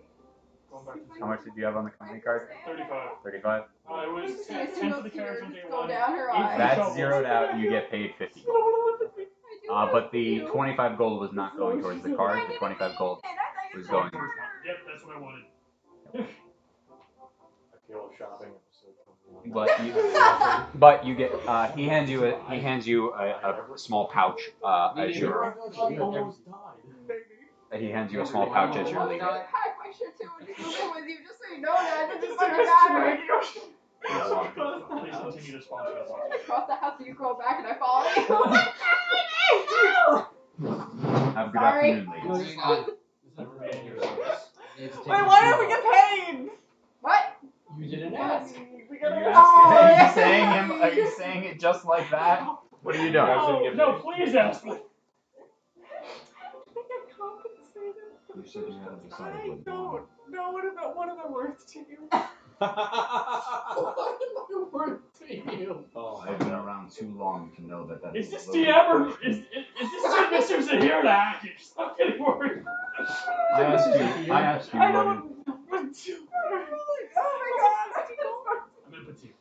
Going back to How much did you have on the company card? 35. 35. It was Just 10 see for the carriage on day go 1. down her 8 eyes. for That's shovels. zeroed out. You get paid 50 You gold. don't want to look at me. I do But love the you. 25 gold was not going towards the card. The 25 gold was going. Yep, that's what I wanted. I feel a shopping episode coming But you get he hands you a small pouch as your Almost died. Baby. he hands you a small pouch as you're leaving. Pack my shit too and just move in with you just so you know that it doesn't Just fucking like a matter. string. Please continue to sponsor that podcast. Across the house and you go back and I follow you. Have a good Sorry. afternoon, No, ladies. it's fine. Wait, why don't we get paid? What? You didn't ask. We Are gotta you get asking? paid. Are you saying it just like that? What are you doing? guys didn't get No, paid. please ask me. I think I compensated. You said you hadn't decided I what you don't wanted. know what am I worth to you. What am I worth to you? Oh, I've been around too long to know that Is this a little DM or bit- is this Mr. here to act? You're just not getting worried. I asked you I what don't know what to do. Oh my god. I'm in petite.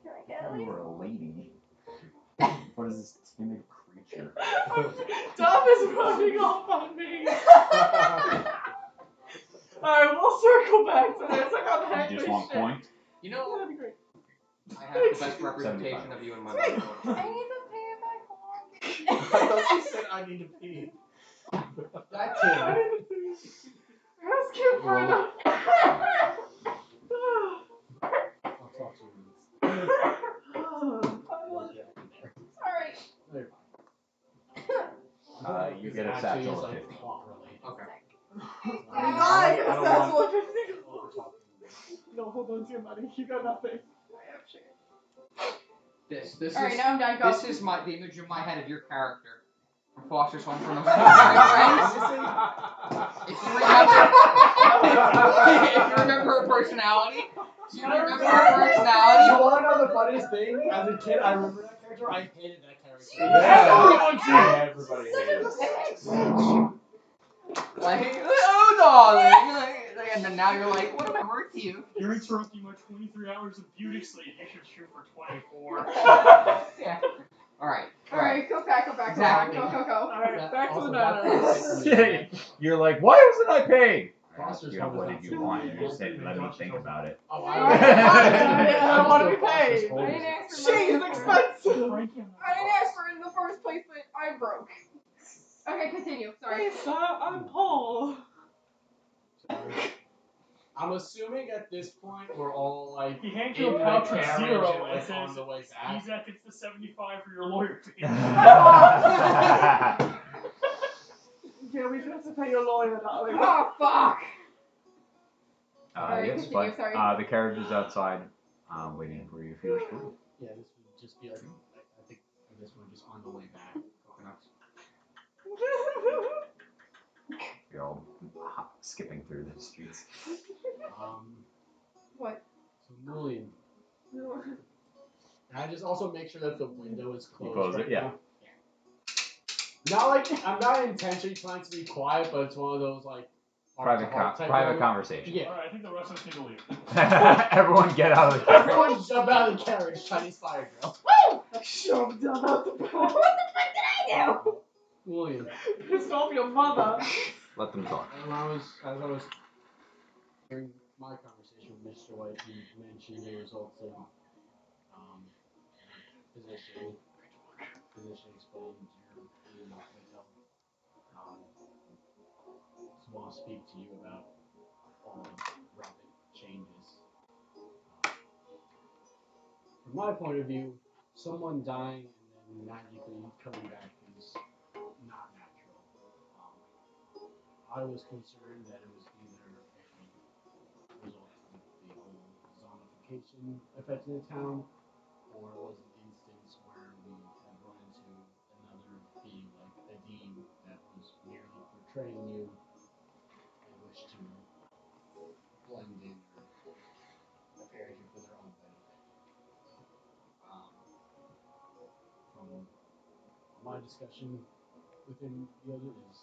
Can I get if you were a lady. What is this timid creature? Dom is running off on me. Alright, we'll circle back to this. I gotta You hack just my want shit. point? You know, That'd be great. I have the best representation 75. of you in my I mind. need to pay it back home. I thought she said I need to pee. That too. Rescue Bruno. I'll talk to you. Sorry. No, you're fine. You get a Actually, satchel it's of like 50. plot related. Okay. I get a I don't satchel want of 50. over talking. No, hold on to your money. You got nothing. This Alright, is now I'm done. Go. this is the image in my head of your character from Foster's Home for Friends. If you remember her personality, do you remember her personality? You want to know the funniest thing? As a kid, I remember that character. I hated that character. Everybody hated it. Like, oh darling, and then now you're like, what am I worth to you? You're interrupting my 23 hours of beauty sleep. You should shoot for 24. Yeah. Alright. Alright, go back. Exactly. Go. Alright, back to the Also, matter. You're like, why wasn't I paid? Foster's You know, Home what is did not you so want? bad. You just said, let me think about it. Oh, I don't want to be paid. I didn't ask for Cheese money. expensive. I didn't ask for it in the first place, but I'm broke. Okay, continue. Sorry. Hey, sir, I'm Paul. I'm assuming at this point we're all like He hands in you a the pouch with carriage zero and, and like, says, on the way back. Ezek, it's the 75 for your lawyer fee. Yeah, we do have to pay your lawyer, darling. Oh, fuck. Alright, Yes, continue, but sorry. the carriage is outside, waiting for you if you wish to. Yeah, this would just be like, I think this one just on the way back. You're all skipping through the streets. What? So Mullion. And I just also make sure that the window is closed. Close it, right yeah. now. Not like I'm not intentionally trying to be quiet, but it's one of those like heart-to-heart type Private moments. conversation. Yeah. Alright, I think the rest of us need to leave. Everyone get out of the carriage. Everyone jump out of the carriage, Chinese fire drill. Shoved down out the back. What the fuck did I do? Mullion. Pissed off your mother. Let them talk. And as I was during my conversation with Mr. White, he mentioned the results of physician explained your mental. So want to speak to you about all the rapid changes. From my point of view, someone dying and then magically coming back is not natural. I was concerned that it was either a result of the whole zombification affecting the town, or it was an instance where we had run into another being like a dean that was merely portraying you and wished to blend in or prepare you for their own benefit. From my discussion within the other is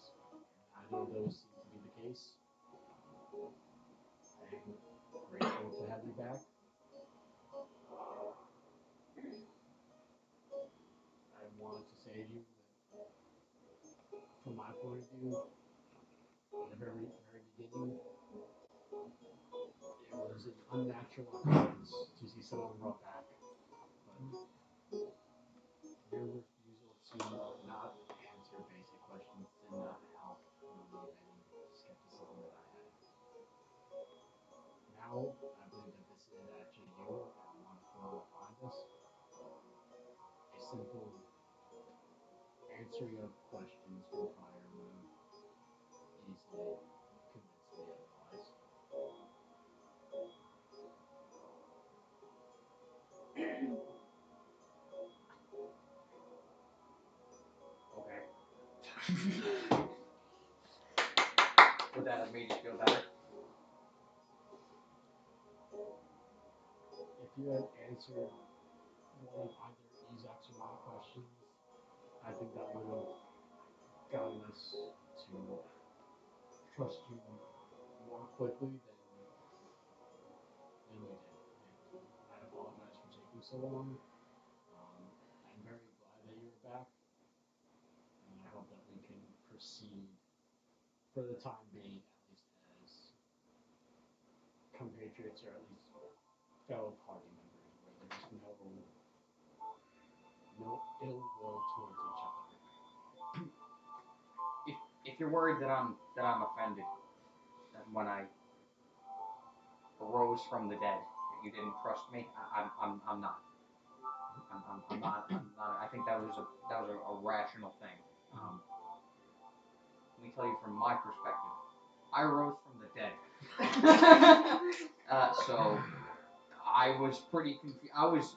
neither of those seem to be the case. I'm grateful to have you back. I wanted to say to you that from my point of view, at the very beginning, it was an unnatural occurrence to see someone brought back. But your refusal to not answer basic questions did not help relieve any skepticism that I had. Now, I believe that this is actually you and want to throw behind us. A simple answering of questions from prior would have easily convinced me otherwise. Okay. Would that have made you feel better? If you had answered one of either Ezek's or my questions, I think that would have gotten us to trust you more quickly than we did. And I apologize for taking so long. I'm very glad that you're back, and I hope that we can proceed for the time being, at least as compatriots or at least fellow party members, where there's no ill will towards each other. If you're worried that I'm offended, that when I arose from the dead, that you didn't trust me, I'm not. I'm not. I think that was a rational thing. Let me tell you from my perspective. I rose from the dead. So I was pretty confused. I was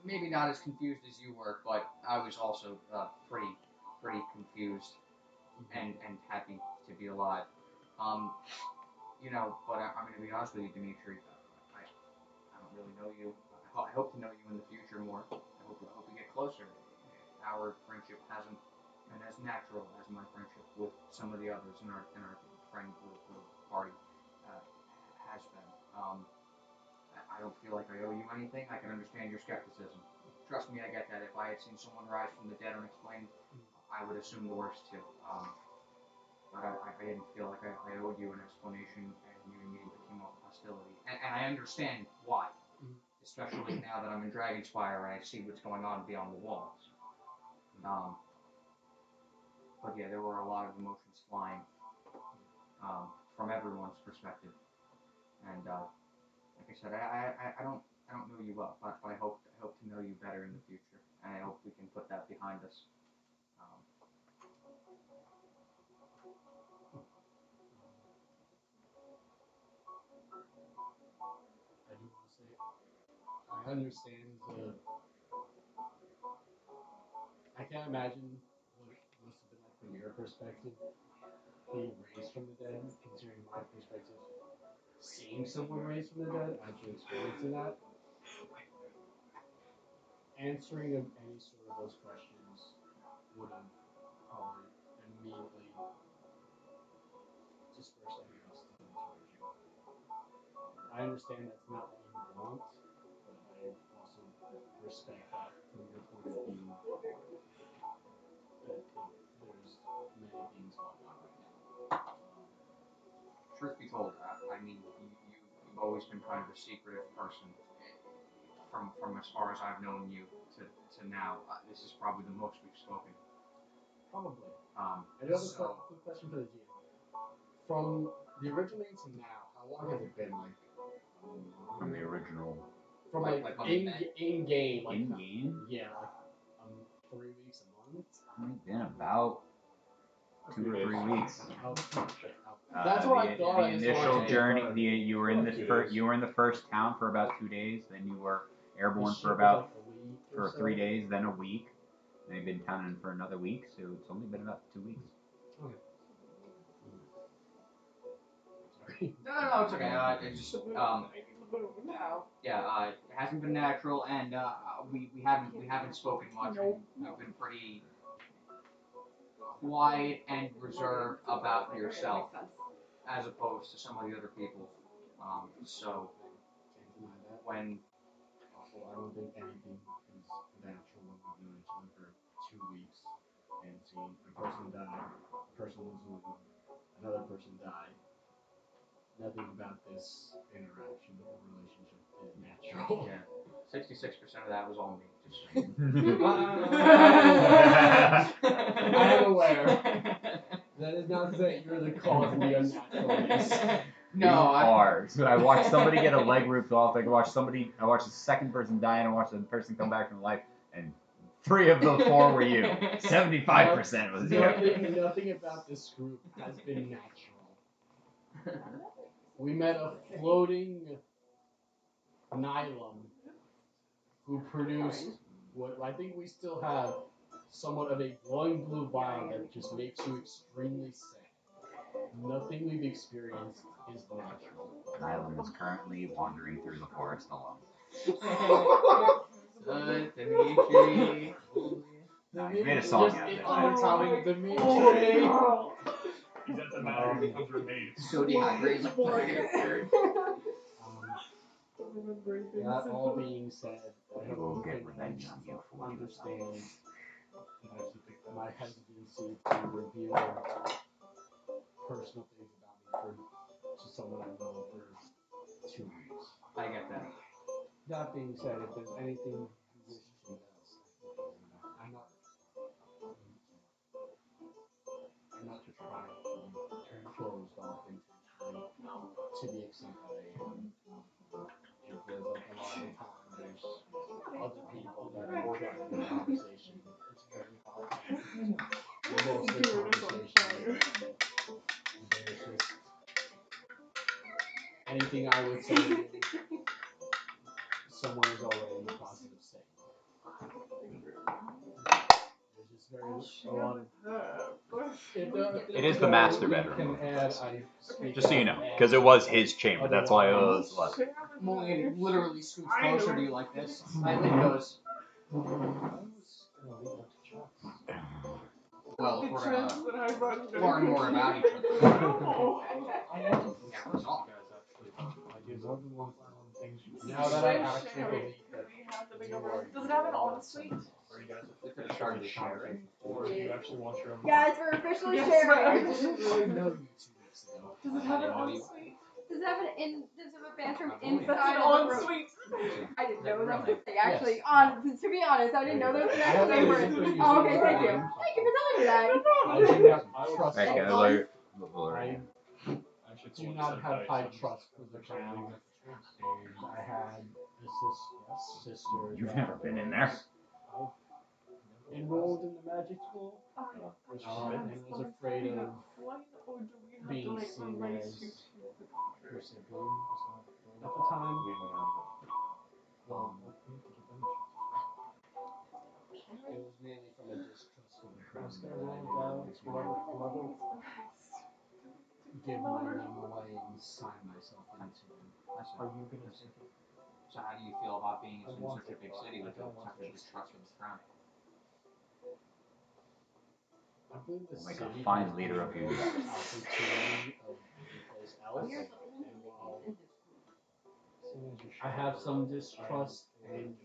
maybe not as confused as you were, but I was also pretty confused and happy to be alive. But I'm going to be honest with you, Dimitri. I don't really know you. I hope to know you in the future more. I hope we get closer. Our friendship hasn't been as natural as my friendship with some of the others in our friend little party has been. I don't feel like I owe you anything. I can understand your skepticism. Trust me, I get that. If I had seen someone rise from the dead unexplained, I would assume the worst too. But I didn't feel like I owed you an explanation, and you immediately came off hostility. And I understand why, especially now that I'm in Dragonspire and I see what's going on beyond the walls. But yeah, there were a lot of emotions flying from everyone's perspective, and like I said, I don't know you well, but I hope to know you better in the future, and I hope we can put that behind us. I do want to say, I understand I can't imagine what it must have been like from your perspective, being raised from the dead, considering my perspective, seeing someone raised from the dead, actually experiencing that. Answering of any sort of those questions would have probably immediately dispersed any hostility towards you. I understand that's not what you want, but I also respect that from your point of view that there's many things going on right now. Truth be told, I mean, you've always been kind of a secretive person. From as far as I've known you to now, this is probably the most we've spoken. Probably. I do have a quick question for the GM. From the original to now, how long has it been? Like From the original. From Like in game. Like, In game? Yeah, like 3 weeks, a month. It's only been about 2 or 3 weeks. Oh, shit. That's what I thought. The initial journey. You were in the first town for about 2 days. Then you were airborne for about for 3 days. Then a week. Then you've been town for another week. So it's only been about 2 weeks. Okay. No, it's okay. It's just yeah, it hasn't been natural, and we haven't spoken much. You've been pretty quiet and reserved about yourself, as opposed to some of the other people. So when Also, I don't think anything is natural when we've known each other for 2 weeks and seen a person die, a person lose a limb, another person die. Nothing about this interaction or relationship is natural. yeah, 66% of that was all me. Just I am aware. That is not to say you're the cause of the unnaturalness. No, You are. So I watched somebody get a leg ripped off. I watched the second person die, and I watched the person come back from life. And 3 of the 4 were you. 75% was you. Nothing about this group has been natural. We met a floating nylon who produced what I think we still have somewhat of a glowing blue vial that just makes you extremely sad. Nothing we've experienced is natural. Nyland is currently wandering through the forest alone. Dimitri. He made a song Just out of it. intolerant Dimitri. He's at the matter becomes remains. So dehydrated. That all being said, I He will hope you get can revenge on you for what you understand my hesitancy to reveal personal things about me to someone I know for 2 weeks. I get that. That being said, if there's anything you wish to know, I'm not to try to the extent that I am. Because like a lot of the time there's other people that are trying the conversation. It's very hard. Most of the conversation, there's just anything I would say, someone is already in the process of saying. There's just very a lot of. It is the master bedroom. Can add, I speak Just so you of know, add because it was his chamber. That's why it was left. Molly literally scoots closer to you like this. And then goes, well, we're gonna learn more about each other. I want to Yeah, trust that's you all. guys actually, but ideas of things you Now that I actually believe that Does it have an ensuite? Are you guys We could have started sharing. or do you actually want your own? Guys, we're officially Yes, sharing. I didn't really know you 2 weeks ago. Does it have an know you. ensuite? Does it have a bathroom That's inside an of the room? ensuite. I didn't know that was Really? a thing. Actually, to be honest, I didn't know there was an actual name for it. Oh, okay, thank you. Thank you for telling me that. I do not trust Right, you. guys, like, I Actually, do not have high trust for the crown. And I had a sister. You've that never been in there. was enrolled in the magic school. And was afraid of being seen as her sibling at the time. It was mainly from a distrust of the crown. I wrote whoever give my name away and sign myself into them. Are you gonna take it? So how do you feel about being in such a big city with such a distrust of the crown? I believe the We'll make a city fine has leader of you. the opportunity of any place else. And while I have some distrust and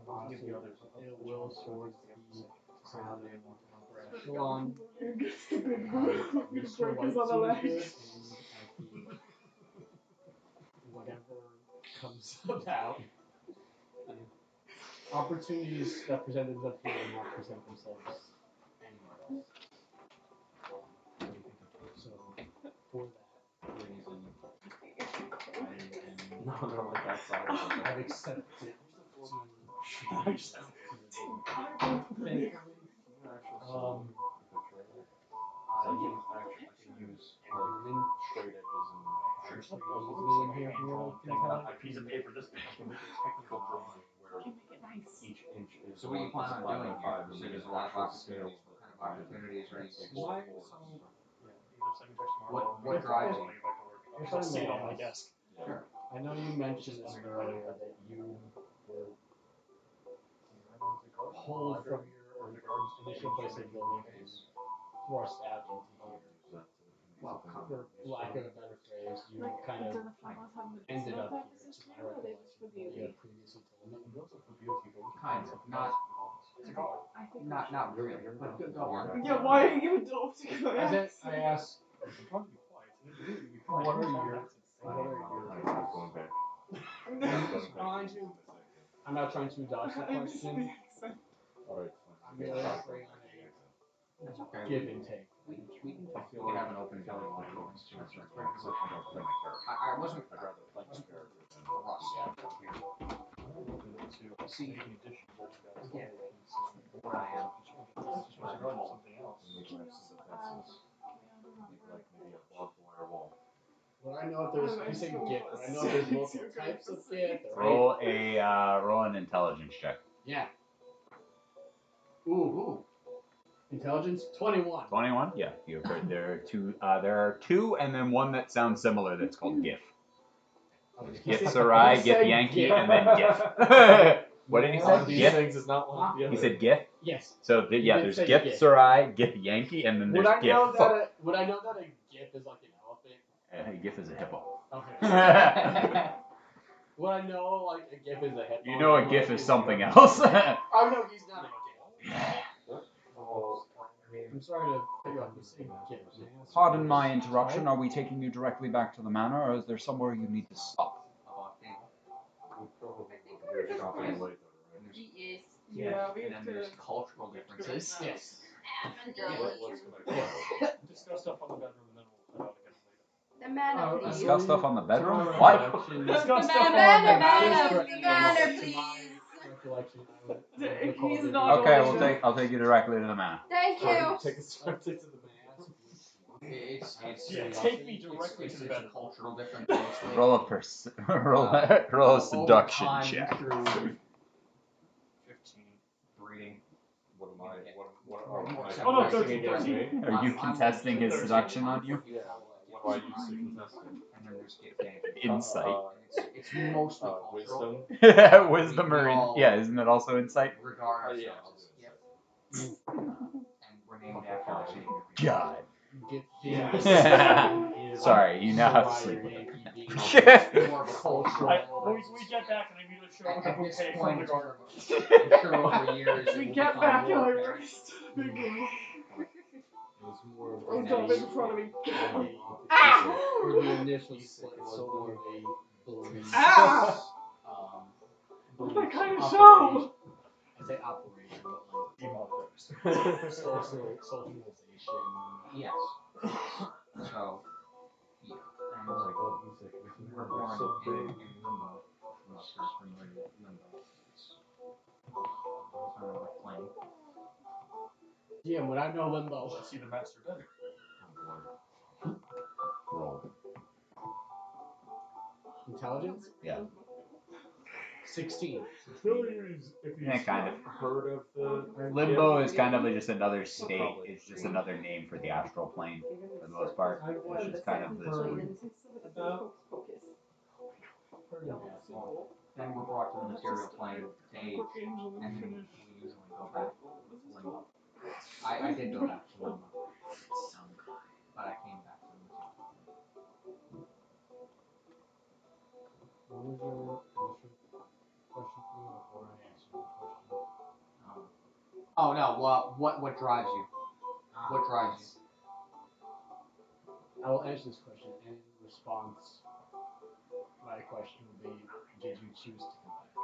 honestly ill will towards the crown and upper echelon. Mr. White seems good, and I think whatever comes about, opportunities that present themselves here will not present themselves anywhere else. So, for that reason, I've accepted it. Thankfully, I can use human Straight edges and easily in here from what I A piece of paper this big can make a technical drawing where Can make it nice. each inch is. So what do you plan on doing here? Five, You and said then there's a lot of actual opportunities. scale. What kind of opportunities are you can tell. either second text tomorrow. What drives you? If I'll see it on I my may desk. Sure. I know you mentioned this earlier that you were pulled from your initial place of living and thrust out into here. Well, For lack of a better phrase, you kind of ended up here. To my recollection, you had previously told me. kind of. Not really. But go on. Yeah, why are you adopting I us? asked, what are your Going back. I'm not trying to dodge the question. Alright. I'm really offering That's a okay. give and take. We can have an open dialogue. I wasn't like thrust here. See, yeah, what I am. Well, I know if there's, you say gift, but I know there's multiple types of gift. Roll an intelligence check. Yeah. Ooh. Intelligence 21. 21? Yeah, you've heard there are two. There are two, and then one that sounds similar. That's called GIF. GIF Sarai, GIF Yankee, and then GIF. What did he say? GIF. is not one of the He said GIF. Yes. Yeah, did there's say GIF GIF. Sarai, GIF Yankee, and then Would there's I GIF. know that? Would I know that a GIF is like an elephant? GIF is a hippo. Okay. Would I know like a GIF is a hippo? You know a GIF is something else. Oh no, he's not a GIF. I'm sorry to cut you off. You say GIF. Pardon my interruption. Are we taking you directly back to the manor, or is there somewhere you need to stop? He is. Yeah, we And have then there's to. cultural differences. Yes. Discuss stuff on the bedroom and then we'll head out again later. The mana, please. Scout stuff on the bedroom? To my What? recollection- Let's go The stuff on mana, the mana, bedroom. the mana, To please. my recollection, I would He's recall there not being- Okay, I'll take you directly to the mana. Thank you. Take a straight to the man. It's Yeah, take me directly it's to the a bedroom. cultural difference. Mostly. Roll a seduction Over time, check. through 15. breeding. What am I? Yeah. What are my Oh, no, contesting 13, against me? Are you I'm contesting his 13. seduction on you? Yeah. What do I use to contest it? And then there's gift damage. Insight. It's mostly cultural. Wisdom. Wisdom or yeah, isn't that also insight? Regard Oh, our yeah. sexes. Yep. And we're named after our savior. God. Get Yeah. Sorry, you now have to sleep with him. More of a cultural. We get back and I immediately show up with a At this bouquet from point, the garden. I'm sure over years it We will get become back and more I apparent. rest. Big girl. It was more of Oh, a stop in front of me. Ah! For the initial split was so more of a belief. Ah! Belief What kind of operation. show? I say operation, but Email like socialization. Yes. So, yeah. And Oh my god, music. we're born so in big. limbo. I'm not sure if you're familiar with limbo. It's kind of like playing. Yeah, when I know limbo. Let's see the master better. Roll. Intelligence? Yeah. 16. Yeah, kind of. Heard of the Limbo is kind of just another state. It's just another name for the astral plane for the most part. It's just kind of this weird. Then we're brought to the material plane, stage, and then we usually go back to limbo. I did go back to limbo, but I came back to the material plane. What was your initial question for me before I answered the question? Oh no! Well, what drives you? What drives you? I will answer this question, and in response, my question will be, did you choose to come back to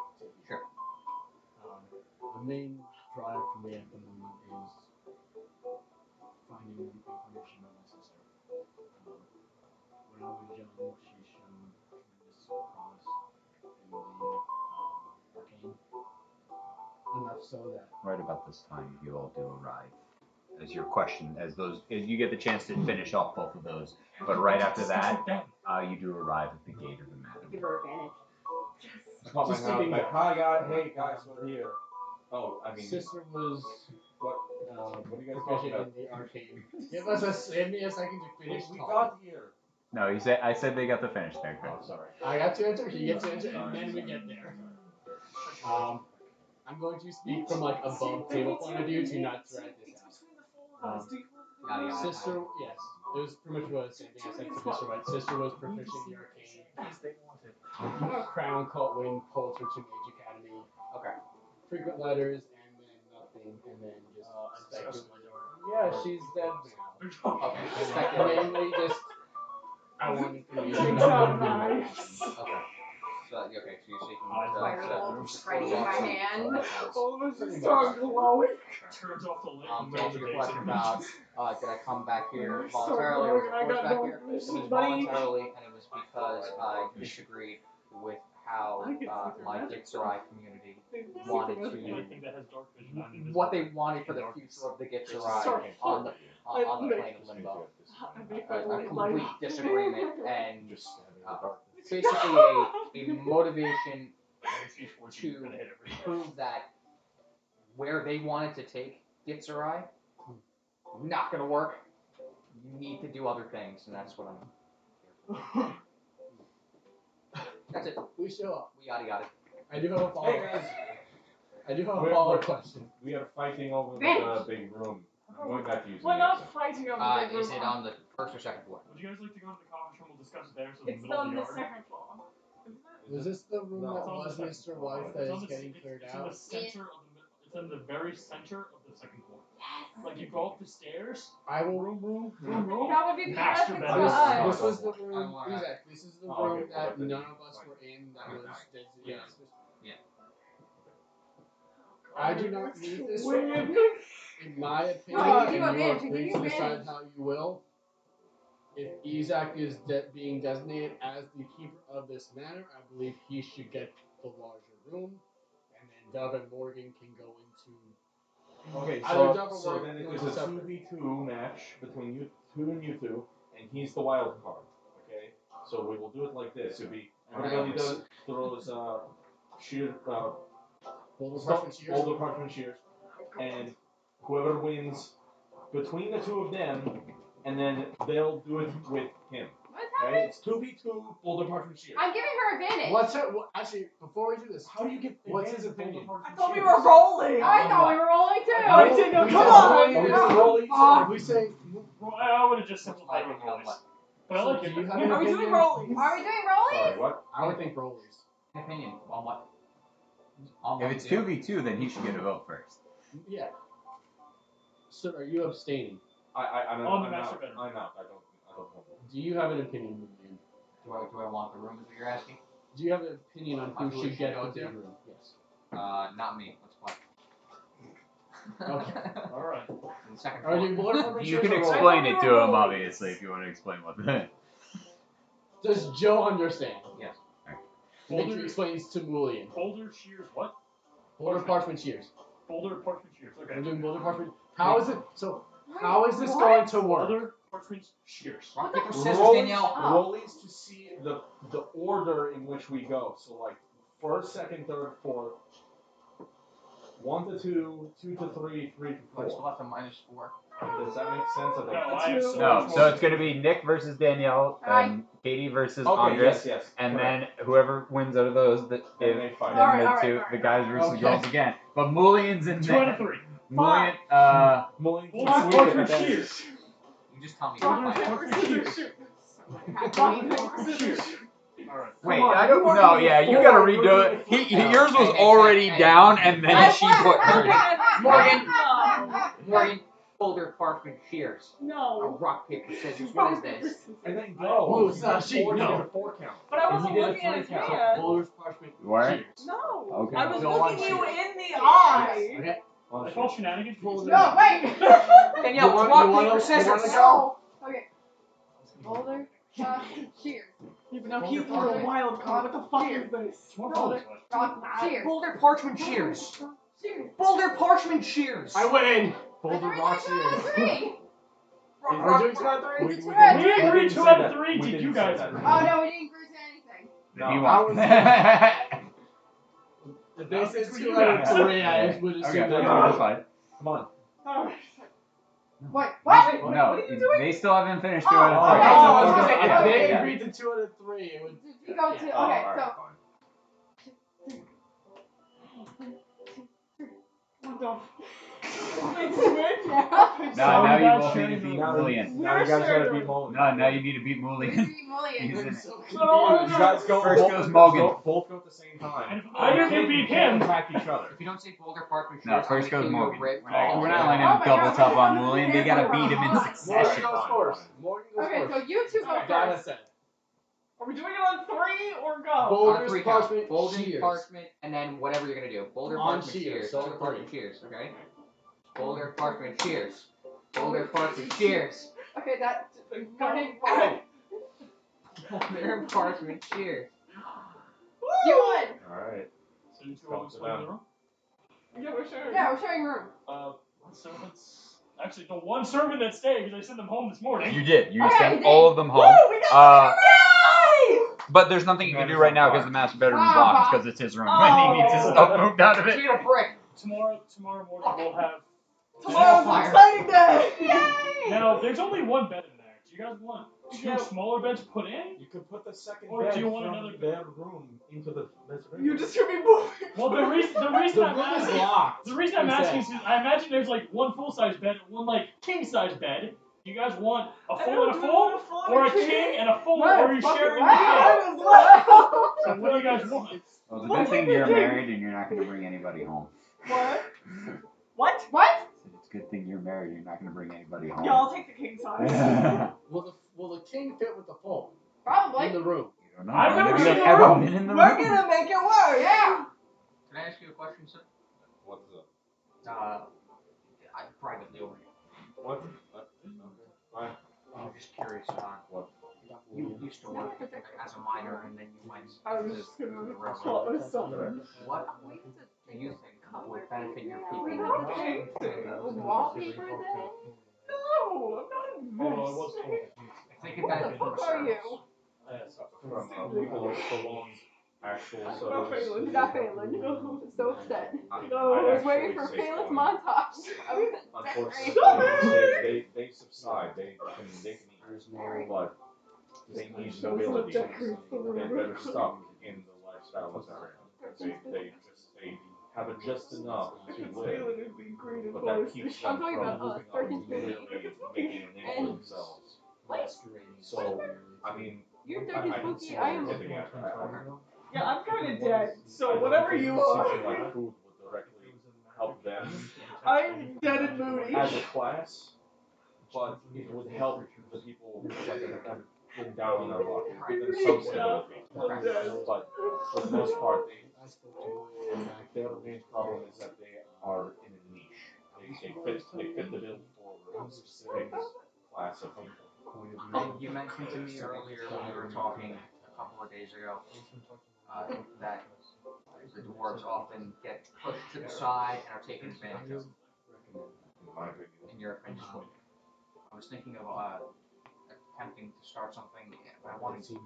here? Sure. The main drive for me at the moment is finding information about my sister. When I was young, she showed tremendous promise in the arcane. Enough so that Right about this time, you all do arrive. As your question, as you get the chance to finish off both of those, but right after that, you do arrive at the gate of the madam. Give her advantage. Just thinking like, that- hi guys, hey guys, we're here. Oh, I mean, sister was what are you guys talking proficient about? in the arcane. Give me a second to finish We talking. got here. No, I said they got to finish there. Oh, sorry. I got to enter, he gets to enter, and then we get there. I'm going to speak from like above table point of view to not drag this out. Sister, yes, it was pretty much what the same thing I said to Mr. White. Sister was proficient in the arcane. Crown caught wind, pulled her to Mage Academy. Okay. Frequent letters, and then nothing, and then just speculation. Yeah, she's dead now. Okay. And Speculation. mainly just I want information. So nice. Okay. So okay, so you're seeking Fireball striking my hand. All of us just start glowing. Turns off the lamp. To answer your question about did I come back here So voluntarily or was glowing, I I forced got back no here? It was mission, buddy. voluntarily, and it was because I disagreed with how I can see my through Gitzerai community wanted Anything to that has dark vision, I'm invisible. what they wanted for the future of the Gitzerai on the plane of limbo. A complete disagreement and Just standing in the darkness. basically a motivation to prove that where they wanted to take Gitzerai, not gonna work. You need to do other things, and that's what I'm here for. That's it. We show up. We yada yada. I do have a follow-up. Hey guys, I do have a We're- follow-up we're- question. we are fighting over Vanish. the big room. I'm going back to using We're the not exit. fighting over the big room. Is it on the first or second floor? Would you guys like to go to the conference room? We'll discuss it there. So in It's the middle on of the the yard. second floor. Isn't it? Was this the room No. that It's on the was second Mr. floor. White It's that It's is on getting the, cleared it's in the out? center of the. It's in the very center of the second floor. Like you go up the stairs. I will room. That would be Master perfect for bedroom. us. This was the room. I wanna- Exactly. This is the Oh, okay, room well, that then none you- of us fine. were in. That Okay. was designated. Yeah. I do not need this Win. room. In my opinion, No, you and do you are advantage, you free give to you decide advantage. how you will. if Isaac is being designated as the keeper of this manor, I believe he should get the larger room, and then Dove and Morgan can go into. Okay, Either Dove or so Morgan then can it go is into a separate. 2v2 match between you two, and he's the wild card. Okay, so we will do it like this. It'll be everybody throws sheer Boulder Parchment Shears. boulder parchment shears, and whoever wins between the two of them, and then they'll do it with him. What's Okay, happening? it's 2v2 boulder parchment shears. I'm giving her advantage. What's her? Actually, before we do this, How do you get what's his advantage opinion? boulder I parchment thought we shears? were rolling. I thought we were rolling too. I didn't know. We Come said on. rolling, Are we no. rolling? Are we saying? I would have just simplified What's it my rollies. opinion But I like Do it. you have Are an we doing opinion? rolling? Are we doing rolling? Sorry, what? I would think rollers. Opinion on what? On If what it's deal? 2v2, then he should get a vote first. Yeah. So, are you abstaining? I'm On the I'm master out. bedroom. I'm out. I don't know. Do you have an opinion, Lillian? Do I want the room? Is what you're asking? Do you have an opinion on On who who should it get should the go big to? room? Yes. Not me. Let's play. Okay. All right. In the second Are floor. you Boulder Parchment You Shears can or rollers? explain I it thought to we were him, rolling. obviously, if you want to explain what the. Does Joe understand? Yes. Mitri Boulder, explains to Lillian. boulder shears. What? Boulder Parchment Shears. Boulder parchment shears. Okay. We're doing Boulder Parchment. How is it? So, how is this going to work? Boulder parchment shears. Rock, paper, scissors, Rollies, Danielle. rollies to see the order in which we go. So like first, second, third, fourth. 1 to 2, 2 to 3, 3 to Oh, it's 4. left a -4. Does that make sense? I think. No, I have so No, much so more. it's going to be Nick versus Danielle, and Katie versus Okay, Andres, yes. and correct. then whoever wins out of those, Then if they fight. then Alright, the alright, two, alright, the guys versus okay. girls again. But Mullions and 2 out of 3. Mullion, Mulligan Boulder can sweep it, parchment but then- shears. You just tell me. Boulder You're fine. parchment shears. Shoot. Boulder parchment shears. All right. wait, on, I don't you are know. doing Yeah, you four, got to you're redo doing it. He, four. yours was Hey, already hey, down, and then I she was put hers. looking at this. Morgan. No. Morgan. Boulder parchment shears. Oh, No. rock paper scissors. What is this? And then Oh, go. it's not a sheet, Four, you no. did a 4 count. But I And wasn't he did a looking at 3 his count. hand. Boulder Parchment What? Shears. No. Okay. I was Go looking on, you shears. in the eye. Okay. I call shenanigans. Boulder. No, wait. Danielle, You want- rock you wanna- paper you scissors. wanna No. Okay. Boulder, shears. Even though Boulder he's a parchment. wild card, what the fuck is this? What Boulder. rollies left? Rock, shears. Boulder parchment shears. Shears. Boulder parchment shears. I win. Boulder Are we Rock doing 2 out of Shears. 3? Are we doing 2 out of 3? We- It's we two out of didn't- three. We agreed didn't 2 say out that. of 3. We Did didn't you say guys that. agree? Oh no, we didn't agree to anything. No. He I won. was- If they That's said between 2 you out of guys. 3, I would assume Okay, that. that's fine. Come on. Alright. Wait, Wait, what? No, what are you doing? they still haven't finished Oh, 2 out of 3. Okay, so I was Oh, gonna say, okay, if they okay. agreed to 2 out of 3, it would. Did you go to? Yeah. Okay, alright, so. fine. What the? Wait, to win? Yeah. No, now you guys both need to sharing beat the Now, Mullion. now you guys gotta We're beat Mulligan. No, now you need to beat We Mullion. beat He's Mulligan. in I'm it. so No, confused. You guys go. First both- goes Morgan. Both go at the same time. And if You either of you can't- beat you can't him, attack each other. If you don't say boulder parchment No, shears, I'm first gonna goes kill your Morgan. rib. We're not letting Oh him my double God, top we're on gonna Mullion. do They gotta this beat him in for a succession. Morgan goes Fine, first. fine. Morgan goes Okay, first. so you two go Okay. Donna first. said. Are we doing it on 3 or go? On a Boulder's 3 count. Parchment Boulder Shears. parchment, and then whatever you're gonna do. Boulder On parchment shears, shears. so Boulder three. parchment shears. Okay. Boulder parchment shears. Boulder parchment shears. Okay, that. Go. Morgan, Alright. Boulder parchment shears. you won. Alright. So you two Come all to explain them. the room? Yeah, we're sure. Yeah, we're sharing room. What servants? Actually, the one servant that stayed because I sent them home this morning. You did. You Okay, you sent did. all of them home. Woo, we got Yay! But there's nothing you can do right now because the master bedroom's Ah, locked bah. because it's his room and he needs his stuff moved out of it. Give a brick. Tomorrow morning we'll have. Tomorrow's an Fire. exciting day! Yay! Now, there's only one bed in there. Do you guys want 2 Yeah. smaller beds put in? You could put the second Or bed do you want from another- their room into the bedroom. You just heard me moving. Well, the reason The I'm room is asking. locked. The reason I'm He asking said. is 'cause I imagine there's like one full-size bed and one like king-size bed. You guys want a I full know, and a do we full, want a full and or a a king? king and a full, What? or are you Fucking sharing the what? king? Might as well. So what do you guys want? Well, it's a good thing you're married and you're not going to bring anybody home. What? What? What? It's a good thing you're married. You're not going to bring anybody home. Yeah, I'll take the king size. Will the king fit with the full Probably. in the room? You don't know. I've never Have you seen the ever room. been in the We're room? gonna make it work. Yeah. Can I ask you a question, sir? What's up? I privately over here. What? Okay. Fine. I'm just curious. curious, What? you used to work as a miner, and then you went I was to just the gonna railroad. call it something. What We have to do you think would benefit your Yeah, people? we more? don't Painting. wallpaper day. No, I'm not Although I a was mess. told Think What about the it for fuck are you? yes, From prolonged actual I'm service. not Phelan. Not Phelan. No. So upset. No. I was I'd waiting actually for say Phelan's fine. montage. Unfortunately, they subside. They can eat, but they need Shows mobility. the decorates the room. They're stuck in the lifestyle that they're in. They have it just enough to Phelan live, would be great in but that keeps I'm them talking from about, moving up Thirteenth and really making a name for themselves. So, I mean, You're I Turkish can Spooky. see I what am. you're getting at. Yeah, I'm kind of dead. So whatever you Something are, like food would directly help them I'm dead and moody. as a class, but it would help the people that have been down on their luck, give them some stability. I'm dead. But for the most part, their main problem is that they are in a niche. They fit the bill for a specific class of people. And you mentioned to me earlier when we were talking a couple of days ago that the dwarves often get pushed to the side and are taken advantage of. In my opinion. In your opinion, I was thinking of attempting to start something, but I wanted your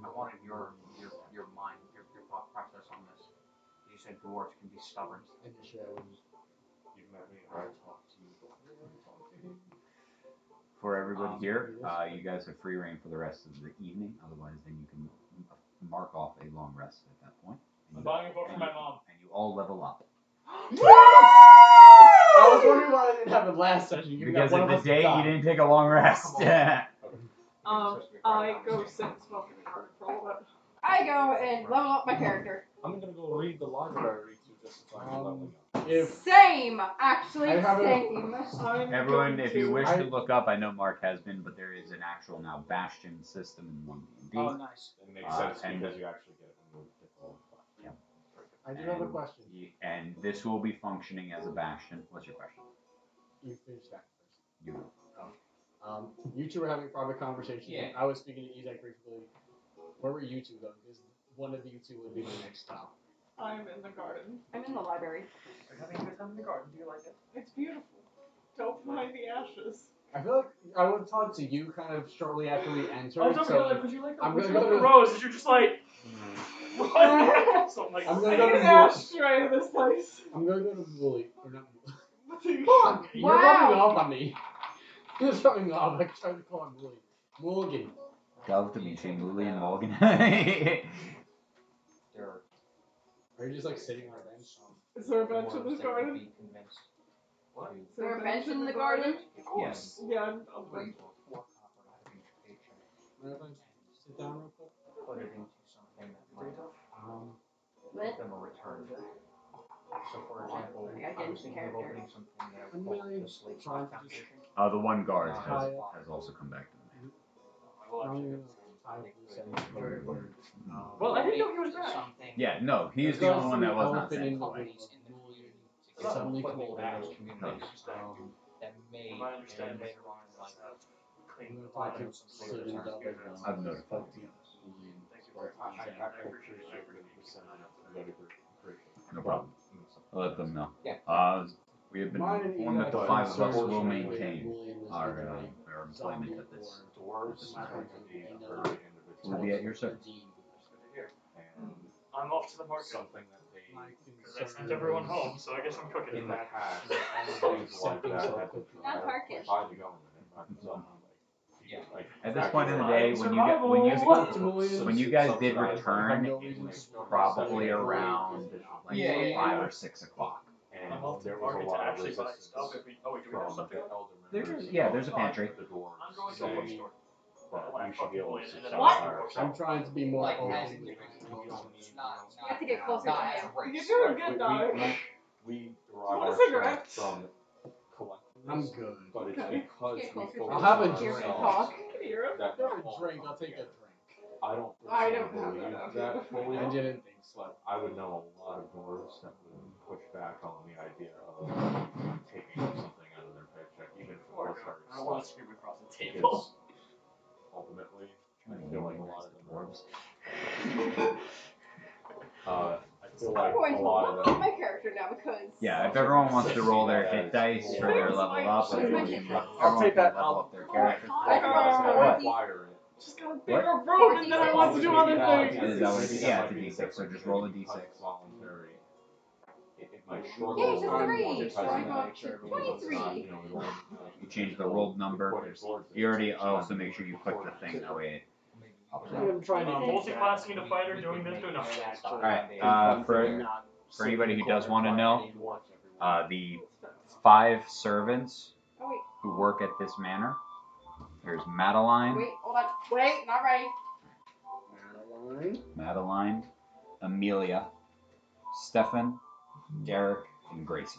mind, your thought process on this. You said dwarves can be stubborn. You've met me, or I've talked to you before. For everybody here, you guys have free reign for the rest of the evening. Otherwise, then you can mark off a long rest at that point. I'm buying a book for my mom. And you all level up. I was wondering why I didn't have it last session. You got Because one of of the us day died. you didn't take a long rest. I go sit and smoke in the garden for all of it. I go and level up my character. I'm gonna go read the library too, just as I'm leveling up. If Actually, I have a- same. I'm Everyone, going if you to- wish to look up, I know Mark has been, but there is an actual now Bastion system in 1D&D. Oh, nice. It makes sense and- because you actually get it removed. I do have a question. And this will be functioning as a Bastion. What's your question? You finish that first. You. You two were having a private conversation. Yeah. I was speaking to Ezek briefly. Where were you two though? Because one of you two would be my next stop. I'm in the garden. I'm in the library. Are you having a good time in the garden? Do you like it? It's beautiful. Don't mind the ashes. I feel like I would have talked to you kind of shortly after we entered. I was over so here like, would you like I'm would gonna you like go the to- roses? You're just like, what? So I'm like, I'm I gonna need go to an ashtray in this place. I'm gonna go to Wooly or not. Wooly. Fuck! You're Wow. rubbing off on me. You're rubbing off. I tried to call him Wooly. Mulligan. Love to meet you, Mooley and Morgan. Are you just like sitting on a bench? Is there a bench in this garden? Be convinced What? Is Is there a bench in the garden? Of course. Yeah, I'll bring. Mind if I sit down real quick? Put it into something that might What? give them a return. So, for example, I gotta get I was into thinking of character. opening something that I I'm would call really the Slate trying Spot to just- Foundation. The one guard Hi. has also come back to the man. I will I'm actually. gonna tie up loose ends very word. Well, I didn't know he was back. Something Yeah, no, he's the only one that was not sent away. companies in the community to It's get suddenly a foothold in coming those back. communities that may My understanding later on in life Clean I'm the gonna talk line to of some Sid sort of and return. Delvin. I've notified you. Thank you very much. I appreciate the sentiment. Very grateful. No problem. I'll let them know. Yeah. We have been Mine and informed that the Ezek five of us serve will with maintain Wooly in this our either like employment zombie at this. Dwarves This is tend right. to be And, very We'll individual. be at your service. That's good to hear. And I'm off to the market. something that they Because I sent everyone home, so I guess I'm cooking. in the past things like that had to Not Turkish. by the government. Yeah. Like, At this point in the Fine. day, Survival. when you guys did return, no it reason was to probably around like Yeah. 5 or 6 o'clock. And I'm off to there the was a market to lot of actually buy resistance stuff if we. Oh, wait, do we have from stuff the here? elder There's members. a pantry. The dwarves. I'm going to the saying bookstore. that When I we should be able to fucking succeed What? by I'm ourselves. trying to be more Like, open. as with individuals, not You have to get closer not to as him. a race. You do a Right, good we- dive. We derive Want a our cigarette? strength from I'm collectiveness, good. but it's Okay. because Get we closer focus to I'll have a on drink. ourselves Can you hear him? that Have we're all a drink, I'll take a together. drink. I don't I personally don't have believe that. that fully, I didn't think so. but I would know a lot of dwarves that would push back on the idea of taking something out of their paycheck, even for I don't want to military scream across the stuff. table. Because lot of them. my character now because. Yeah, if everyone wants to roll their hit dice for their level up, She's everyone my can kid. I'll take that. level up their character. I What? Require it. Just gotta What? beat up road and then I want to do other things. Is that what it is? Yeah, it's a D6, so just roll a D6. Voluntary. It might struggle. Yeah, it's just with three. it So I go up because to it's 23. not, you know, the- You change the rolled number. You already also make sure you click the thing that way. I'm trying to Multi-classing a fighter, doing this to another. Alright, for anybody who does want to know, the 5 servants Oh wait, who work at this manor, there's Madeline, wait, hold on. Wait, not ready. Madeline, Amelia, Stefan, Derek, and Gracie.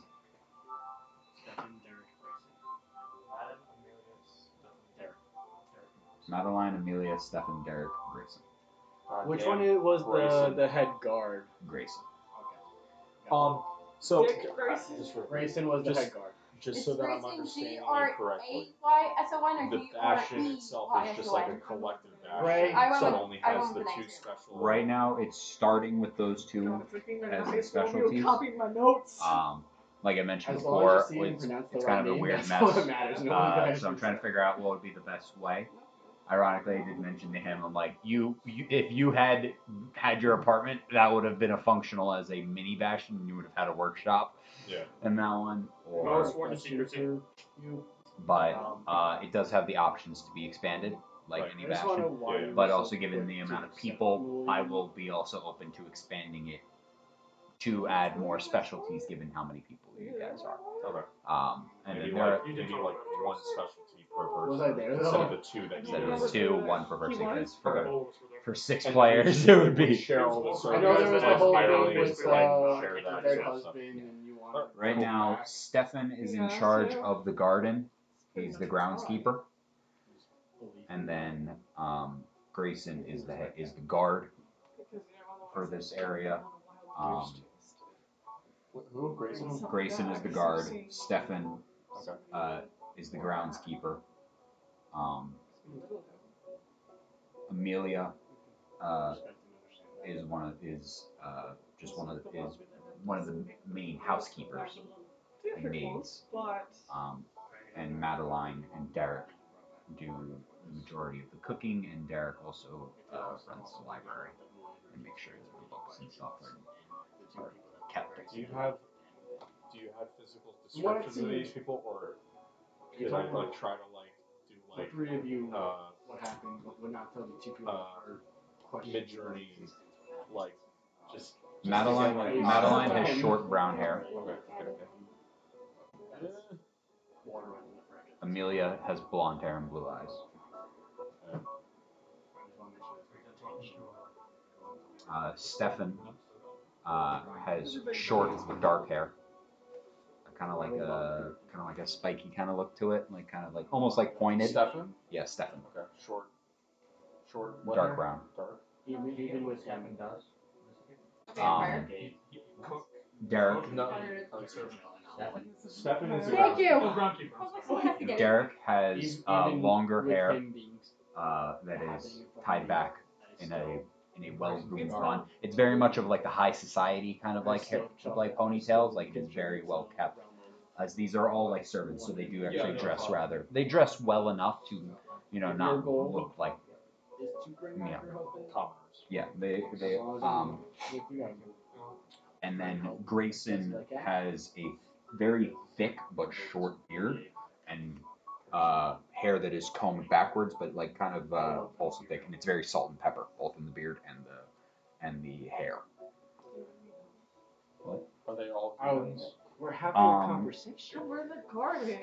Stefan, Derek, Grayson. Adam, Amelia, Stefan, Derek. Madeline, Amelia, Stefan, Derek, Grayson. Which one was Grayson. the head guard? Grayson. So Dick Grayson. just real quick, Grayson was the Just- head guard. just so that I'm understanding you correctly. G-R-A-Y-S-O-N or The bastion itself is just like a collective bastion, Right. I went so it with- only I has went the with the two next special. Right now, it's starting with those two. God, freaking in as high school, you specialties. copied my notes. Like I mentioned As long before, as you see and it's pronounce the kind right of a name, weird that's all mess. that matters. No one can So I'm actually trying to say. figure out what would be the best way. Ironically, I did mention to him, I'm like, if you had your apartment, that would have been a functional as a mini bastion, and you would have had a workshop Yeah. in that one. Well, Or, sworn to secrecy. You. but it does have the options to be expanded, like Right. any I just want to bastion. why Yeah. you But were also, so given quick the to amount of accept people, Louis. I will be also open to expanding it to add more specialties, given how many people you guys are. Okay. And Maybe then there, like maybe like one specialty per person Was I there, instead though? of the two that instead you of did. 2, 1 per person, because Okay. for 6 And players, we- it would we be. share all the I I know there was the services, whole entirely thing with is like share her that dead sort of stuff. husband, and you want. Right now, Stefan is in charge of the garden. He's the groundskeeper, and then Grayson is the guard for this area. Who? Grayson? Grayson is the guard. Stefan Okay. is the groundskeeper. Amelia is one of the main housekeepers and maids. But And Madeline and Derek do the majority of the cooking, and Derek also runs the library and makes sure that the books and stuff are kept. Do you have physical descriptions of these people, or did I like try to like do The like three of you, what happened? What would not tell the two people or question. mid-journey, like just Madeline has short brown hair. okay. Water runs in the fridge. Amelia has blonde hair and blue eyes. Stefan has short, dark hair, kind of like a spiky kind of look to it, like almost like pointed. Stefan? Yeah, Stefan. Okay. Short. What Dark hair? brown. Dark. Even with him. Vampire. Cook. Derek. No. Stefan is the Thank you. Oh, I was groundkeeper. like, someone has to get it. Derek has Even longer with hair him being that is tied back in a well-groomed bun. It's very much of like the high society kind of like hair, like ponytails. Like it's very well kept. As these are all like servants, so they do actually dress rather. They dress well enough to, not look like. is to bring Yeah. back your husband. commoners. Yeah, they and then Grayson has a very thick but short beard and hair that is combed backwards, but like kind of also thick, and it's very salt and pepper, both in the beard and the hair. What? Are they all Oh, humans? we're having a Um, conversation. we're the garden.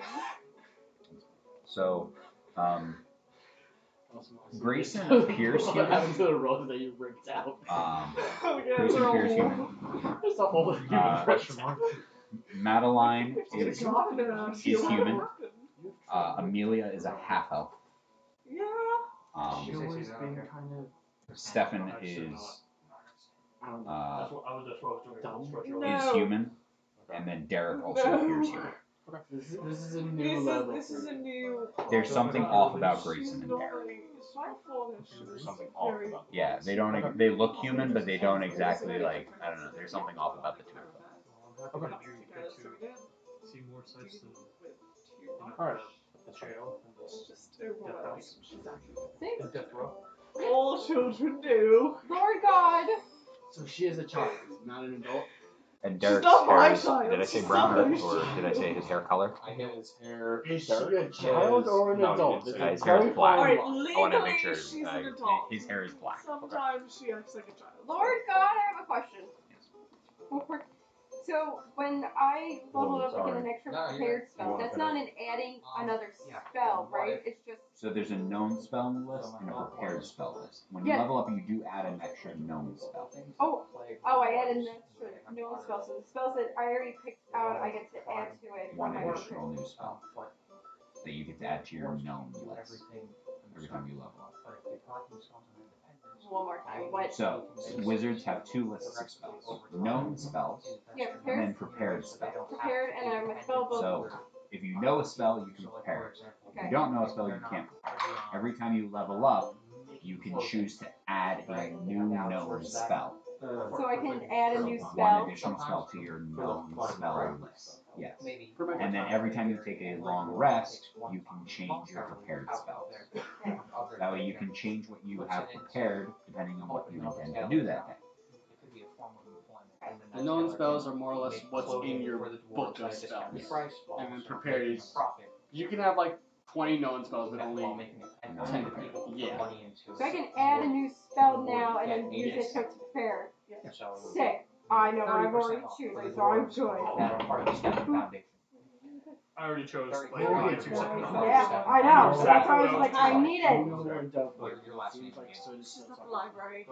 So, Grayson What appears happened human. to the rose that you ripped out? Oh, yeah, Grayson they're all appears warm. human. There's a hole that you Question ripped out. Madeline is God, human. Amelia is a half elf. Yeah. She's always been kind of. Stefan is I don't know. That's what I was just supposed to do. Dumb. Structural. No. human, and then Derek also appears human. This is a new level. This is a new. There's something off about Grayson and She's Derek. There's something off about Yeah, they don't. They look human, but they don't exactly like. I don't know. There's something off about the two of them. I'm happy that you get to see more sights than Alright. the jail and this Just death house See? and death row. all children do. Lord God. So she is a child, not an adult. And She's Derek's not my hair is. child. Did I say She's brown not or, my did I say his hair color? I hit his hair. Is she Derek a child or an no, he adult? didn't This say His is hair is very black. fine Alright, line. I want to make legally sure she's an his adult. hair is black. Sometimes she acts like a child. Lord God, I have a question. So when I leveled up with an extra No, you're prepared right. spell, You wanna that's not an adding another yeah. spell, What right? if- It's just So there's a known spell list and a prepared spell list. When you Yeah. level up, you do add an extra known spell. Oh, I added an extra known spell. So the spells that I already picked out, I get to add to it. One for my additional new spell that you get to add to your known list every time you level up. One more time. What? So wizards have two lists of spells: known spells Yeah, and prepared, then prepared spells. prepared, and I'm a spell book. So if you know a spell, you can prepare it. If you Okay. don't know a spell, you can't prepare it. Every time you level up, you can choose to add a new known spell. So I can add a new One spell. additional spell to your known spell list. Yes. Maybe. And then every time you take a long rest, you can change your prepared spells. That way you can change what you have prepared depending on what you intend to do that day. The known spells are more or less what's in your book of spells. And then prepared is you can have like 20 known spells, but only 10 prepared. Yeah. So I can add a new spell now and then use it to prepare. Sick. I know I've already chosen, so I'm good. I already chose like Yeah. 2 seconds. Yeah, I know. So that's why I was like, I need it. She's at the library.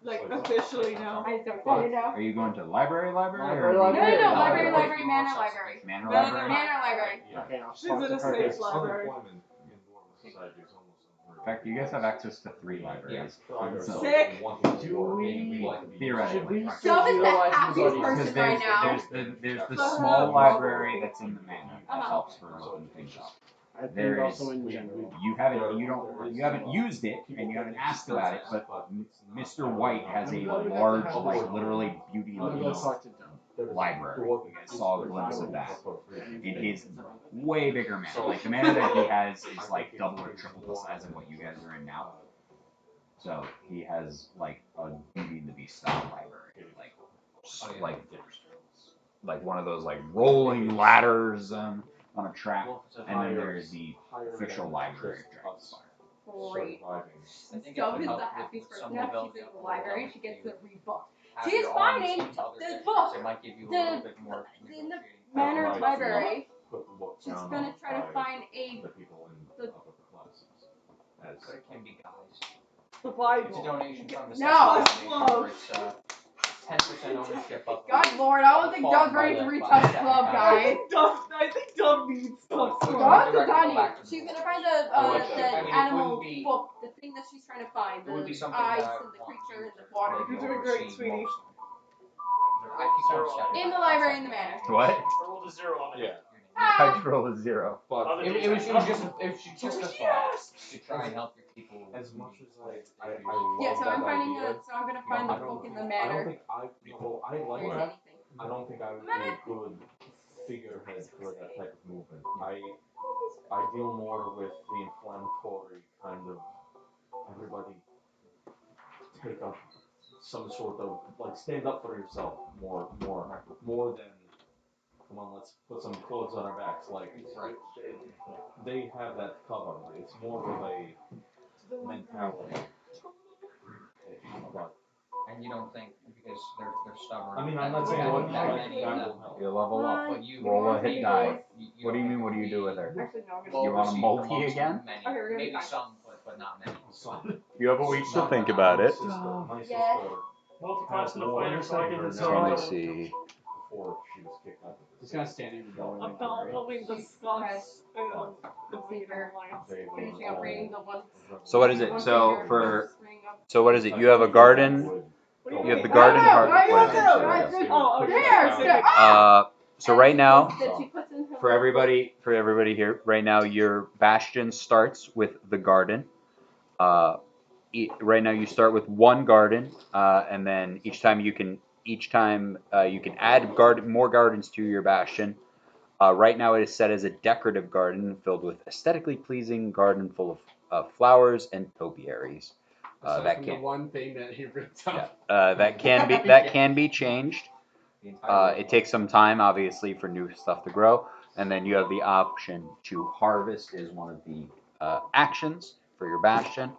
Like officially now. I don't know now. Are you going to library or Library, No, library. no, no. Library, library, manor, library. Manor Manor library? Manor library. Okay, I'll She's in a safe library. Unemployment in Dwarven society is almost unheard In fact, you guys have access to 3 libraries. So, Sick. Do we- theoretically. Dub is the utilize happiest buddies? Because person right now. there's the small library that's in the manor that helps for looking things up. I think There is- also in general. You haven't used it and you haven't asked about it, but Mr. White has a large, like literally Beauty I'm and gonna go Beast talk to Dub. library. You guys saw a glimpse of that. It is way bigger manor. Like the manor that he has is like double or triple the size of what you guys are in now. So he has like a Beauty and the Beast style library, like one of those like rolling ladders on a track, and then there's the official library of Dragonfire. Great. I think Dub it is would the help happiest with person. some Now ability she's in the of library and ability she gets to the rebook. have She is your arms finding into other the districts. book. It might give you a The- little bit more in the negotiating. manor Right. library. Put the book She's down gonna try to by find a. the people in the- upper classes. As But it can be guys. The It's a Bible. donation from the No. Second Foundation where it's 10% ownership of God Lord, I don't think Dub's ready to retouch the club, guys. I think Dub needs some Dub- Dub's Direct done go back it. to She's the gonna book. find I like the that. I mean, it animal wouldn't be- book, the thing that she's trying to find, It would be the something ice that I and would the want creature you and the to water. maybe You're doing great, oversee sweetie. most. I keep on stepping In the back. library in the manor. What? I rolled a 0 on it. Yeah. How'd you roll a 0? But Other It was just if she took the thought to try and help your people. as much as I Yeah, love so that I'm finding idea, so I'm gonna find I the don't book in think- the I manor. don't think I like There's that. anything. I don't think I would be a good figurehead for that type of movement. I deal more with the inflammatory kind of everybody take up some sort of like stand up for yourself more than come on, let's put some clothes on our backs. Like Right. they have that cover. It's more of a mentality. But And you don't think because they're stubborn. I mean, I'm not that- saying that- what that that many of them- will help. You level up. But you Roll a maybe hit die. you What do you don't mean? think What do you do with her? Actually, no, I'm You gonna want a oversee multi the most again? Many, Okay, we're gonna be maybe fine. some, but not many. Son, You have a week to No, think no, about my it. sister, my Yeah. sister Multi-class to the more fighter, so I get her the now Let me 0. see. before she was kicked out of the Just gonna stand in the doorway. About what we discussed the Fever. They were Finishing up all- reading the one. So what is it? one So figure, for reading up- so what is it? You have a garden. What do You have the mean? garden I don't know, part. I What is don't know, it? I just- Oh, okay. There, Okay. there. So right now, That she puts in her for everybody here right now, your bastion starts with the garden. Right now you start with one garden, and then each time you can add more gardens to your bastion. Right now it is set as a decorative garden filled with aesthetically pleasing garden full of flowers and topiaries. That the can one thing that he ripped up. that can be changed. It takes some time, obviously, for new stuff to grow, and then you have the option to harvest is one of the actions for your bastion.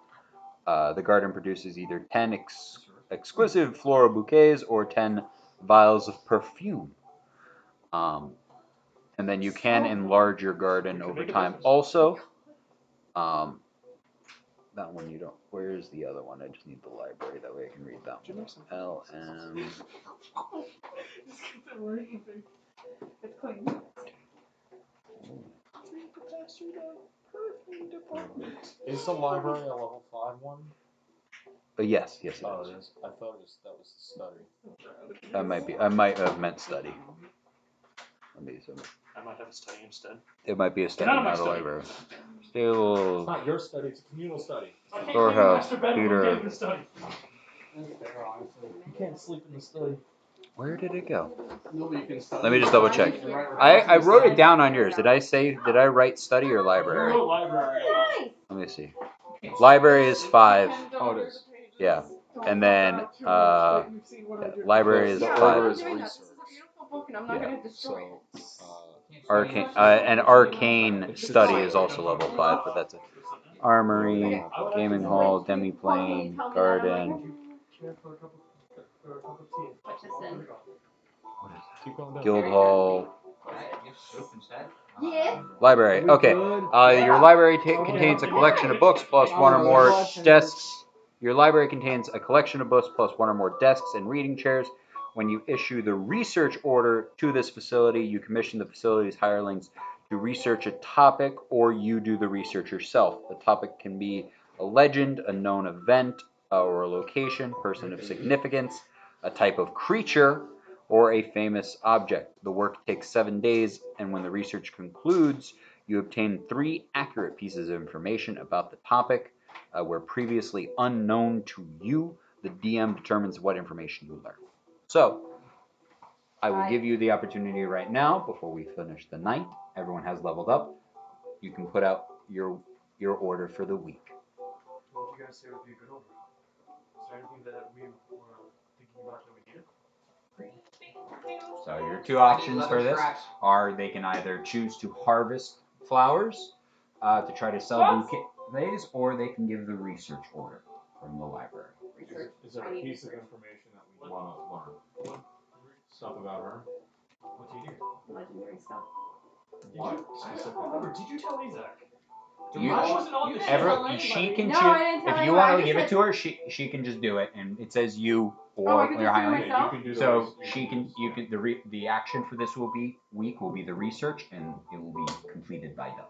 The garden produces either 10 exquisite floral bouquets or 10 vials of perfume. And then you can enlarge your garden over time. Also, that one you don't. Where is the other one? I just need the library. That way I can read that one. LM. Just get the word thing. It's clean. Is the library a level 5 one? Yes. Oh, it is. I thought that was the study. I might be. I might have meant study. I might have a study instead. It might be a study, Not my not a study. library. It's Still. not your study, it's a communal study. I can't Storehouse, sleep in the master bedroom, Peter. I can't even study. That's fair, honestly. You can't sleep in the study. Where did it go? Nobody can study. Let me just double check. Right, I wrote it down on yours. Did I write study or You library? wrote library. Let me see. Library is 5. Oh, it is. Yeah. And then library is Yeah, 5. library is This is research. a beautiful book, and I'm not Yeah. gonna destroy it. Arcane and arcane study is also level 5, but that's it. Armory, gaming hall, demiplane, garden, Can I put a cup of tea? Put this in. Keep going down. guild hall, Yeah. library. Okay. Your library contains a collection of books plus one or more desks. Your library contains a collection of books plus one or more desks and reading chairs. When you issue the research order to this facility, you commission the facility's hirelings to research a topic, or you do the research yourself. The topic can be a legend, a known event, or a location, person of significance, a type of creature, or a famous object. The work takes 7 days, and when the research concludes, you obtain 3 accurate pieces of information about the topic, where previously unknown to you. The DM determines what information you learn. So, I will give you the opportunity right now, before we finish the night. Everyone has leveled up. You can put out your order for the week. What would you guys say would be a good order? Is there anything that we were thinking about that we needed? So your 2 options for this are they can either choose to harvest flowers to try to sell bouquets, or they can give the research order from the library. Is there a piece of information that we want to learn? Stuff about her? What do you do? Legendary stuff. What specifically? Remember, did you tell Isaac? You- I wasn't on the ship. She can No, choose. I didn't tell If you. you want I to just give it said- to her, she can just do it, and it says you Oh, or I can your just do it highlight. myself? You can do the So rest- she can. You can. The action for this will be the research, and it will be completed by Duff.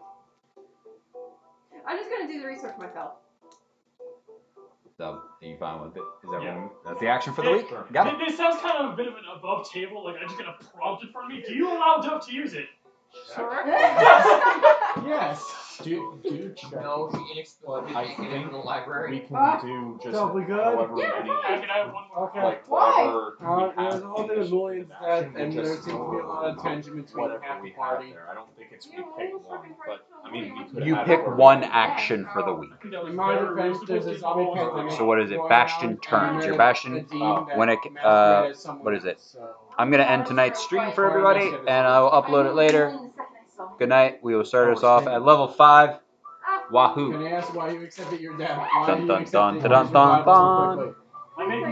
I'm just gonna do the research myself. So are you fine with it? Is that Yeah. that's the action for the Yeah. week? Got it. This sounds kind of a bit of an above table, like I'm just gonna prompt it for me. Do you allow Duff to use it? Sure. Yes. Do check. No, he inexplicably I can't get think into the we library. can do just So we good? however Yeah, many, fine. Can I have one more? Okay. like Why? whatever we have There's all in the this millions that, action, and we'll there just seems to be a lot of go tension between whatever half we the have party. there. I don't think it's we You pick almost one, fucking but I mean we could You have pick it where one we- action for the week. I think that was In my very defense, there's a reasonable, zombie given the whole pandemic. So what is it? going Bastion around, turns. and Your a Bastion demon that when it masqueraded as someone what is it? else, so. I'm gonna end tonight's stream for everybody, and I will upload it later. Good night. We will start us off at level 5. Wahoo. Can I ask why you accepted your death? Why Dun, you dun, accepted dun, your dun, dun, survival so dun. quickly? I made